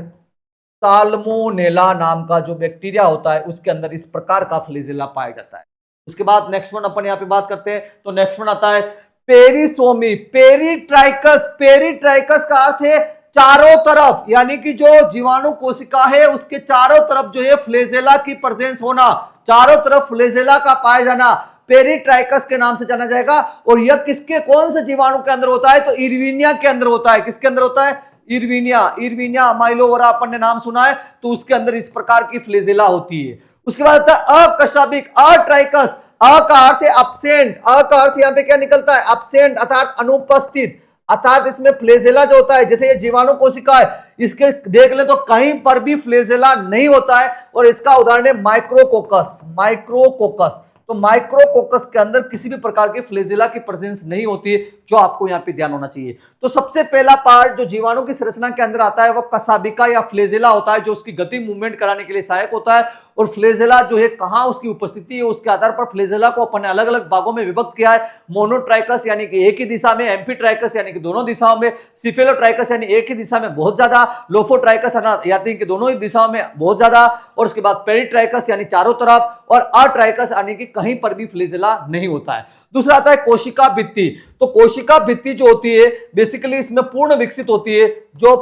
साल्मोनेला नाम का जो बैक्टीरिया होता है उसके अंदर इस प्रकार का फ्लेजेला पाया जाता है। उसके बाद नेक्स्ट वन अपन यहां पे बात करते हैं तो नेक्स्ट वन आता है पेरिसोमी, पेरिट्राइकस। पेरिट्राइकस का अर्थ है चारों तरफ, यानी कि जो जीवाणु कोशिका है उसके चारों तरफ जो है फ्लेजेला की प्रेजेंस होना, चारों तरफ फ्लेजेला का पाया जाना, पेरिट्राइकस के नाम से जाना जाएगा। और यह किसके, कौन से जीवाणु के अंदर होता है? तो इरविनिया के अंदर होता है। किसके अंदर होता है? इरविनिया अमाइलोवरा अपन ने नाम सुना है, तो उसके अंदर इस प्रकार की फ्लेजेला होती है। उसके बाद आता है अकशाभिक, अट्राइकस। अ का अर्थ है absent, अ का अर्थ यहाँ पे क्या निकलता है, absent अर्थात अनुपस्थित, अर्थात इसमें फ्लेजेला जो होता है, जैसे ये जीवाणु कोशिका है, इसके देख ले तो कहीं पर भी फ्लेजेला नहीं होता है, और इसका उदाहरण है माइक्रोकोकस, माइक्रोकोकस। तो माइक्रोकोकस के अंदर किसी भी प्रकार के फ्लेजेला की प्रेजेंस नहीं होती है, जो आपको यहाँ पे ध्यान होना चाहिए। तो सबसे पहला पार्ट जो जीवाणु की संरचना के अंदर आता है वो कसाबिका या फ्लेजेला होता है, जो उसकी गति मूवमेंट कराने के लिए सहायक होता है। और फ्लेजेला जो है कहां उसकी उपस्थिति है, उसके आधार पर फ्लेजेला को अपन ने अलग अलग भागों में विभक्त किया है। मोनोट्राइकस यानी कि एक ही दिशा में, एम्फीट्राइकस यानी कि दोनों दिशाओं में, सिफेलोट्राइकस यानी एक ही दिशा में बहुत ज्यादा, लोफोट्राइकस यानी कि दोनों ही दिशाओं में बहुत ज्यादा, और उसके बाद पेरिट्राइकस यानी चारों तरफ, और अट्राइकस यानी कि कहीं पर भी फ्लेजेला नहीं होता है। दूसरा आता है कोशिका भित्ति। तो कोशिका भित्ति जो होती है बेसिकली इसमें पूर्ण विकसित होती है, जो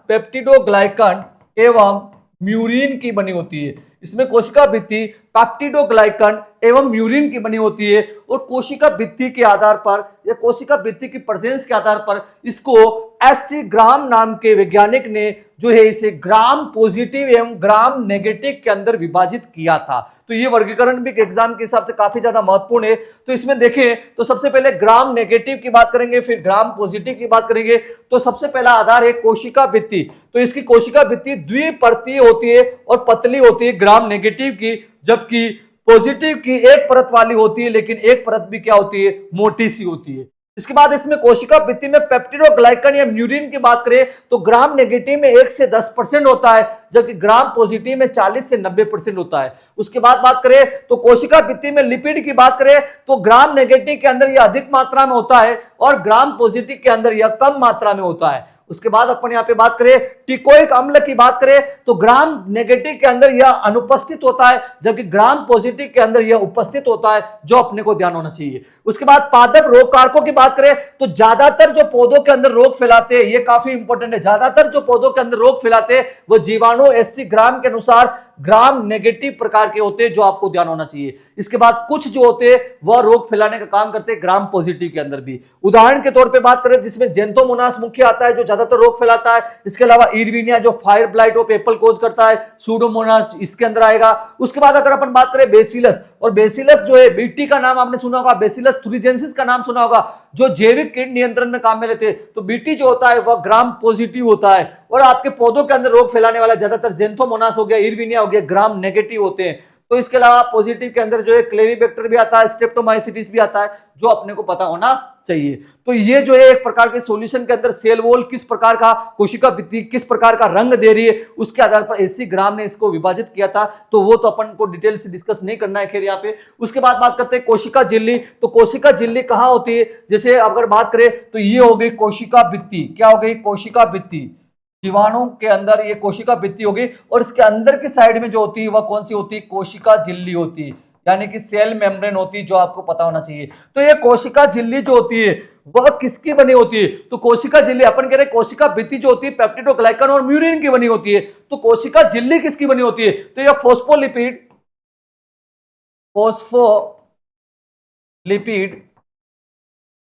पेप्टिडोग्लाइकन एवं म्यूरिन की बनी होती है। इसमें कोशिका भित्ति पेप्टिडोग्लाइकन एवं म्यूरिन की बनी होती है, और कोशिका भित्ति के आधार पर या कोशिका भित्ति की प्रेजेंस के आधार पर इसको एससी ग्राम नाम के वैज्ञानिक ने जो है इसे ग्राम पॉजिटिव एवं ग्राम नेगेटिव के अंदर विभाजित किया था। तो ये वर्गीकरण भी एग्जाम के हिसाब से काफी ज्यादा महत्वपूर्ण है। तो इसमें देखें तो सबसे पहले ग्राम नेगेटिव की बात करेंगे, फिर ग्राम पॉजिटिव की बात करेंगे। तो सबसे पहला आधार है कोशिका भित्ति। तो इसकी कोशिका भित्ति द्विपर्तीय होती है और पतली होती है ग्राम नेगेटिव की, जबकि पॉजिटिव की एक परत वाली होती है, लेकिन एक परत भी क्या होती है, मोटी सी होती है। इसके बाद इसमें कोशिका भित्ति में पेप्टिडोग्लाइकन या म्यूरिन की बात करें तो ग्राम नेगेटिव में 1 से 10% होता है, जबकि ग्राम पॉजिटिव में 40 से 90% होता है। उसके बाद बात करें तो कोशिका भित्ति में लिपिड की बात करें तो ग्राम नेगेटिव के अंदर यह अधिक मात्रा में होता है और ग्राम पॉजिटिव के अंदर यह कम मात्रा में होता है। उसके बाद अपन यहाँ पे बात करें टिकोइक अम्ल की बात करें तो ग्राम नेगेटिव के अंदर यह अनुपस्थित होता है, जबकि ग्राम पॉजिटिव के अंदर यह उपस्थित होता है, जो अपने को ध्यान होना चाहिए। उसके बाद पादप रोग कारकों की बात करें तो ज्यादातर जो पौधों के अंदर रोग फैलाते हैं, ये काफी इंपॉर्टेंट है, ज्यादातर जो पौधों के अंदर रोग फैलाते हैं वो जीवाणु एचसी ग्राम के अनुसार ग्राम नेगेटिव प्रकार के होते हैं, जो आपको ध्यान होना चाहिए। इसके बाद कुछ जो होते हैं वह रोग फैलाने का काम करते हैं ग्राम पॉजिटिव के अंदर भी। उदाहरण के तौर पे बात करें जिसमें जेंथोमोनास मुख्य आता है, जो ज्यादातर रोग फैलाता है। इसके अलावा इरविनिया जो फायर ब्लाइट ऑफ एप्पल कोज करता है, सूडोमोनास इसके अंदर आएगा। उसके बाद अगर अपन बात करें बेसिलस, और बेसिलस जो है बीटी का नाम आपने सुना होगा, बेसिलस थुरिजेंसिस का नाम सुना होगा, जो जैविक कीट नियंत्रण में काम में लेते हैं। तो बीटी जो होता है वह ग्राम पॉजिटिव होता है, और आपके पौधों के अंदर रोग फैलाने वाला ज्यादातर जेंथोमोनास हो गया, इरविनिया हो गया, ग्राम नेगेटिव होते हैं। तो इसके अलावा पॉजिटिव के अंदर जो है क्लेवीबैक्टर भी आता है, स्ट्रेप्टोमाइसिटिस भी आता है, जो अपने को पता होना चाहिए। तो ये जो है एक प्रकार के सॉल्यूशन के अंदर सेल वॉल किस प्रकार का, कोशिका भित्ति किस प्रकार का रंग दे रही है, उसके आधार पर एससी ग्राम ने इसको विभाजित किया था। तो वो तो अपन को डिटेल से डिस्कस नहीं करना है खैर यहाँ पे। उसके बाद बात करते हैं कोशिका झिल्ली। तो कोशिका झिल्ली कहाँ होती है, जैसे अगर बात करें तो ये हो गई कोशिका भित्ति। क्या हो गई, कोशिका भित्ति। जीवाणु के अंदर ये कोशिका भित्ति होगी, और इसके अंदर की साइड में जो होती है वह कौन सी होती है, कोशिका झिल्ली होती है, यानी कि सेल मेम्ब्रेन होती है, जो आपको पता होना चाहिए। तो ये कोशिका झिल्ली जो होती है वह किसकी बनी होती है, तो कोशिका झिल्ली अपन कह रहे हैं कोशिका भित्ति जो होती है पेप्टिडोग्लाइकन और म्यूरिन की बनी होती है। तो कोशिका झिल्ली किसकी बनी होती है, तो यह फोस्फोलिपिड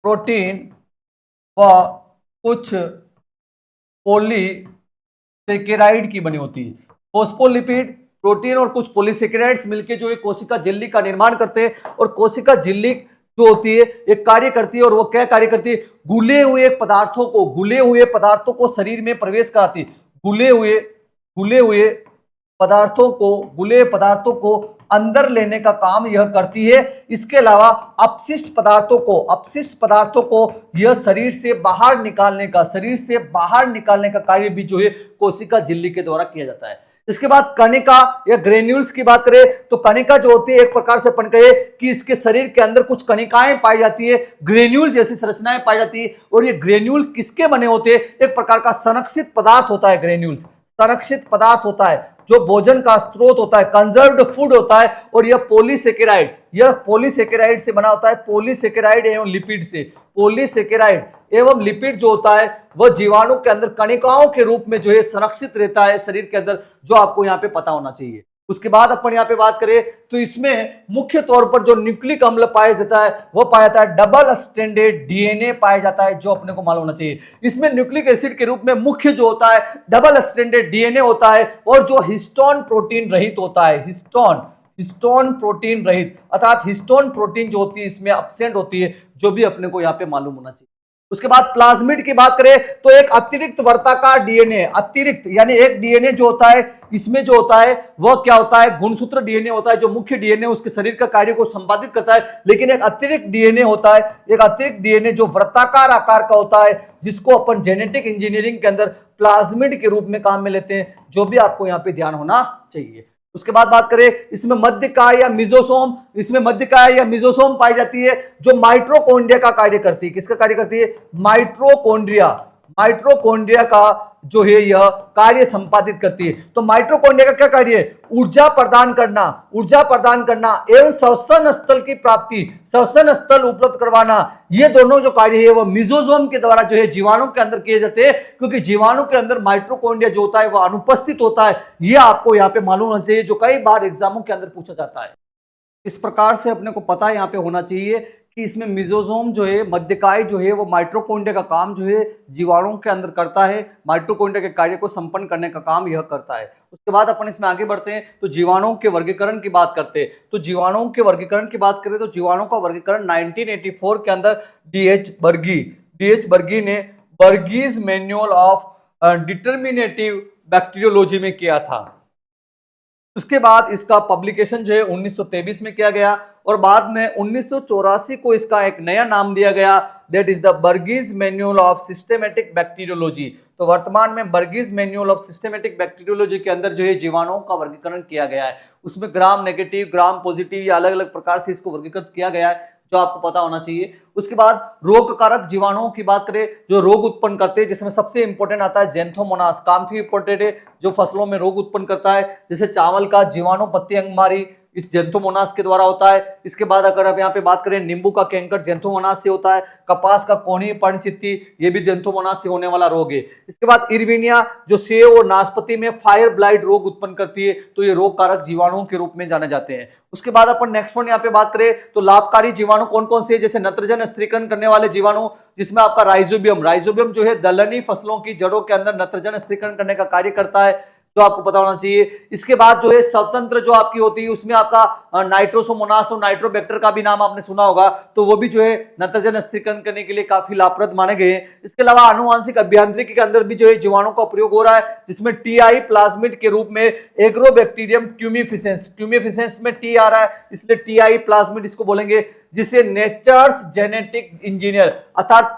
प्रोटीन व कुछ पॉलीसेकेराइड की बनी होती है। फोस्फोलिपिड, प्रोटीन और कुछ पॉलीसेकेराइड्स मिलकर जो है कोशिका झिल्ली का निर्माण करते हैं। और कोशिका झिल्ली जो होती है एक कार्य करती है, और वो क्या कार्य करती है, गुले हुए पदार्थों को शरीर में प्रवेश कराती है। गुले हुए पदार्थों को अंदर लेने का काम यह करती है। इसके अलावा अपशिष्ट पदार्थों को यह शरीर से बाहर निकालने का कार्य भी जो है कोशिका झिल्ली के द्वारा किया जाता है। इसके बाद कणिका या ग्रेन्यूल्स की बात करें तो कणिका जो होती है एक प्रकार से अपन कहे कि इसके शरीर के अंदर कुछ कणिकाएं पाई जाती है, ग्रेन्यूल जैसी संरचनाएं पाई जाती है। और ये ग्रेन्यूल किसके बने होते हैं, एक प्रकार का संरक्षित पदार्थ होता है। ग्रेन्यूल्स संरक्षित पदार्थ होता है, जो भोजन का स्रोत होता है, कंजर्व्ड फूड होता है। और यह पॉलीसेकेराइड से बना होता है, पॉलीसेकेराइड एवं लिपिड से। पॉलीसेकेराइड एवं लिपिड जो होता है वह जीवाणु के अंदर कणिकाओं के रूप में जो है संरक्षित रहता है शरीर के अंदर, जो आपको यहाँ पे पता होना चाहिए। उसके बाद अपन यहाँ पे बात करें तो इसमें मुख्य तौर पर जो न्यूक्लिक अम्ल पाया जाता है वो पाया जाता है डबल स्ट्रैंडेड डीएनए पाया जाता है, जो अपने को मालूम होना चाहिए। इसमें न्यूक्लिक एसिड के रूप में मुख्य जो होता है डबल स्ट्रैंडेड डीएनए होता है, और जो हिस्टोन प्रोटीन रहित होता है, हिस्टोन प्रोटीन रहित, अर्थात हिस्टोन प्रोटीन जो होती है इसमें एब्सेंट होती है, जो भी अपने को यहाँ पे मालूम होना चाहिए। उसके बाद प्लाज्मिड की बात करें तो एक अतिरिक्त वर्ताकार डीएनए, अतिरिक्त यानी एक डीएनए जो होता है इसमें जो होता है वह क्या होता है, गुणसूत्र डीएनए होता है, जो मुख्य डीएनए उसके शरीर का कार्य को संपादित करता है। लेकिन एक अतिरिक्त डीएनए होता है, एक अतिरिक्त डीएनए जो वर्ताकार आकार का होता है, जिसको अपन जेनेटिक इंजीनियरिंग के अंदर प्लाज्मिड के रूप में काम में लेते हैं, जो भी आपको यहाँ पे ध्यान होना चाहिए। उसके बाद बात करें इसमें मध्यकाय या मिजोसोम, इसमें मध्यकाय या मिजोसोम पाई जाती है, जो माइटोकॉन्ड्रिया का कार्य करती है। किसका कार्य करती है? माइटोकॉन्ड्रिया का जो है यह कार्य संपादित करती है। तो माइटोकॉन्ड्रिया का क्या कार्य है? ऊर्जा प्रदान करना एवं श्वसन स्थल की प्राप्ति, श्वसन स्थल उपलब्ध करवाना, ये दोनों जो कार्य है वह मिजोसोम के द्वारा जो है जीवाणु के अंदर किए जाते हैं, क्योंकि जीवाणु के अंदर माइटोकॉन्ड्रिया जो होता है वह अनुपस्थित होता है। यह आपको यहाँ पे मालूम होना चाहिए, जो कई बार एग्जामों के अंदर पूछा जाता है। इस प्रकार से अपने को पता यहाँ पे होना चाहिए कि इसमें मिजोसोम जो है, मध्यकाय जो है वो माइटोकॉन्ड्रिया का काम जो है जीवाणुओं के अंदर करता है, माइटोकॉन्ड्रिया के कार्य को संपन्न करने का काम यह करता है। उसके बाद अपन इसमें आगे बढ़ते हैं तो जीवाणुओं के वर्गीकरण की बात करते हैं। तो जीवाणुओं के वर्गीकरण की बात करें तो जीवाणुओं का वर्गीकरण 1984 के अंदर डीएच बर्गी ने बर्गीज मैन्युअल ऑफ डिटर्मिनेटिव बैक्टीरियोलॉजी में किया था। उसके बाद इसका पब्लिकेशन जो है 1923 में किया गया, और बाद में 1984 को इसका एक नया नाम दिया गया, that is the Bergey's manual of systematic bacteriology. तो वर्तमान में Bergey's manual of systematic bacteriology के अंदर जो है जीवाणुओं का वर्गीकरण किया गया है। उसमें ग्राम नेगेटिव, ग्राम पॉजिटिव या अलग अलग प्रकार से इसको वर्गीकृत किया गया है, जो आपको पता होना चाहिए। उसके बाद रोग कारक जीवाणुओं की बात करें जो रोग उत्पन्न करते हैं, जिसमें सबसे इंपॉर्टेंट आता है जेंथोमोनास, काफी इंपॉर्टेंट है, जो फसलों में रोग उत्पन्न करता है। जैसे चावल का जीवाणु पत्ती अंगमारी इस जेंथोमोनास के द्वारा होता है। इसके बाद अगर आप यहाँ पे बात करें नींबू का कैंकर जेंथोमोनास से होता है, कपास का कोहनी पर्णचित्ती ये भी जेंथोमोनास से होने वाला रोग है। इसके बाद इरविनिया जो सेब और नाशपाती में फायर ब्लाइट रोग उत्पन्न करती है, तो ये रोग कारक जीवाणुओं के रूप में जाने जाते हैं। उसके बाद अपन नेक्स्ट वन यहाँ पे बात करें तो लाभकारी जीवाणु कौन कौन से है, जैसे नत्रजन स्थिरीकरण करने वाले जीवाणु, जिसमें आपका राइजोबियम जो है दलहनी फसलों की जड़ों के अंदर नत्रजन स्थिरीकरण करने का कार्य करता है, जो आपको पता होना चाहिए। इसके बाद जो है स्वतंत्र जो आपकी होती है उसमें आपका नाइट्रोसोमोनास और नाइट्रोबैक्टर का भी नाम आपने सुना होगा, तो वो भी जो है नत्रजन स्थिरीकरण करने के लिए काफी लाभप्रद माने गए हैं। इसके अलावा आनुवांशिक अभियांत्रिकी के अंदर भी जो है जीवाणु का प्रयोग हो रहा है, जिसमें टीआई प्लाज्मिड के रूप में एग्रोबैक्टीरियम ट्यूमिफिसेंस में टी आ रहा है, इसलिए टीआई प्लाज्मिड इसको बोलेंगे, जिसे नेचर्स जेनेटिक इंजीनियर अर्थात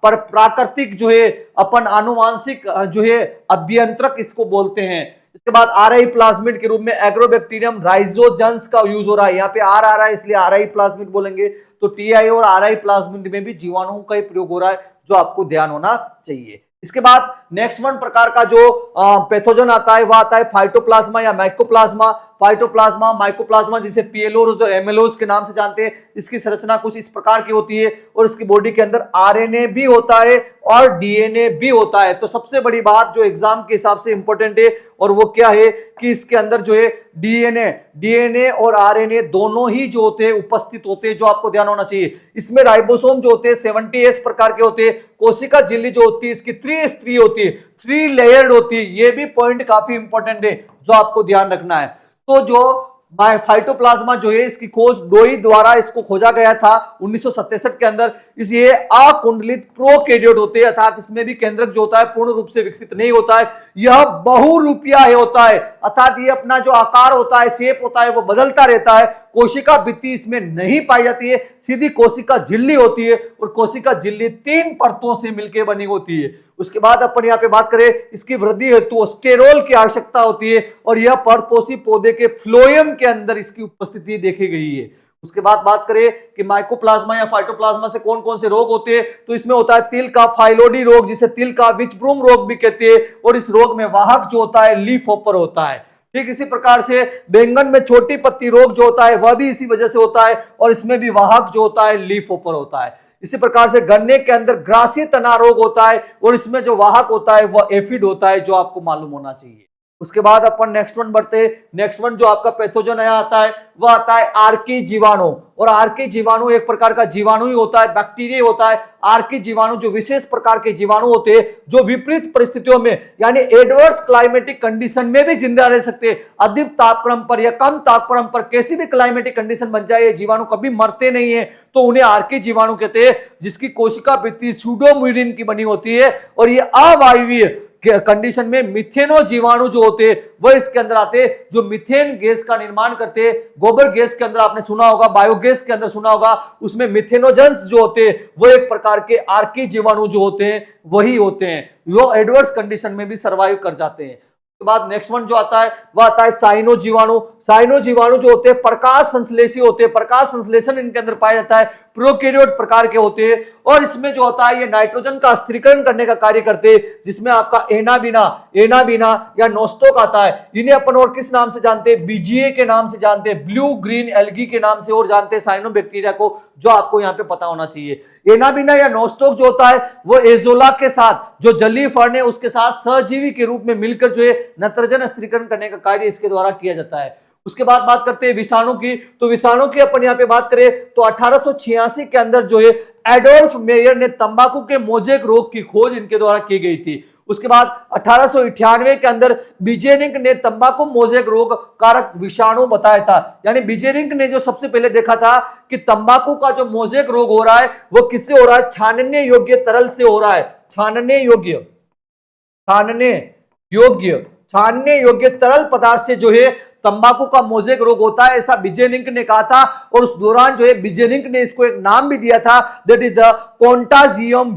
प्राकृतिक जो है अपन आनुवांशिक जो है अभियंत्रक इसको बोलते हैं। इसके बाद आरआई प्लाज्मिड के रूप में एग्रोबैक्टीरियम राइजोजेंस का यूज हो रहा है, यहाँ पे आर आ रहा है इसलिए आरआई प्लाज्मिड बोलेंगे। तो टीआई और आरआई प्लाज्मिड में भी जीवाणुओं का ही प्रयोग हो रहा है, जो आपको ध्यान होना चाहिए। इसके बाद नेक्स्ट वन प्रकार का जो पैथोजन आता है वह आता है फाइटोप्लाज्मा या माइकोप्लाज्मा। फाइटोप्लाज्मा, माइकोप्लाज्मा जिसे पीएलओज और एमएलओज के नाम से जानते हैं, इसकी संरचना कुछ इस प्रकार की होती है और इसकी बॉडी के अंदर आरएनए भी होता है और डीएनए भी होता है। तो सबसे बड़ी बात जो एग्जाम के हिसाब से इंपॉर्टेंट है और वो क्या है कि इसके अंदर जो है डीएनए और आरएनए दोनों ही जो होते हैं उपस्थित होते हैं, जो आपको ध्यान होना चाहिए। इसमें राइबोसोम जो होते हैं 70S प्रकार के होते हैं। कोशिका झिल्ली जो होती है इसकी 3 होती है, 3 लेयर्ड होती है। ये भी पॉइंट काफी इंपॉर्टेंट है, जो आपको ध्यान रखना है। तो जो फाइटोप्लाज्मा जो है इसकी खोज डोई द्वारा इसको खोजा गया था 1967 के अंदर। इस ये अकुंडलित प्रोकैरियोट होते हैं, अर्थात इसमें भी केंद्रक जो होता है पूर्ण रूप से विकसित नहीं होता है, यह बहुरूपिया होता है, अर्थात ये अपना जो आकार होता है, शेप होता है, वो बदलता रहता है। कोशिका भित्ति इसमें नहीं पाई जाती है, सीधी कोशिका झिल्ली होती है और कोशिका झिल्ली 3 परतों से मिलकर बनी होती है। उसके बाद अपन यहाँ पे बात करें इसकी वृद्धि हेतु स्टेरोल की आवश्यकता होती है और यह परपोषी पौधे के फ्लोएम के अंदर इसकी उपस्थिति देखी गई है। उसके बाद बात करें कि माइकोप्लाज्मा या फाइटोप्लाज्मा से कौन कौन से रोग होते हैं, तो इसमें होता है तिल का फाइलोडी रोग, जिसे तिल का विचब्रूम रोग भी कहते हैं, और इस रोग में वाहक जो होता है लीफ होपर होता है। ठीक इसी प्रकार से बैंगन में छोटी पत्ती रोग जो होता है वह भी इसी वजह से होता है और इसमें भी वाहक जो होता है लीफ होपर होता है। इसी प्रकार से गन्ने के अंदर ग्रासी तना रोग होता है और इसमें जो वाहक होता है वह एफिड होता है, जो आपको मालूम होना चाहिए। उसके बाद अपन नेक्स्ट वन बढ़ते हैं। नेक्स्ट वन जो आपका पैथोजन नया आता है वह आता है आर्की जीवाणु। और आर्की जीवाणु एक प्रकार का जीवाणु ही होता है, बैक्टीरिया होता है। आर्की जीवाणु जो विशेष प्रकार के जीवाणु होते हैं जो विपरीत परिस्थितियों में यानी एडवर्स क्लाइमेटिक कंडीशन में भी जिंदा रह सकते हैं। अधिक तापक्रम पर या कम तापक्रम पर कैसी भी क्लाइमेटिक कंडीशन बन जाए ये जीवाणु कभी मरते नहीं है, तो उन्हें आर्की जीवाणु कहते हैं, जिसकी कोशिका भित्ति सूडोम्यूरिन की बनी होती है। और ये अवायवीय कंडीशन में मिथेनो जीवाणु जो होते हैं वह इसके अंदर आते हैं, जो मिथेन गैस का निर्माण करते हैं। गोबर गैस के अंदर आपने सुना होगा, बायोगैस के अंदर सुना होगा, उसमें मिथेनोजेंस जो होते हैं वो एक प्रकार के आर्की जीवाणु जो होते हैं वही होते हैं, वो एडवर्स कंडीशन में भी सर्वाइव कर जाते हैं। उसके बाद नेक्स्ट वन जो आता है वह आता है साइनो जीवाणु। साइनो जीवाणु जो होते हैं प्रकाश संश्लेषी होते हैं, प्रकाश संश्लेषण इनके अंदर पाया जाता है, प्रोकैरियोट प्रकार के होते हैं। और इसमें जो होता है ये नाइट्रोजन का स्थिरीकरण करने का कार्य करते हैं, जिसमें आपका एनाबीना या नोस्टोक आता है। इन्हें अपन और किस नाम से जानते हैं? बीजीए के नाम से जानते हैं, ब्लू ग्रीन एल्गी के नाम से और जानते हैं साइनो बैक्टीरिया को, जो आपको यहाँ पे पता होना चाहिए। एनाबीना या नोस्टोक जो होता है वो एजोला के साथ, जो जलीय फर्न है उसके साथ सहजीवी के रूप में मिलकर जो है नाइट्रोजन स्थिरीकरण करने का कार्य इसके द्वारा किया जाता है। उसके बाद बात करते हैं विषाणु की। तो विषाणु की अपन यहाँ पे बात करें तो 1886 के अंदर जो है एडोल्फ मेयर ने तंबाकू के मोजेक रोग की खोज इनके द्वारा की गई थी। उसके बाद 1898 के अंदर बिजेरिंक ने तंबाकू मोजेक रोग कारक विषाणु बताया था। यानी बिजेरिंक ने जो सबसे पहले देखा था कि तंबाकू का जो मोजेक रोग हो रहा है वो किससे हो रहा है? छानने योग्य तरल से हो रहा है। छानने योग्य तरल पदार्थ से जो है तंबाकू का मोजेक रोग होता है, ऐसा बिजेरिंक ने कहा था। और उस दौरान जो है बिजेरिंक ने इसको एक नाम भी दिया था, दैट इज द कॉन्टाजियम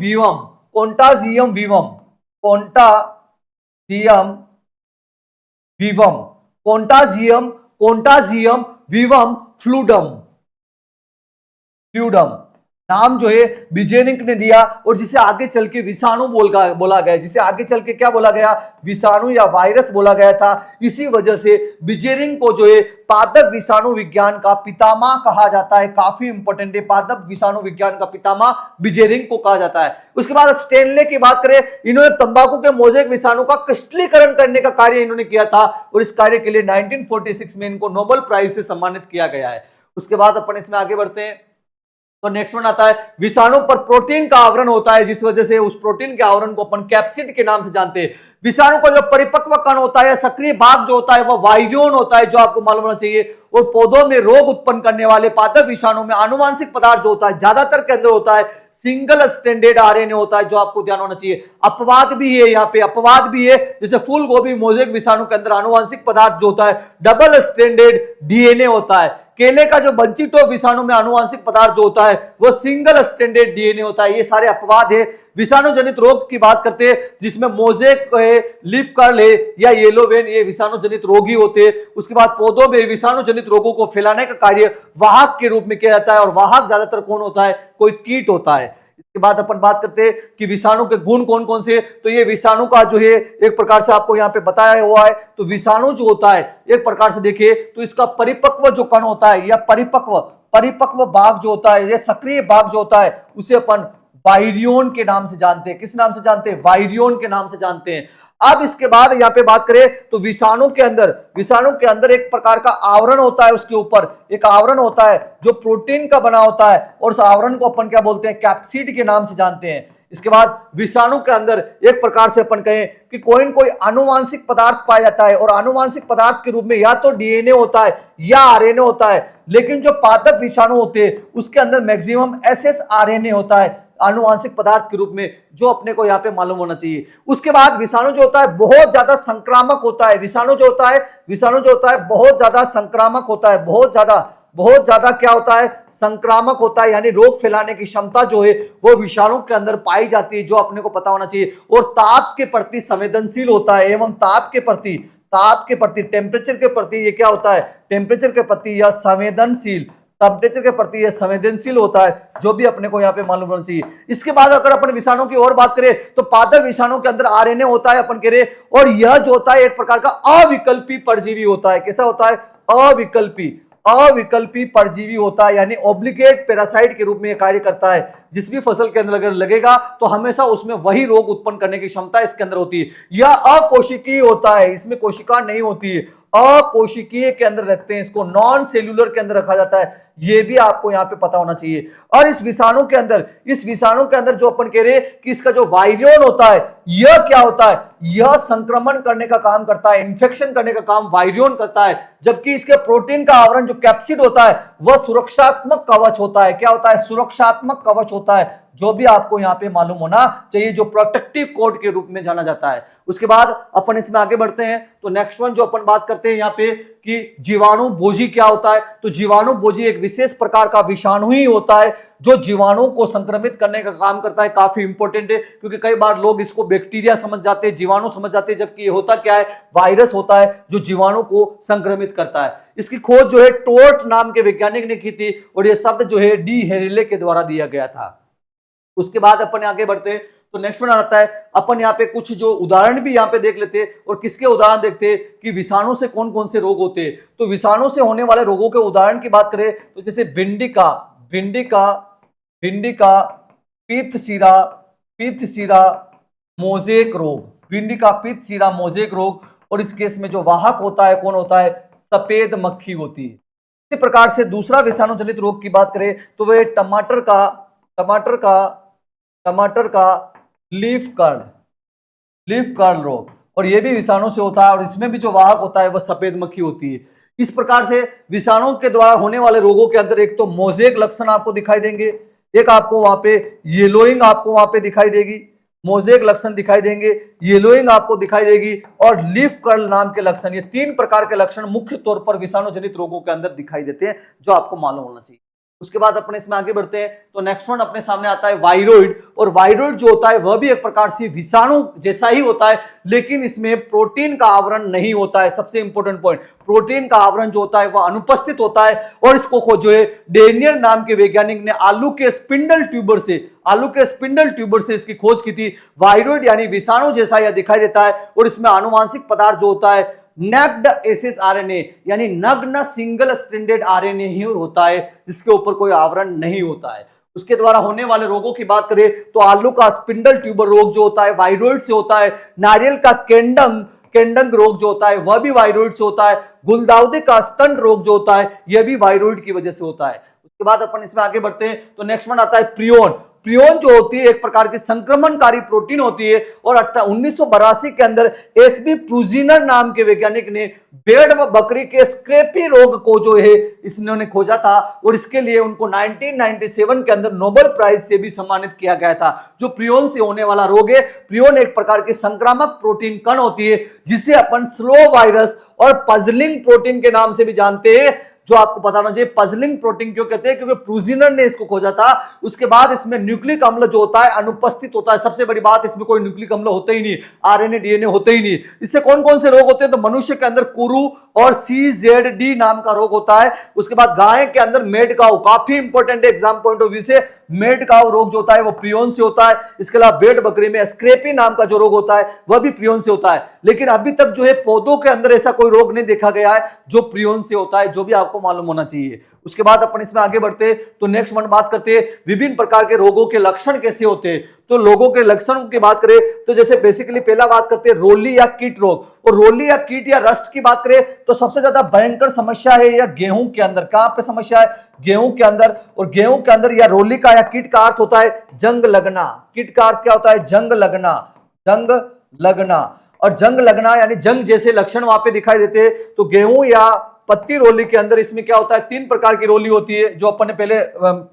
वीवम फ्लूडम नाम जो है बिजेरिंक ने दिया। और जिसे आगे चल के विषाणु बोला गया, जिसे आगे चल के क्या बोला गया? विषाणु या वायरस बोला गया था। इसी वजह से बिजेरिंक को जो है पादप विषाणु विज्ञान का पितामह कहा जाता है। काफी इंपॉर्टेंट है, पादप विषाणु विज्ञान का पितामह बिजेरिंक को कहा जाता है। उसके बाद स्टेनले की बात करें, इन्होंने तंबाकू के मोजेक विषाणु का क्रिस्टलीकरण करने का कार्य इन्होंने किया था और इस कार्य के लिए 1946 में इनको नोबेल प्राइज से सम्मानित किया गया है। उसके बाद अपन इसमें आगे बढ़ते हैं। तो नेक्स्ट वन आता है विषाणु पर प्रोटीन का आवरण होता है, जिस वजह से उस प्रोटीन के आवरण को अपन कैप्सिड के नाम से जानते हैं। विषाणु का जो परिपक्व कण होता है, सक्रिय भाग जो होता है वो वायरियोन होता है, जो आपको मालूम होना चाहिए। और पौधों में रोग उत्पन्न करने वाले पादप विषाणु में आनुवांशिक पदार्थ जो होता है ज्यादातर के अंदर होता है सिंगल स्टैंडर्ड आरएनए होता है, जो आपको ध्यान होना चाहिए। अपवाद भी है, यहाँ पे अपवाद भी है, जैसे फूल गोभी मोजेक विषाणु के अंदर आनुवांशिक पदार्थ जो होता है डबल स्टैंडर्ड डीएनए होता है। केले का जो बंचिटो विषाणु में आनुवांशिक पदार्थ जो होता है वो सिंगल स्टैंडर्ड डीएनए होता है। ये सारे अपवाद है। विषाणु जनित रोग की बात करते हैं, जिसमें मोजेक है, लीफ कर्ल है या येलो वेन, ये विषाणु जनित रोग ही होते हैं। उसके बाद पौधों में विषाणु जनित रोगों को फैलाने का कार्य वाहक के रूप में किया जाता है और वाहक ज्यादातर कौन होता है? कोई कीट होता है। इसके बाद अपन बात करते हैं कि विषाणु के गुण कौन कौन से। तो ये विषाणु का जो है एक प्रकार से आपको यहाँ पे बताया हुआ है। तो विषाणु जो होता है एक प्रकार से देखिए तो इसका परिपक्व जो कण होता है या परिपक्व भाग जो होता है या सक्रिय भाग जो होता है उसे अपन वायरियोन के नाम से जानते हैं। किस नाम से जानते हैं? वायरियोन के नाम से जानते हैं। अब इसके बाद यहाँ पे बात करें तो विषाणु के अंदर एक प्रकार का आवरण होता है, उसके ऊपर एक आवरण होता है जो प्रोटीन का बना होता है और उस आवरण को अपन क्या बोलते हैं? कैप्सिड के नाम से जानते हैं। इसके बाद विषाणु के अंदर एक प्रकार से अपन कहें कि कोई न कोई आनुवांशिक पदार्थ पाया जाता है और आनुवांशिक पदार्थ के रूप में या तो डीएनए होता है या आरएनए होता है। लेकिन जो पादप विषाणु होते हैं उसके अंदर मैक्सिमम एसएसआरएनए होता है आनुवांशिक पदार्थ के रूप में, जो अपने को यहाँ पे मालूम होना चाहिए। उसके बाद विषाणु जो होता है बहुत ज्यादा संक्रामक होता है। विषाणु जो होता है बहुत ज्यादा संक्रामक होता है, बहुत ज्यादा क्या होता है? संक्रामक होता है। यानी रोग फैलाने की क्षमता जो है वो विषाणु के अंदर पाई जाती है, जो अपने को पता होना चाहिए। और ताप के प्रति संवेदनशील होता है एवं ताप के प्रति टेम्परेचर के प्रति ये क्या होता है? टेम्परेचर के प्रति या संवेदनशील, टेम्परेचर के प्रति यह संवेदनशील होता है, जो भी अपने को यहाँ पे मालूम होना चाहिए। इसके बाद अगर अपन विषाणु की और बात करें तो पादप विषाणु के अंदर आरएनए होता है अपन कह रहे, और यह जो होता है एक प्रकार का अविकल्पी परजीवी होता है। कैसा होता है? अविकल्पी। अविकल्पी परजीवी होता है, यानी ऑब्लिगेट पैरासाइट के रूप में यह कार्य करता है। जिस भी फसल के अंदर अगर लगेगा तो हमेशा उसमें वही रोग उत्पन्न करने की क्षमता इसके अंदर होती है। यह अकोशिकीय होता है, इसमें कोशिका नहीं होती है, अकोशिकीय के अंदर रखते हैं, इसको नॉन सेल्यूलर के अंदर रखा जाता है। ये भी आपको यहां पे पता होना चाहिए। और इस विषाणु के अंदर जो अपन कह रहे हैं कि इसका जो वायरियन होता है, यह क्या होता है, यह संक्रमण करने का काम करता है, इंफेक्शन करने का काम वायरियन करता है। जबकि इसके प्रोटीन का आवरण जो कैप्सिड होता है वह सुरक्षात्मक कवच होता है। क्या होता है, सुरक्षात्मक कवच होता है, जो भी आपको यहां पे मालूम होना चाहिए, जो प्रोटेक्टिव कोट के रूप में जाना जाता है। उसके बाद अपन इसमें आगे बढ़ते हैं तो नेक्स्ट वन जो अपन बात करते हैं यहां पे कि जीवाणु बोझी क्या होता है। तो जीवाणु बोझी एक विशेष प्रकार का विषाणु ही होता है जो जीवाणु को संक्रमित करने का काम करता है। काफी इंपॉर्टेंट है क्योंकि कई बार लोग इसको बैक्टीरिया समझ जाते हैं, जीवाणु समझ जाते हैं, जबकि ये होता क्या है, वायरस होता है जो जीवाणु को संक्रमित करता है। इसकी खोज जो है टोर्ट नाम के वैज्ञानिक ने की थी और यह शब्द जो है डी हेरिले के द्वारा दिया गया था। उसके बाद अपन आगे बढ़ते हैं तो नेक्स्ट वन आता है, अपन यहाँ पे कुछ जो उदाहरण भी यहाँ पे देख लेते हैं और किसके उदाहरण देखते हैं कि विषाणु से कौन कौन से रोग होते हैं। तो विषाणु से होने वाले रोगों के उदाहरण की बात करें तो जैसे भिंडी का पीत सीरा मोजेक रोग, भिंडी का पीत सीरा मोजेक रोग। और इस केस में जो वाहक होता है कौन होता है, सफेद मक्खी होती है। इसी प्रकार से दूसरा विषाणु जनित रोग की बात करें तो वह टमाटर का लीफ कर्ल रोग, और यह भी विषाणु से होता है और इसमें भी जो वाहक होता है वह सफेद मक्खी होती है। इस प्रकार से विषाणु के द्वारा होने वाले रोगों के अंदर एक तो मोजेक लक्षण आपको दिखाई देंगे, एक आपको वहां पे येलोइंग आपको वहां पे दिखाई देगी, मोजेक लक्षण दिखाई देंगे, येलोइंग आपको दिखाई देगी और लीफ कर्ल नाम के लक्षण। ये तीन प्रकार के लक्षण मुख्य तौर पर विषाणु जनित रोगों के अंदर दिखाई देते हैं जो आपको मालूम होना चाहिए। उसके बाद अपने इसमें आगे बढ़ते हैं तो नेक्स्ट वन अपने सामने आता है वायरोइड। और वायरोइड जो होता है वह भी एक प्रकार से विषाणु जैसा ही होता है, लेकिन इसमें प्रोटीन का आवरण नहीं होता है। सबसे इंपॉर्टेंट पॉइंट, प्रोटीन का आवरण जो होता है वह अनुपस्थित होता है। और इसको खोजो है डेनियर नाम के वैज्ञानिक ने आलू के स्पिंडल ट्यूबर से इसकी खोज की थी। वायरोइड यानी विषाणु जैसा यह दिखाई देता है और इसमें आनुवांशिक पदार्थ जो होता है नग्ड एसिस आरएनए यानी नग्न सिंगल स्ट्रैंडेड आरएनए ही होता है, जिसके ऊपर कोई आवरण नहीं होता है। उसके द्वारा होने वाले रोगों की बात करें तो आलू का स्पिंडल ट्यूबर रोग जो होता है वायरोइड से होता है। नारियल का केंडंग रोग जो होता है वह भी वायरोइड से होता है। गुलदाउदी का स्तन रोग जो होता है यह भी वायरोइड की वजह से होता है। उसके बाद अपन इसमें आगे बढ़ते हैं तो नेक्स्ट वन आता है प्रियोन। प्रियोन जो होती है एक प्रकार की संक्रमणकारी प्रोटीन होती है और 1982 के अंदर एसबी प्रूजिनर नाम के वैज्ञानिक ने भेड़ व बकरी के स्क्रैपी रोग को जो है इसने खोजा था और इसके लिए उनको 1997 के अंदर नोबेल प्राइज से भी सम्मानित किया गया था। जो प्रियोन से होने वाला रोग है, प्रियोन एक प्रकार की संक्रामक प्रोटीन कण होती है जिसे अपन स्लो वायरस और पजलिंग प्रोटीन के नाम से भी जानते हैं। जो आपको पता होना चाहिए पजलिंग प्रोटीन क्यों कहते हैं, क्योंकि प्रूजिनर ने इसको खोजा था। उसके बाद इसमें न्यूक्लिक अम्ल जो होता है अनुपस्थित होता है। सबसे बड़ी बात, इसमें कोई न्यूक्लिक अम्ल होते ही नहीं, आरएनए डीएनए होते ही नहीं। इससे कौन कौन से रोग होते हैं तो मनुष्य के अंदर कुरु और CZD नाम का रोग होता है। उसके बाद गाय के अंदर मेड काउ, काफी important exam point of view से मेड काउ रोग जो होता है वो प्रियोन से होता है। इसके अलावा भेड़ बकरी में स्क्रैपी नाम का जो रोग होता है वह भी प्रियोन से होता है। लेकिन अभी तक जो है पौधों के अंदर ऐसा कोई रोग नहीं देखा गया है जो प्रियोन से होता है, जो भी आपको मालूम होना चाहिए। उसके बाद अपन इसमें आगे बढ़ते तो नेक्स्ट वन बात करते हैं विभिन्न प्रकार के रोगों के लक्षण कैसे होते हैं। तो लोगों के लक्षणों की बात करें तो जैसे बेसिकली पहला बात करते हैं रोली या कीट रोग। और रोली या कीट या रस्ट की बात करें तो सबसे ज्यादा भयंकर समस्या है या गेहूं के अंदर। कहां पे समस्या है, गेहूं के अंदर। और गेहूं के अंदर या रोली का या कीट का अर्थ होता है जंग लगना। कीट का अर्थ क्या होता है, जंग लगना। और जंग लगना यानी जंग जैसे लक्षण वहां पे दिखाई देते हैं। तो गेहूं या पत्ती रोली के अंदर इसमें क्या होता है, तीन प्रकार की रोली होती है जो अपन ने पहले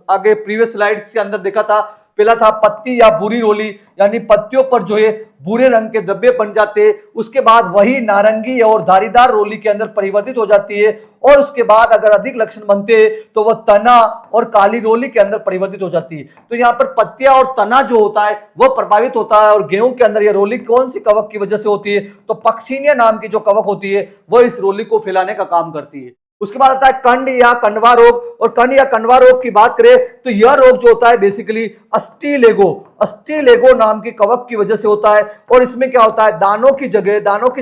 आगे प्रीवियस स्लाइड्स के अंदर देखा था। पहला था पत्ती या बुरी रोली, यानी पत्तियों पर जो है भूरे रंग के धब्बे बन जाते हैं। उसके बाद वही नारंगी और धारीदार रोली के अंदर परिवर्तित हो जाती है। और उसके बाद अगर अधिक लक्षण बनते हैं तो वह तना और काली रोली के अंदर परिवर्तित हो जाती है। तो यहाँ पर पत्तियां और तना जो होता है वह प्रभावित होता है। और गेहूं के अंदर यह रोली कौन सी कवक की वजह से होती है, तो पक्सीनिया नाम की जो कवक होती है वह इस रोली को फैलाने का काम करती है। उसके बाद आता है कंड या कंडवा रोग, और कंड या कंडवा रोग की बात करें तो यह रोग जो होता है बेसिकली अस्टिलेगो नाम की कवक की वजह से होता है। और इसमें क्या होता है, दानों की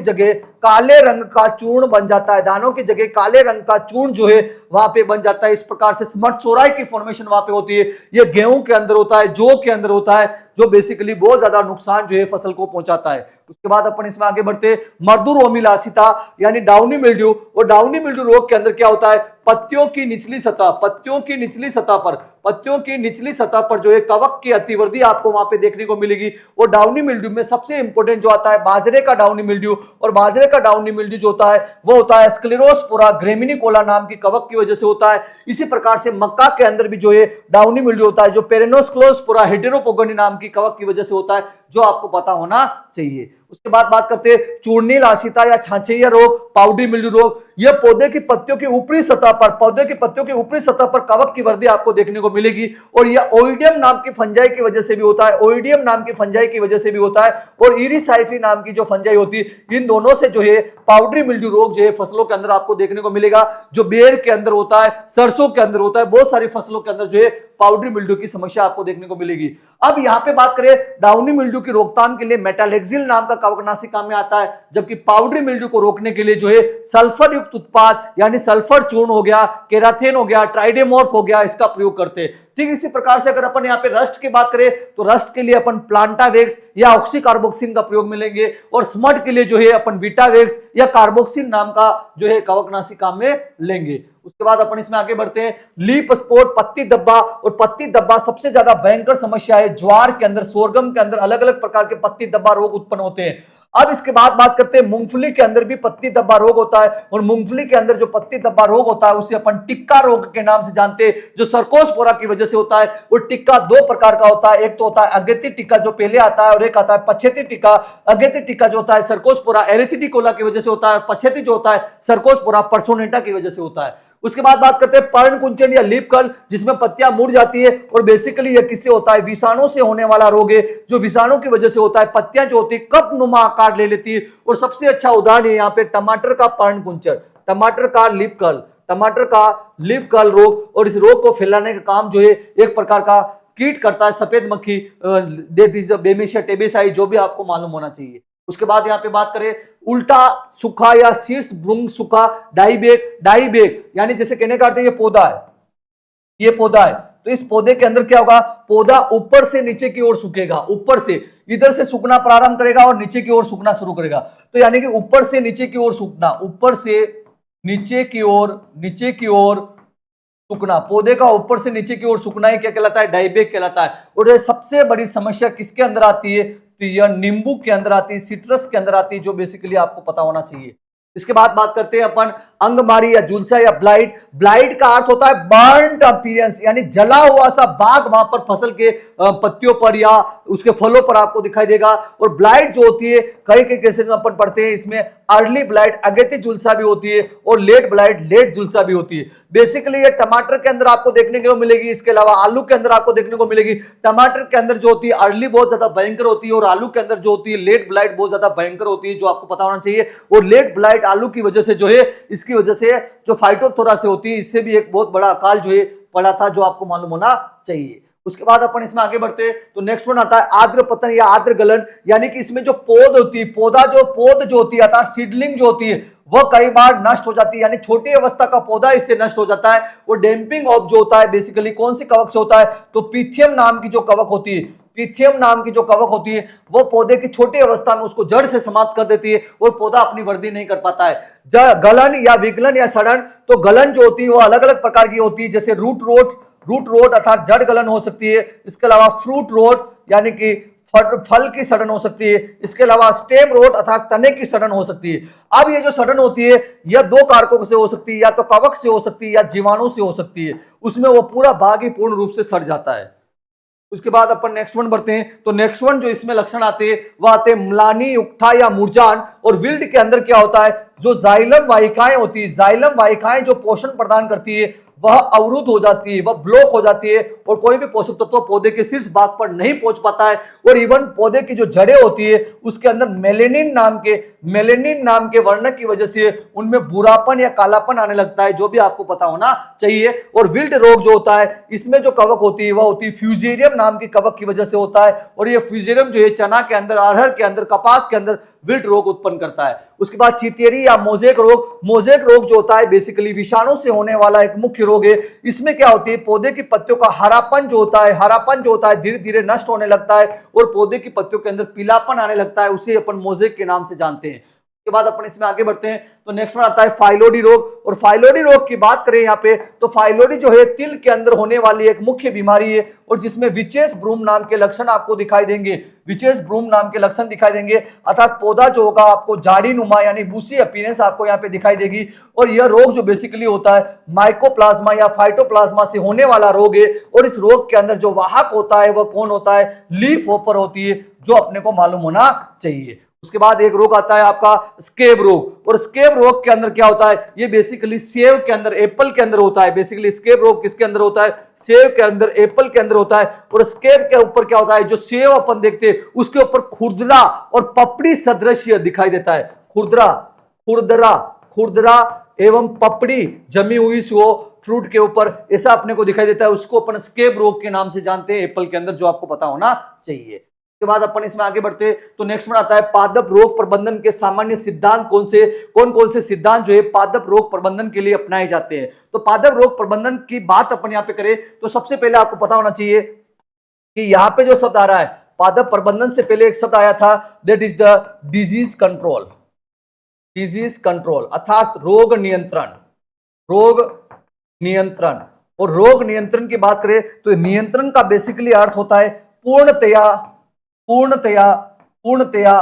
जगह काले रंग का चूर्ण बन जाता है, दानों की जगह काले रंग का चूर्ण जो है वहां पे बन जाता है। इस प्रकार से स्मटसोराई की फॉर्मेशन वहां पे होती है। यह गेहूं के अंदर होता है, जौ के अंदर होता है, जो बेसिकली बहुत ज्यादा नुकसान जो है फसल को पहुंचाता है। उसके बाद अपन इसमें आगे बढ़ते, मर्दूरोमी लासिता यानी डाउनी मिल्ड्यू। और डाउनी मिल्ड्यू रोग के अंदर क्या होता है, पत्तियों की निचली सतह पर जो है कवक की अतिवृद्धि आपको वहां पे देखने को मिलेगी। और डाउनी मिल्ड्यू में सबसे इंपॉर्टेंट जो आता है बाजरे का डाउनी मिल्ड्यू, और बाजरे का डाउनी मिल्ड्यू जो होता है वो होता है स्क्लेरोस्पोरा ग्रेमिनिकोला नाम की कवक की वजह से होता है। इसी प्रकार से मक्का के अंदर भी जो है डाउनी मिल्ड्यू होता है, जो पेरेनोस्क्लोस्पोरा हेटेरोपोगनी नाम की कवक की वजह से होता है, जो आपको पता होना चाहिए। उसके बाद बात करते हैं चूर्णी लासिता या छाछैया रोग, पाउडरी मिल्ड्यू रोग। यह पौधे की पत्तियों की ऊपरी सतह पर कवक की वृद्धि आपको देखने को मिलेगी। और यह ओइडियम नाम की फंजाई की वजह से भी होता है, और इरिसाइफी नाम की जो फंजाई होती है, इन दोनों से जो है पाउडरी मिल्ड्यू रोग जो है फसलों के अंदर आपको देखने को मिलेगा, जो बेर के अंदर होता है, सरसों के अंदर होता है, बहुत सारी फसलों के अंदर जो है पाउडरी मिल्ड्यू की समस्या आपको देखने को मिलेगी। अब यहां पे बात करें डाउनी मिल्ड्यू की रोकथाम के लिए मेटालेक्सिल नाम का कवकनाशी काम में आता है, जबकि पाउडरी मिल्ड्यू को रोकने के लिए जो है सल्फर युक्त उत्पाद यानी सल्फर चूर्ण हो गया, केराथिन हो गया, ट्राइडेमोर्फ हो गया, इसका प्रयोग करते हैं। ठीक इसी प्रकार से अगर अपन यहाँ पे रस्ट की बात करें तो रस्ट के लिए अपन प्लांटावेक्स या ऑक्सीकार्बोक्सिन का प्रयोग मिलेंगे, और स्मट के लिए जो है अपन विटावेक्स या कार्बोक्सिन नाम का जो है कवकनाशी काम में लेंगे। उसके बाद अपन इसमें आगे बढ़ते हैं, लीप स्पॉट पत्ती धब्बा। और पत्ती धब्बा सबसे ज्यादा भयंकर समस्या है, ज्वार के अंदर, सोरगम के अंदर अलग अलग प्रकार के पत्ती धब्बा रोग उत्पन्न होते हैं। अब इसके बाद बात करते हैं मूंगफली के अंदर भी पत्ती धब्बा रोग होता है, और मूंगफली के अंदर जो पत्ती धब्बा रोग होता है उसे अपन टिक्का रोग के नाम से जानते हैं, जो सर्कोस्पोरा की वजह से होता है। और टिक्का दो प्रकार का होता है, एक तो होता है अगेती टिक्का जो पहले आता है, और एक आता है पछेती टिक्का। अगेती टिक्का जो होता है सर्कोस्पोरा एरिसिडिकोला की वजह से होता है, पछेती जो होता है सर्कोस्पोरा पर्सोनेटा की वजह से होता है। उसके बाद बात करते हैं पर्णकुंचन या लीप कर्ल, जिसमें पत्तियां मुड़ जाती है, और बेसिकली यह किससे होता है, विषाणु से होने वाला रोग है, जो विषाणु की वजह से होता है। पत्तियां जो होती है कप नुमा आकार ले लेती है, और सबसे अच्छा उदाहरण है यहाँ पे टमाटर का पर्णकुंचन, टमाटर का लीप कर्ल रोग। और इस रोग को फैलाने का काम जो है एक प्रकार का कीट करता है, सफेद मक्खी, बेमिशिया टेबेसाई, जो भी आपको मालूम होना चाहिए। उसके बाद यहाँ पे बात करें उल्टा सूखा या शीर्ष भृंग सूखा, डाइबेक यानी जैसे कहने का अर्थ है ये पौधा है, तो इस पौधे के अंदर क्या होगा, पौधा ऊपर से नीचे की ओर सूखेगा, ऊपर से इधर से सूखना प्रारंभ करेगा और नीचे की ओर सूखना शुरू करेगा। तो यानी कि ऊपर से नीचे की ओर सूखना, ऊपर से नीचे की ओर सूखना, पौधे का ऊपर से नीचे की ओर सूखना ही क्या कहलाता है, डाइबेक कहलाता है। और ये सबसे बड़ी समस्या किसके अंदर आती है, तो यह नींबू के अंदर आती है, सिट्रस के अंदर आती है, जो बेसिकली आपको पता होना चाहिए। इसके बाद बात करते हैं अपन अंगमारी या झुलसा या ब्लाइट का अर्थ होता है बर्न्ड अपीयरेंस, यानी जला हुआ सा बाग वहां पर फसल के पत्तियों पर या उसके फलों पर आपको दिखाई देगा। और ब्लाइट जो होती है कई केसेस में अपन पढ़ते हैं, इसमें अर्ली ब्लाइट अगेती झुलसा भी होती है, और लेट ब्लाइट लेट झुलसा भी होती है। बेसिकली ये टमाटर के अंदर आपको देखने को मिलेगी, इसके अलावा आलू के अंदर आपको देखने को मिलेगी। टमाटर के अंदर जो होती है अर्ली बहुत ज्यादा भयंकर होती है, और आलू के अंदर जो होती है लेट ब्लाइट बहुत ज्यादा भयंकर होती है, जो आपको पता होना चाहिए। और लेट ब्लाइट आलू की वजह से जो है, इसकी वजह से जो फाइटोथोरा से होती है, इससे भी एक बहुत बड़ा अकाल जो है पड़ा था, जो आपको मालूम होना चाहिए। उसके बाद अपन इसमें आगे बढ़ते हैं तो नेक्स्ट वन आता है आर्द्र पतन या आर्द्र गलन, यानी कि इसमें जो पौध होती है, पौध जो होती है अर्थात सीडलिंग जो होती है वह कई बार नष्ट हो जाती है, यानी छोटी अवस्था का पौधा इससे नष्ट हो जाता है। और डैम्पिंग ऑफ जो होता है बेसिकली कौन सी कवक से होता है, तो पीथियम नाम की जो कवक होती है, वो पौधे की छोटी अवस्था में उसको जड़ से समाप्त कर देती है, और पौधा अपनी वृद्धि नहीं कर पाता है। गलन या विगलन या सड़न, तो गलन जो होती है वो अलग अलग प्रकार की होती है, जैसे रूट रोट अर्थात जड़ गलन हो सकती है। इसके अलावा फ्रूट रोट यानी कि फल की सड़न हो सकती है। इसके अलावा स्टेम रोट अर्थात तने की सड़न हो सकती है। अब ये जो सड़न होती है यह दो कारकों से हो सकती है, या तो कवक से हो सकती है या जीवाणु से हो सकती है। उसमें वो पूरा भाग ही पूर्ण रूप से सड़ जाता है। उसके बाद अपन नेक्स्ट वन बढ़ते हैं तो नेक्स्ट वन जो इसमें लक्षण आते हैं वह आते हैं म्लानी, उकठा या मुरझान। और विल्ड के अंदर क्या होता है, जो जाइलम वाहिकाएं होती है, जाइलम वाहिकाएं जो पोषण प्रदान करती है वह अवरुद्ध हो जाती है, वह ब्लॉक हो जाती है और कोई भी पोषक तत्व पौधे के शीर्ष भाग पर नहीं पहुंच पाता है। और इवन पौधे की जो जड़ें होती है उसके अंदर मेलेनिन नाम के वर्णक की वजह से उनमें भूरापन या कालापन आने लगता है, जो भी आपको पता होना चाहिए। और विल्ट रोग जो होता है, इसमें जो कवक होती है वह होती है फ्यूजेरियम नाम की कवक की वजह से होता है। और ये फ्यूजेरियम जो है चना के अंदर, अरहर के अंदर, कपास के अंदर विल्ट रोग उत्पन्न करता है। उसके बाद चितेरी या मोजेक रोग जो होता है बेसिकली विषाणु से होने वाला एक मुख्य रोग है। इसमें क्या होती है, पौधे की पत्तियों का हरापन जो होता है धीरे धीरे नष्ट होने लगता है और पौधे की पत्तियों के अंदर पीलापन आने लगता है, उसे अपन मोजेक के नाम से जानते हैं। के बाद अपन इसमें आगे बढ़ते हैं तो नेक्स्ट में आता है फाइलोडी रोग। और फाइलोडी रोग की बात करें यहाँ पे तो फाइलोडी जो है तिल के अंदर होने वाली एक मुख्य बीमारी है और जिसमें विचेस ब्रूम नाम के लक्षण आपको दिखाई देंगे। अर्थात पौधा जो होगा आपको जाड़ी नुमा यानी बूसी अपीयरेंस आपको यहाँ पे दिखाई देगी। और यह रोग जो बेसिकली होता है माइकोप्लाज्मा या फाइटोप्लाज्मा से होने वाला रोग है। और इस रोग के अंदर जो वाहक होता है वह कौन होता है, लीफ होपर होती है, जो अपने को मालूम होना चाहिए। उसके बाद एक रोग आता है आपका स्केब रोग। और स्केब रोग के अंदर क्या होता है, ये बेसिकली सेब के अंदर, एप्पल के अंदर होता है। बेसिकली स्केब रोग किसके अंदर होता है, सेब के अंदर, एप्पल के अंदर होता है। और स्केब के ऊपर क्या होता है, जो सेब अपन देखते हैं उसके ऊपर खुरदरा और पपड़ी सदृश दिखाई देता है। खुरदरा एवं पपड़ी जमी हुई सो फ्रूट के ऊपर ऐसा अपने को दिखाई देता है, उसको अपन स्केब रोग के नाम से जानते हैं एप्पल के अंदर, जो आपको पता होना चाहिए। के बाद अपन इसमें आगे बढ़ते तो नेक्स्ट में आता है पादप रोग प्रबंधन के सामान्य सिद्धांत कौन कौन से सिद्धांत जो है पादप रोग प्रबंधन के लिए अपनाए जाते हैं। तो पादप रोग प्रबंधन की बात अपन यहाँ पे करें तो सबसे पहले आपको पता होना चाहिए कि यहाँ पे जो शब्द आ रहा है पादप प्रबंधन से पहले एक शब्द आया था, that is the disease control अर्थात रोग नियंत्रण। और रोग नियंत्रण की बात करें तो नियंत्रण का बेसिकली अर्थ होता है पूर्णतया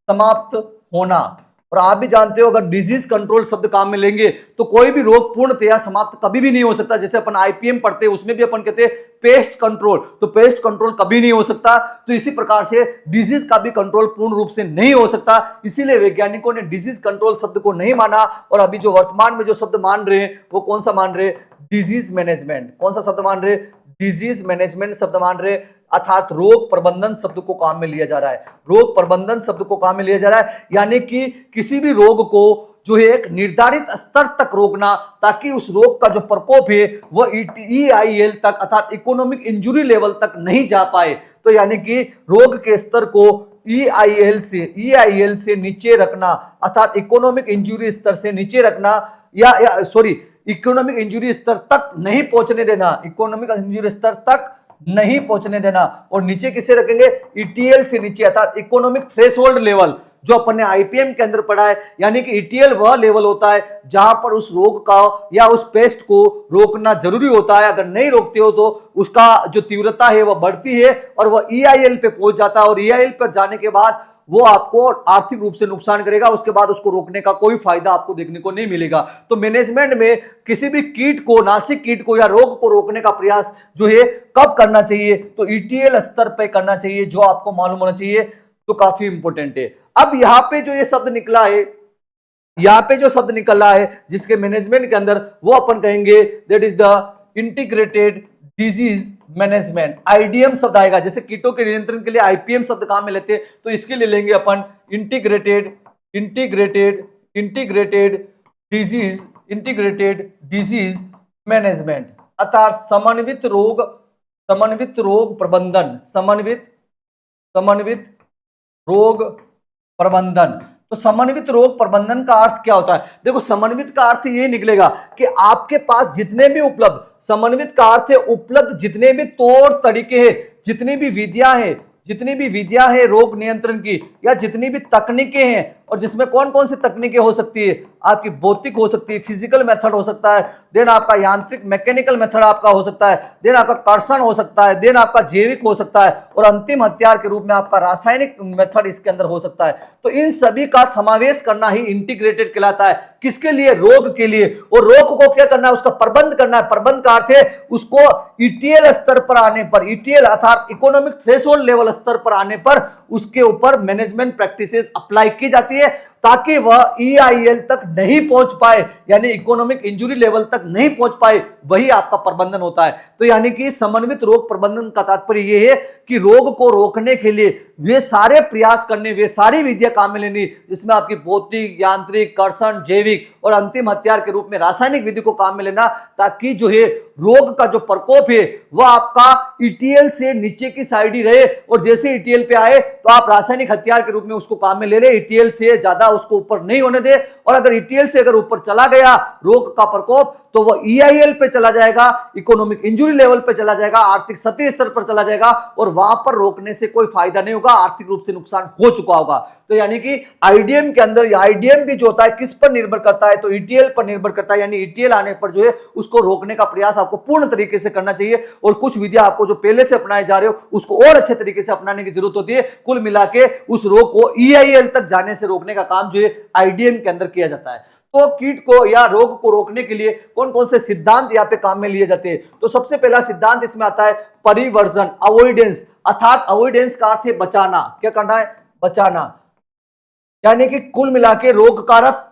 समाप्त होना। और आप भी जानते हो अगर डिजीज कंट्रोल शब्द काम में लेंगे तो कोई भी रोग पूर्णतया समाप्त कभी भी नहीं हो सकता। जैसे अपन आईपीएम पढ़ते हैं उसमें भी अपन कहते हैं पेस्ट कंट्रोल, तो पेस्ट कंट्रोल कभी नहीं हो सकता। तो इसी प्रकार से डिजीज का भी कंट्रोल पूर्ण रूप से नहीं हो सकता, इसीलिए वैज्ञानिकों ने डिजीज कंट्रोल शब्द को नहीं माना। और अभी जो वर्तमान में जो शब्द मान रहे हैं वो कौन सा मान रहे, डिजीज मैनेजमेंट। कौन सा शब्द मान रहे, डिजीज मैनेजमेंट शब्द मान रहे, अर्थात रोग प्रबंधन शब्द को काम में लिया जा रहा है। रोग प्रबंधन शब्द को काम में लिया जा रहा है यानी कि किसी भी रोग को जो है एक निर्धारित स्तर तक रोकना, ताकि उस रोग का जो प्रकोप है वह EIL तक अर्थात इकोनॉमिक इंजुरी लेवल तक नहीं जा पाए। तो यानी कि रोग के स्तर को EIL से नीचे रखना अर्थात इकोनॉमिक इंजुरी स्तर से नीचे रखना इकोनॉमिक इंजुरी स्तर तक नहीं पहुंचने देना। और नीचे किसे रखेंगे, ETL से नीचे अर्थात इकोनॉमिक थ्रेशोल्ड लेवल, जो अपन ने आईपीएम के अंदर पढ़ा है। यानी कि ETL वह लेवल होता है जहां पर उस रोग का या उस पेस्ट को रोकना जरूरी होता है। अगर नहीं रोकते हो तो उसका जो तीव्रता है वह बढ़ती है और वह EIL पे पहुंच जाता है। और EIL पर जाने के बाद वो आपको आर्थिक रूप से नुकसान करेगा, उसके बाद उसको रोकने का कोई फायदा आपको देखने को नहीं मिलेगा। तो मैनेजमेंट में किसी भी कीट को, नासिक कीट को या रोग को रोकने का प्रयास जो है कब करना चाहिए, तो ETL स्तर पे करना चाहिए, जो आपको मालूम होना चाहिए। तो काफी इंपॉर्टेंट है। अब यहाँ पे जो ये शब्द निकला है, यहाँ पे जो शब्द निकला है जिसके मैनेजमेंट के अंदर, वो अपन कहेंगे that is the integrated disease management. IDM शब्द आएगा। जैसे कीटों के नियंत्रण के लिए IPM शब्द काम में लेते हैं, तो इसके लिए लेंगे अपन इंटीग्रेटेड डिजीज मैनेजमेंट अर्थात समन्वित रोग प्रबंधन, समन्वित रोग प्रबंधन। तो समन्वित रोग प्रबंधन का अर्थ क्या होता है, देखो समन्वित का अर्थ ये निकलेगा कि आपके पास जितने भी उपलब्ध, समन्वित का अर्थ है उपलब्ध जितने भी तौर तरीके हैं, जितनी भी विधियां हैं रोग नियंत्रण की, या जितनी भी तकनीकें हैं, और जिसमें कौन कौन सी तकनीकें हो सकती है, आपकी भौतिक हो सकती है, फिजिकल मेथड हो सकता है, देन आपका यांत्रिक मैकेनिकल मेथड आपका हो सकता है, देन आपका कर्षण हो सकता है, देन आपका जैविक हो सकता है, और अंतिम हथियार के रूप में आपका रासायनिक मेथड इसके अंदर हो सकता है। तो इन सभी का समावेश करना ही इंटीग्रेटेड कहलाता है। किसके लिए, रोग के लिए। और रोग को क्या करना है, उसका प्रबंध करना है। प्रबंध का अर्थ है उसको ETL स्तर पर आने पर, ETL अर्थात इकोनॉमिक थ्रेशोल्ड लेवल स्तर पर आने पर उसके ऊपर मैनेजमेंट प्रैक्टिसेस अप्लाई की जाती है। ताकि वह EIL तक नहीं पहुंच पाए, यानी इकोनॉमिक इंजुरी लेवल तक नहीं पहुंच पाए, वही आपका प्रबंधन होता है। तो यानी कि समन्वित रोग प्रबंधन का तात्पर्य यह है कि रोग को रोकने के लिए वे सारे प्रयास करने, वे सारी विधियां काम में लेनी, जिसमें आपकी भौतिक, यांत्रिक, कर्षण, जैविक और अंतिम हथियार के रूप में रासायनिक विधि को काम में लेना, ताकि जो है रोग का जो प्रकोप है वह आपका ETL से नीचे की साइड ही रहे, और जैसे ETL पे आए तो आप रासायनिक हथियार के रूप में उसको काम में ले रहे, ETL से ज्यादा उसको ऊपर नहीं होने दे। और अगर ETL से अगर ऊपर चला गया रोग का प्रकोप, तो वह EIL पे चला जाएगा, इकोनॉमिक इंजुरी लेवल पे चला जाएगा, आर्थिक सतही स्तर पर चला जाएगा, और वहां पर रोकने से कोई फायदा नहीं होगा, आर्थिक रूप से नुकसान हो चुका होगा। तो यानी कि IDM के अंदर, IDM भी जो होता है किस पर निर्भर करता है, तो ETL पर निर्भर करता है, यानी ETL आने पर जो है उसको रोकने का प्रयास आपको पूर्ण तरीके से करना चाहिए, और कुछ विधियां आपको जो पहले से अपनाए जा रहे हो उसको और अच्छे तरीके से अपनाने की जरूरत होती है। कुल मिला के उस रोग को EIL तक जाने से रोकने का काम जो है IDM के अंदर किया जाता है। तो कीट को या रोग को रोकने के लिए कौन कौन से सिद्धांत यहाँ पे काम में लिए जाते हैं, तो सबसे पहला सिद्धांत इसमें आता है परिवर्जन, अवॉइडेंस। अर्थात अवॉइडेंस का अर्थ है बचाना। क्या करना है? बचाना। यानी कि कुल मिला के रोग कारक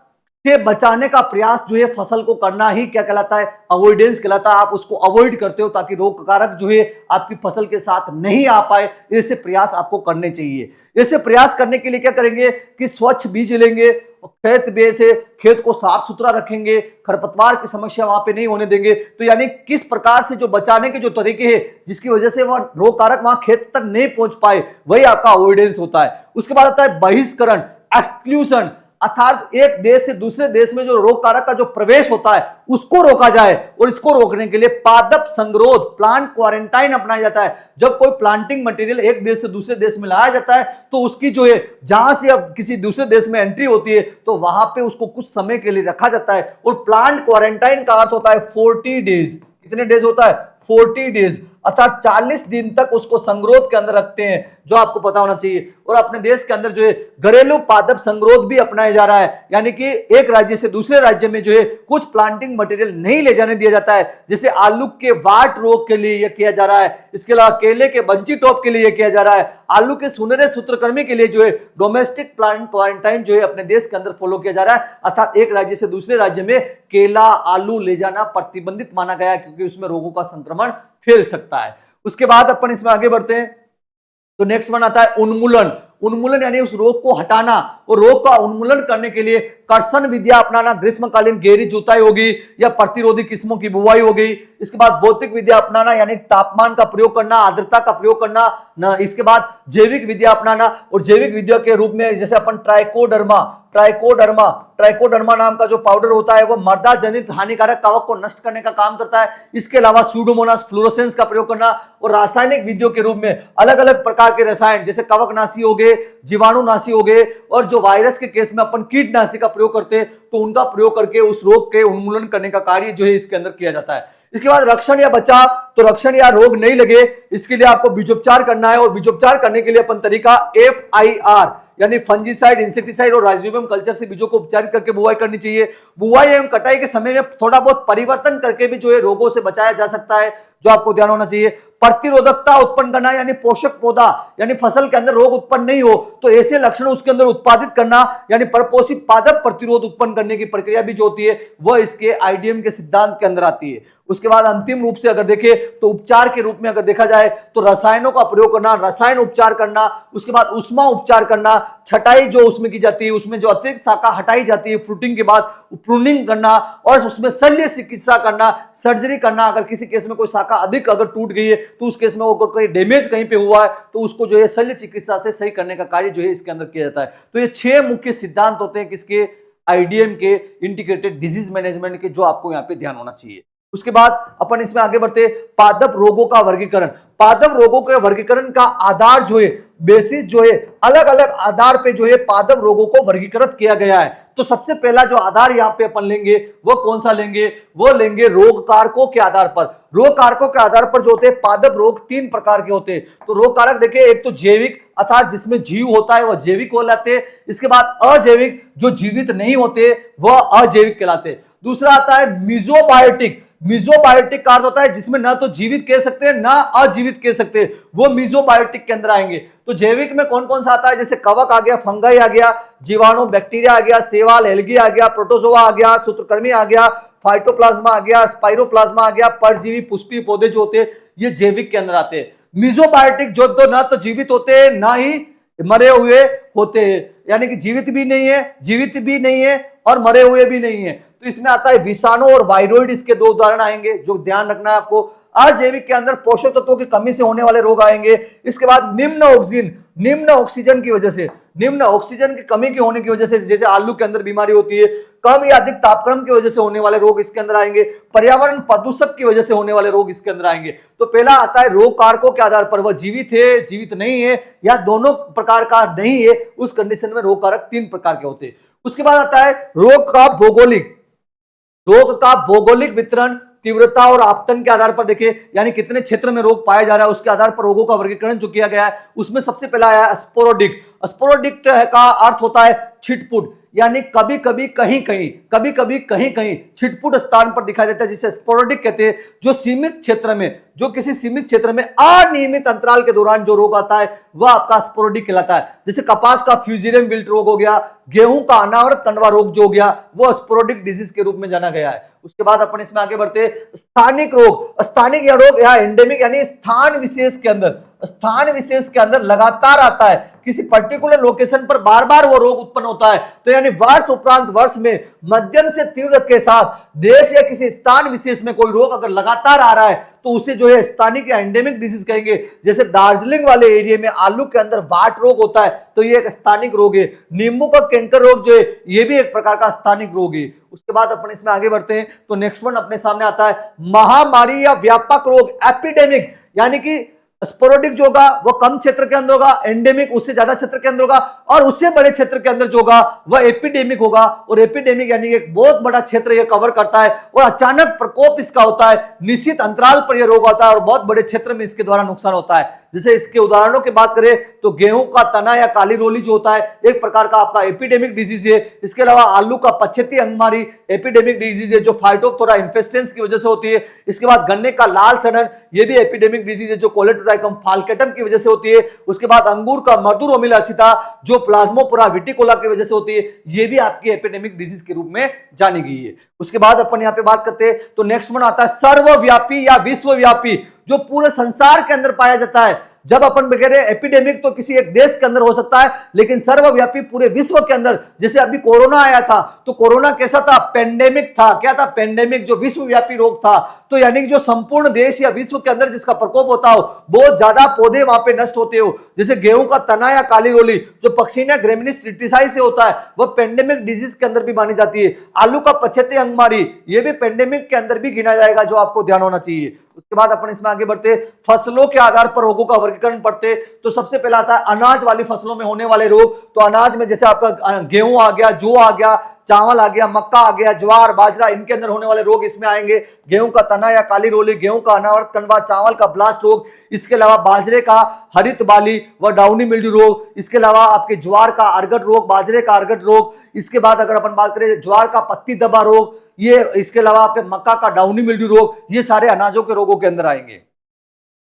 से बचाने का प्रयास जो है फसल को करना ही क्या कहलाता है? अवॉइडेंस कहलाता है। आप उसको अवॉइड करते हो ताकि रोग कारक जो है आपकी फसल के साथ नहीं आ पाए। ऐसे प्रयास आपको करने चाहिए। ऐसे प्रयास करने के लिए क्या करेंगे कि स्वच्छ बीज लेंगे, खेत में से खेत को साफ सुथरा रखेंगे, खरपतवार की समस्या वहां पे नहीं होने देंगे। तो यानी किस प्रकार से जो बचाने के जो तरीके हैं जिसकी वजह से वह रोग कारक वहां खेत तक नहीं पहुंच पाए, वही आपका अवॉइडेंस होता है। उसके बाद आता है बहिष्करण, एक्सक्लूजन। अर्थात एक देश से दूसरे देश में जो रोग कारक का जो प्रवेश होता है उसको रोका जाए, और इसको रोकने के लिए पादप संगरोध, प्लांट क्वारंटाइन अपनाया जाता है। जब कोई प्लांटिंग मटेरियल एक देश से दूसरे देश में लाया जाता है तो उसकी जो है जहां से अब किसी दूसरे देश में एंट्री होती है तो वहां पे उसको कुछ समय के लिए रखा जाता है। और प्लांट क्वारंटाइन का अर्थ होता है 40 डेज। कितने डेज होता है? 40 डेज, अर्थात 40 दिन तक उसको संगरोध के अंदर रखते हैं, जो आपको पता होना चाहिए। और अपने देश के अंदर जो है घरेलू पादप संगरोध भी अपनाया जा रहा है, यानी कि एक राज्य से दूसरे राज्य में जो है कुछ प्लांटिंग मटेरियल नहीं ले जाने दिया जाता है। जैसे आलू के वाट रोग के लिए यह किया जा रहा है, इसके अलावा केले के बंची टॉप के लिए यह किया जा रहा है, आलू के सुनहरे सूत्रकृमि के लिए जो है डोमेस्टिक प्लांट क्वारंटाइन जो है अपने देश के अंदर फॉलो किया जा रहा है। अर्थात एक राज्य से दूसरे राज्य में केला, आलू ले जाना प्रतिबंधित माना गया है, क्योंकि उसमें रोगों का संक्रमण फैल सकता है। उसके बाद अपन इसमें आगे बढ़ते हैं, तो नेक्स्ट वन आता है उन्मूलन। उन्मूलन यानी उस रोग को हटाना, और रोग का उन्मूलन करने के लिए कर्षण विद्या अपनाना, ग्रीष्मकालीन गहरी जुताई होगी या प्रतिरोधी किस्मों की बुवाई हो गई। इसके बाद भौतिक विद्या अपनाना, यानी तापमान का प्रयोग करना, आर्द्रता का प्रयोग करना न। इसके बाद जैविक विद्या अपनाना, और जैविक विद्या के रूप में जैसे अपन ट्राइकोडर्मा नाम का जो पाउडर होता है वह मृदा जनित हानिकारक कवक को नष्ट करने का काम करता है। इसके अलावा सूडोमोनास फ्लोरोसेंस का प्रयोग करना, और रासायनिक विधियों के रूप में अलग अलग प्रकार के रसायन जैसे कवकनाशी हो गए, जीवाणुनाशी हो गए, और जो वायरस के केस में अपन कीटनाशी का प्रयोग करते हैं तो उनका प्रयोग करके उस रोग के उन्मूलन करने का कार्य जो है इसके अंदर किया जाता है। इसके बाद रक्षण या बचाव, तो रक्षण या रोग नहीं लगे इसके लिए आपको बीजोपचार करना है, और बीजोपचार करने के लिए अपन तरीका FIR यानी फंजीसाइड, इंसेक्टिसाइड और राइजोबियम कल्चर से बीजों को उपचारित करके बुवाई करनी चाहिए। बुवाई एवं कटाई के समय में थोड़ा बहुत परिवर्तन करके भी जो है रोगों से बचाया जा सकता है, जो आपको ध्यान होना चाहिए। प्रतिरोधकता उत्पन्न करना, यानी पोषक पौधा, यानी फसल के अंदर रोग उत्पन्न नहीं हो तो ऐसे लक्षण उसके अंदर उत्पादित करना, यानी परपोषित पादप प्रतिरोध उत्पन्न करने की प्रक्रिया भी जो होती है वह इसके IDM के सिद्धांत के अंदर आती है। उसके बाद अंतिम रूप से अगर देखें तो उपचार के रूप में अगर देखा जाए तो रसायनों का प्रयोग करना, रसायन उपचार करना, उसके बाद उष्मा उपचार करना, छटाई जो उसमें की जाती है, उसमें जो अतिरिक्त शाखा हटाई जाती है फ्रूटिंग के बाद प्रूनिंग करना, और उसमें शल्य चिकित्सा करना, सर्जरी करना। अगर किसी केस में कोई शाखा अधिक अगर टूट गई है तो उस केस में वो कोई डैमेज कहीं पे हुआ है तो उसको जो है शल्य चिकित्सा से सही करने का कार्य जो है इसके अंदर किया जाता है। तो ये 6 मुख्य सिद्धांत होते हैं किसके? IDM के, इंटीग्रेटेड डिजीज मैनेजमेंट के, जो आपको यहाँ पे ध्यान होना चाहिए। उसके बाद अपन इसमें आगे बढ़ते, पादप रोगों का वर्गीकरण। पादप रोगों के वर्गीकरण का आधार जो है, बेसिस जो है, अलग अलग आधार पे जो है पादप रोगों को वर्गीकृत किया गया है। तो सबसे पहला जो आधार यहाँ पे अपन लेंगे वो कौन सा लेंगे? वो लेंगे रोग कारकों के आधार पर। रोग कारकों के आधार पर जो होते हैं पादप रोग 3 प्रकार के होते हैं। तो रोग कारक देखिए, एक तो जैविक अर्थात जिसमें जीव होता है वह जैविक कहलाते हैं। इसके बाद अजैविक जो जीवित नहीं होते वह अजैविक कहलाते हैं। दूसरा आता है मीजोबायोटिक, मीजोबायोटिक का अर्थ होता है जिसमें ना तो जीवित कह सकते हैं ना अजीवित कह सकते हैं, वो मीजोबायोटिक के अंदर आएंगे। तो जैविक में कौन कौन सा आता है, जैसे कवक आ गया, फंगाई आ गया, जीवाणु बैक्टीरिया आ गया, शैवाल एल्गी आ गया, प्रोटोजोआ आ गया, सूत्रकृमि आ गया, फाइटोप्लाज्मा आ गया, स्पाइरोप्लाज्मा आ गया, परजीवी पुष्पीय पौधे जो होते हैं ये जैविक के अंदर आते हैं। मीजोबायोटिक जो तो ना तो जीवित होते हैं ना ही मरे हुए होते हैं, यानी कि जीवित भी नहीं है, जीवित भी नहीं है और मरे हुए भी नहीं है। तो इसमें आता है विषाणु और वायरोइड, इसके दो उदाहरण आएंगे जो ध्यान रखना है आपको। अजैविक के अंदर पोषक तत्वों की कमी से होने वाले रोग आएंगे। इसके बाद निम्न ऑक्सीजन की वजह से, निम्न ऑक्सीजन की कमी की होने की वजह से, जैसे आलू के अंदर बीमारी होती है, कम या अधिक तापक्रम की वजह से होने वाले रोग इसके अंदर आएंगे, पर्यावरण प्रदूषक की वजह से होने वाले रोग इसके अंदर आएंगे। तो पहला आता है रोग कारकों के आधार पर, वह जीवित है, जीवित नहीं है या दोनों प्रकार का नहीं है, उस कंडीशन में रोग कारक 3 प्रकार के होते हैं। उसके बाद आता है रोग का भौगोलिक वितरण, तीव्रता और आपतन के आधार पर देखिए, यानी कितने क्षेत्र में रोग पाया जा रहा है उसके आधार पर रोगों का वर्गीकरण जो किया गया है। उसमें सबसे पहला आया स्पोरोडिक। स्पोरोडिक का अर्थ होता है छिटपुट, यानी कभी कभी कहीं कहीं छिटपुट स्थान पर दिखाई देता है, जिसे स्पोरोडिक कहते हैं। जो किसी सीमित क्षेत्र में अनियमित अंतराल के दौरान जो रोग आता है वह आपका स्पोरोडिक कहलाता है। जैसे कपास का फ्यूजेरियम विल्ट रोग हो गया, गेहूं का अनावृत कंडवा रोग जो हो गया, वो स्पोरोडिक डिजीज के रूप में जाना गया है। उसके बाद अपन इसमें आगे बढ़ते, स्थानिक रोग। स्थानिक या रोग या एंडेमिक, यानी स्थान विशेष के अंदर लगातार आता है, किसी पर्टिकुलर लोकेशन पर बार बार वो रोग उत्पन्न होता है। तो यानी वर्ष उपरांत वर्ष में मध्यम से तीव्र के साथ देश या किसी स्थान विशेष में कोई रोग अगर लगातार आ रहा है तो उसे जो है स्थानिक या एंडेमिक डिजीज कहेंगे। जैसे दार्जिलिंग वाले एरिया में आलू के अंदर वाट रोग होता है तो ये एक स्थानिक रोग है। नींबू का कैंकर रोग जो है ये भी एक प्रकार का स्थानिक रोग है। उसके बाद अपन इसमें आगे बढ़ते हैं तो नेक्स्ट वन अपने सामने आता है महामारी या व्यापक रोग, एपिडेमिक। यानी कि स्पोरोडिक जो होगा वो कम क्षेत्र के अंदर होगा, एंडेमिक उससे ज्यादा क्षेत्र के अंदर होगा, और उससे बड़े क्षेत्र के अंदर जो होगा वह एपिडेमिक होगा। और एपिडेमिक यानी एक बहुत बड़ा क्षेत्र यह कवर करता है और अचानक प्रकोप इसका होता है, निश्चित अंतराल पर यह रोग होता है और बहुत बड़े क्षेत्र में इसके द्वारा नुकसान होता है। जैसे इसके उदाहरणों की बात करें तो गेहूं का तना या काली रोली जो होता है एक प्रकार का आपका एपिडेमिक डिजीज है। इसके अलावा आलू का पछेती अंगमारी एपिडेमिक डिजीज है जो फाइटोप्थोरा इन्फेस्टेंस की वजह से होती है। इसके बाद गन्ने का लाल सड़न ये भी एपिडेमिक डिजीज है जो कोलेटोट्राइकम फाल्केटम की वजह से होती है। उसके बाद अंगूर का मधुर ओमिलासिता जो प्लाज्मोपोरा विटिकोला की वजह से होती है, ये भी आपकी एपिडेमिक डिजीज के रूप में जानी गई है। उसके बाद अपन यहाँ पे बात करते हैं तो नेक्स्ट वन आता है सर्वव्यापी या विश्वव्यापी, जो पूरे संसार के अंदर पाया जाता है। जब अपन कह रहे हैं एपिडेमिक तो किसी एक देश के अंदर हो सकता है, लेकिन सर्वव्यापी पूरे विश्व के अंदर। जैसे अभी कोरोना आया था तो कोरोना कैसा था, पेंडेमिक था। क्या था, पेंडेमिक, जो विश्वव्यापी रोग था। तो यानी कि जो संपूर्ण देश या विश्व के अंदर जिसका प्रकोप होता हो, बहुत ज्यादा पौधे वहां पे नष्ट होते हो। जैसे गेहूं का तना या काली रोली जो पक्सीना ग्रेमिनिस ट्रिटिसाई से होता है वह पेंडेमिक डिजीज के अंदर भी मानी जाती है। आलू का पछेती अंगमारी ये भी पेंडेमिक के अंदर भी गिना जाएगा, जो आपको ध्यान होना चाहिए। उसके बाद अपन इसमें आगे बढ़ते, फसलों के आधार पर रोगों का वर्गीकरण पढ़ते। तो सबसे पहला आता है अनाज वाली फसलों में होने वाले रोग। तो अनाज में जैसे आपका गेहूं आ गया, जौ आ गया, चावल आ गया, मक्का आ गया, ज्वार बाजरा, इनके अंदर होने वाले रोग इसमें आएंगे। गेहूं का तना या काली रोली, गेहूं का अनावृत कंडवा, चावल का ब्लास्ट रोग, इसके अलावा बाजरे का हरित बाली व डाउनी मिल्ड्यू रोग, इसके अलावा आपके ज्वार का अर्गट रोग, बाजरे का अर्गट रोग। इसके बाद अगर अपन बात करें ज्वार का पत्ती दबा रोग, ये इसके अलावा आपके मक्का का डाउनी मिल्ड्यू रोग, ये सारे अनाजों के रोगों के अंदर आएंगे।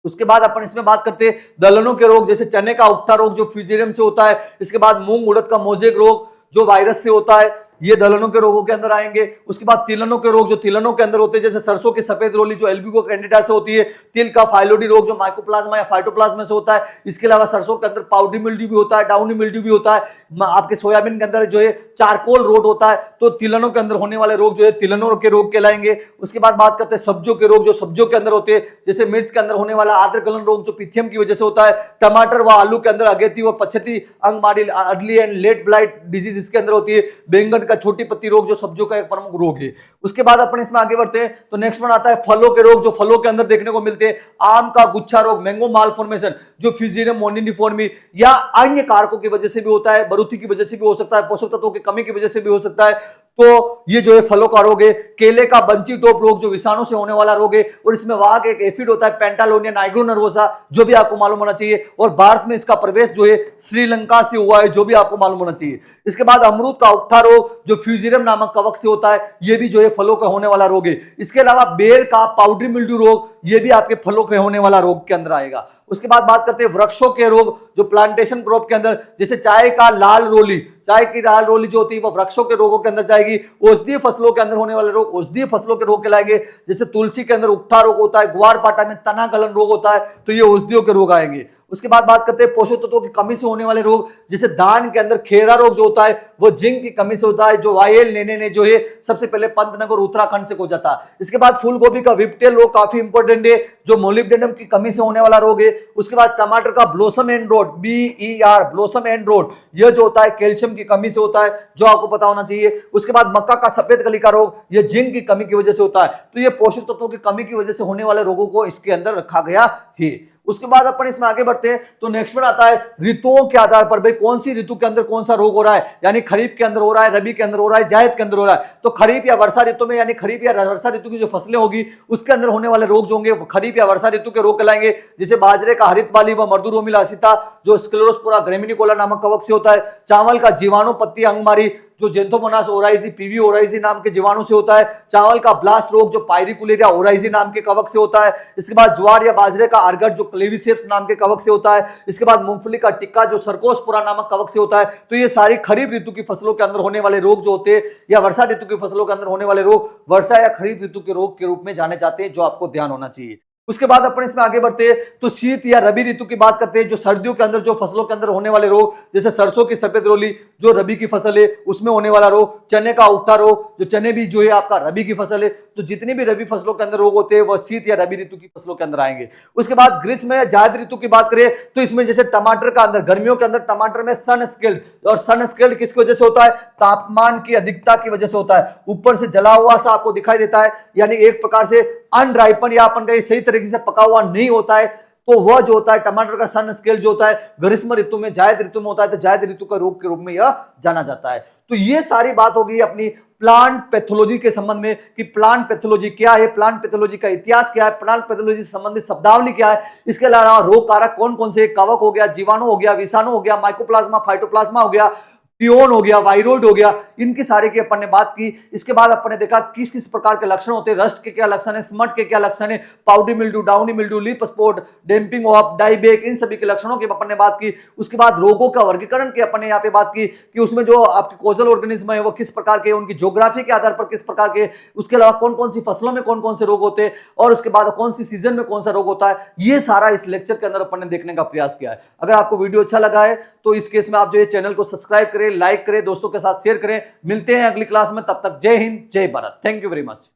उसके बाद अपन इसमें बात करते हैं दलहनों के रोग, जैसे चने का उकठा रोग जो फ्यूजेरियम से होता है। इसके बाद मूंग उड़द का मोजेक रोग जो वायरस से होता है, ये दलहनों के रोगों के अंदर आएंगे। उसके बाद तिलहनों के रोग जो तिलहनों के अंदर होते हैं, जैसे सरसों की सफेद रोली जो एल्ब्यूको कैंडिडा से होती है, तिल का फाइलोडी रोग जो माइकोप्लाज्मा या फाइटोप्लाज्मा से होता है। इसके अलावा सरसों के अंदर पाउडरी मिल्ड्यू भी होता है, डाउनी मिल्ड्यू भी होता है। आपके सोयाबीन के अंदर जो है चारकोल रोग होता है। तो तिलहनों के अंदर होने वाले रोग जो है तिलहनों के रोग कहलाएंगे। उसके बाद बात करते हैं सब्जियों के रोग, जो सब्जियों के अंदर होते हैं, जैसे मिर्च के अंदर होने वाला आद्रगलन रोग जो पिथियम की वजह से होता है। टमाटर व आलू के अंदर अगेती व पछेती अंगमारी early and late blight disease इसके अंदर होती है। बैंगन का छोटी पत्ती रोग जो सब्जियों का एक प्रमुख रोग है। उसके बाद अपन इसमें आगे बढ़ते हैं तो नेक्स्ट वन आता है फलों के रोग, जो फलों के अंदर देखने को मिलते हैं। आम का गुच्छा रोग, मैंगो मालफॉर्मेशन जो फ्यूजेरियम मोनिफॉर्मी या अन्य कारकों की वजह से भी होता है, बरूथी की वजह से भी हो सकता है, पोषक तत्वों की कमी की वजह से भी हो सकता है। तो ये जो है फलों का रोग है। केले का बंची टॉप रोग जो विषाणु से होने वाला रोग है, और इसमें वाग एक एफिड होता है पेंटालोनिया नाइग्रोनर्वोसा, जो भी आपको मालूम होना चाहिए। और भारत में इसका प्रवेश जो है श्रीलंका से हुआ है, जो भी आपको मालूम होना चाहिए। इसके बाद अमरूद का उकठा रोग जो फ्यूजिरम नामक कवक से होता है, ये भी जो है फलों का होने वाला रोग है। इसके अलावा बेर का पाउडरी मिल्ड्यू रोग, ये भी आपके फलों के होने वाला रोग के अंदर आएगा। उसके बाद बात करते हैं वृक्षों के रोग जो प्लांटेशन क्रॉप के अंदर, जैसे चाय का लाल रोली, चाय की लाल रोली जो होती है वो वृक्षों के रोगों के अंदर जाएगी। औषधीय फसलों के अंदर होने वाले रोग औषधीय फसलों के रोग कहलाएंगे। जैसे तुलसी के अंदर उकठा रोग होता है, ग्वारपाठा में तना गलन रोग होता है, तो ये औषधियों के रोग आएंगे। उसके बाद बात करते हैं पोषक तत्वों की कमी से होने वाले रोग, जैसे धान के अंदर खेरा रोग जो होता है वो जिंक की कमी से होता है, जो वायल नेने ने जो है सबसे पहले पंतनगर उत्तराखंड से खोजा था। इसके बाद फूल गोभी का विप्टेल रोग काफी इंपॉर्टेंट है, जो मोलिब्डेनम की कमी से होने वाला रोग है। उसके बाद टमाटर का blossom and road, BER blossom and road, यह जो होता है कैल्शियम की कमी से होता है, जो आपको पता होना चाहिए। उसके बाद मक्का का सफेद कली का रोग, यह जिंक की कमी की वजह से होता है। तो ये पोषक तत्वों की कमी की वजह से होने वाले रोगों को इसके अंदर रखा गया है। उसके बाद अपन इसमें आगे बढ़ते हैं तो नेक्स्ट वन आता है ऋतुओं के आधार पर, भाई कौन सी ऋतु के अंदर कौन सा रोग हो रहा है, यानी खरीफ के अंदर हो रहा है, रबी के अंदर हो रहा है, जायद के अंदर हो रहा है। तो खरीफ या वर्षा ऋतु में, यानी खरीफ या वर्षा ऋतु की जो फसलें होगी उसके अंदर होने वाले रोग जो होंगे खरीफ या वर्षा ऋतु के रोग कहलाएंगे। जैसे बाजरे का हरित वाली व मर्दुरोमिला असिता जो स्क्लेरोस्पोरा ग्रेमिनिकोला नामक कवक से होता है। चावल का जीवाणु पत्ती अंगमारी जो जेंथोमोनास ओराइजी, पीवी ओराइजी नाम के जीवाणु से होता है। चावल का ब्लास्ट रोग जो पायरिकुलेरिया ओराइजी नाम के कवक से होता है। इसके बाद ज्वार या बाजरे का अर्गट जो क्लेविसेप्स नाम के कवक से होता है। इसके बाद मूंगफली का टिक्का जो सर्कोस्पोरा नामक कवक से होता है। तो ये सारी खरीफ ऋतु की फसलों के अंदर होने वाले रोग जो होते हैं, या वर्षा ऋतु की फसलों के अंदर होने वाले रोग वर्षा या खरीफ ऋतु के रोग के रूप में जाने जाते हैं, जो आपको ध्यान होना चाहिए। उसके बाद अपन इसमें आगे बढ़ते हैं तो शीत या रबी ऋतु की बात करते हैं, जो सर्दियों के अंदर जो फसलों के अंदर होने वाले रोग, जैसे सरसों की सफेद रोली जो रबी की फसल है उसमें होने वाला रोग। चने का उकठा रोग, जो चने भी जो है आपका रबी की फसल है। तो जितनी भी रबी फसलों के अंदर रोग होते हैं वह शीत या रबी ऋतु की फसलों के अंदर आएंगे। उसके बाद ग्रीष्म या जायद ऋतु की बात करें तो इसमें जैसे टमाटर का अंदर, गर्मियों के अंदर टमाटर में सन स्केल्ड, और सन स्केल्ड किसकी वजह से होता है, तापमान की अधिकता की वजह से होता है। ऊपर से जला हुआ सा आपको दिखाई देता है, यानी एक प्रकार से अनराइपन या अपन कहीं सही तरीके से पका हुआ नहीं होता है। तो वह जो होता है टमाटर का सन स्केल जो होता है ग्रीष्म ऋतु में, जायद ऋतु में होता है। तो जायद ऋतु का रोग के रूप में यह जाना जाता है। तो ये सारी बात होगी अपनी प्लांट पैथोलॉजी के संबंध में कि प्लांट पैथोलॉजी क्या है, प्लांट पैथोलॉजी का इतिहास क्या है, प्लांट पैथोलॉजी से संबंधित शब्दावली क्या है। इसके अलावा रोग कारक कौन कौन से, कवक हो गया, जीवाणु हो गया, विषाणु हो गया, माइकोप्लाज्मा, फाइटोप्लाज्मा हो गया, पियोन हो गया, वायरोइड हो गया, इनकी सारे की अपन ने बात की। इसके बाद अपन ने देखा किस किस प्रकार के लक्षण होते हैं, रस्ट के क्या लक्षण है, स्मट के क्या लक्षण है, powdery mildew, downy mildew, leaf spot, damping off, dieback, इन सभी के लक्षणों की अपन ने बात की। उसके बाद रोगों का वर्गीकरण की अपन ने यहाँ पे बात की कि उसमें जो आपके कोजल ऑर्गेनिज्म है वो किस प्रकार के, उनकी ज्योग्राफी के आधार पर किस प्रकार के, उसके अलावा कौन कौन सी फसलों में कौन कौन से रोग होते हैं, और उसके बाद कौन सी सीजन में कौन सा रोग होता है। ये सारा इस लेक्चर के अंदर अपन ने देखने का प्रयास किया है। अगर आपको वीडियो अच्छा लगा है तो इस केस में आप जो ये चैनल को सब्सक्राइब करें, लाइक करें, दोस्तों के साथ शेयर करें। मिलते हैं अगली क्लास में, तब तक जय हिंद, जय Bharat. Thank you very much.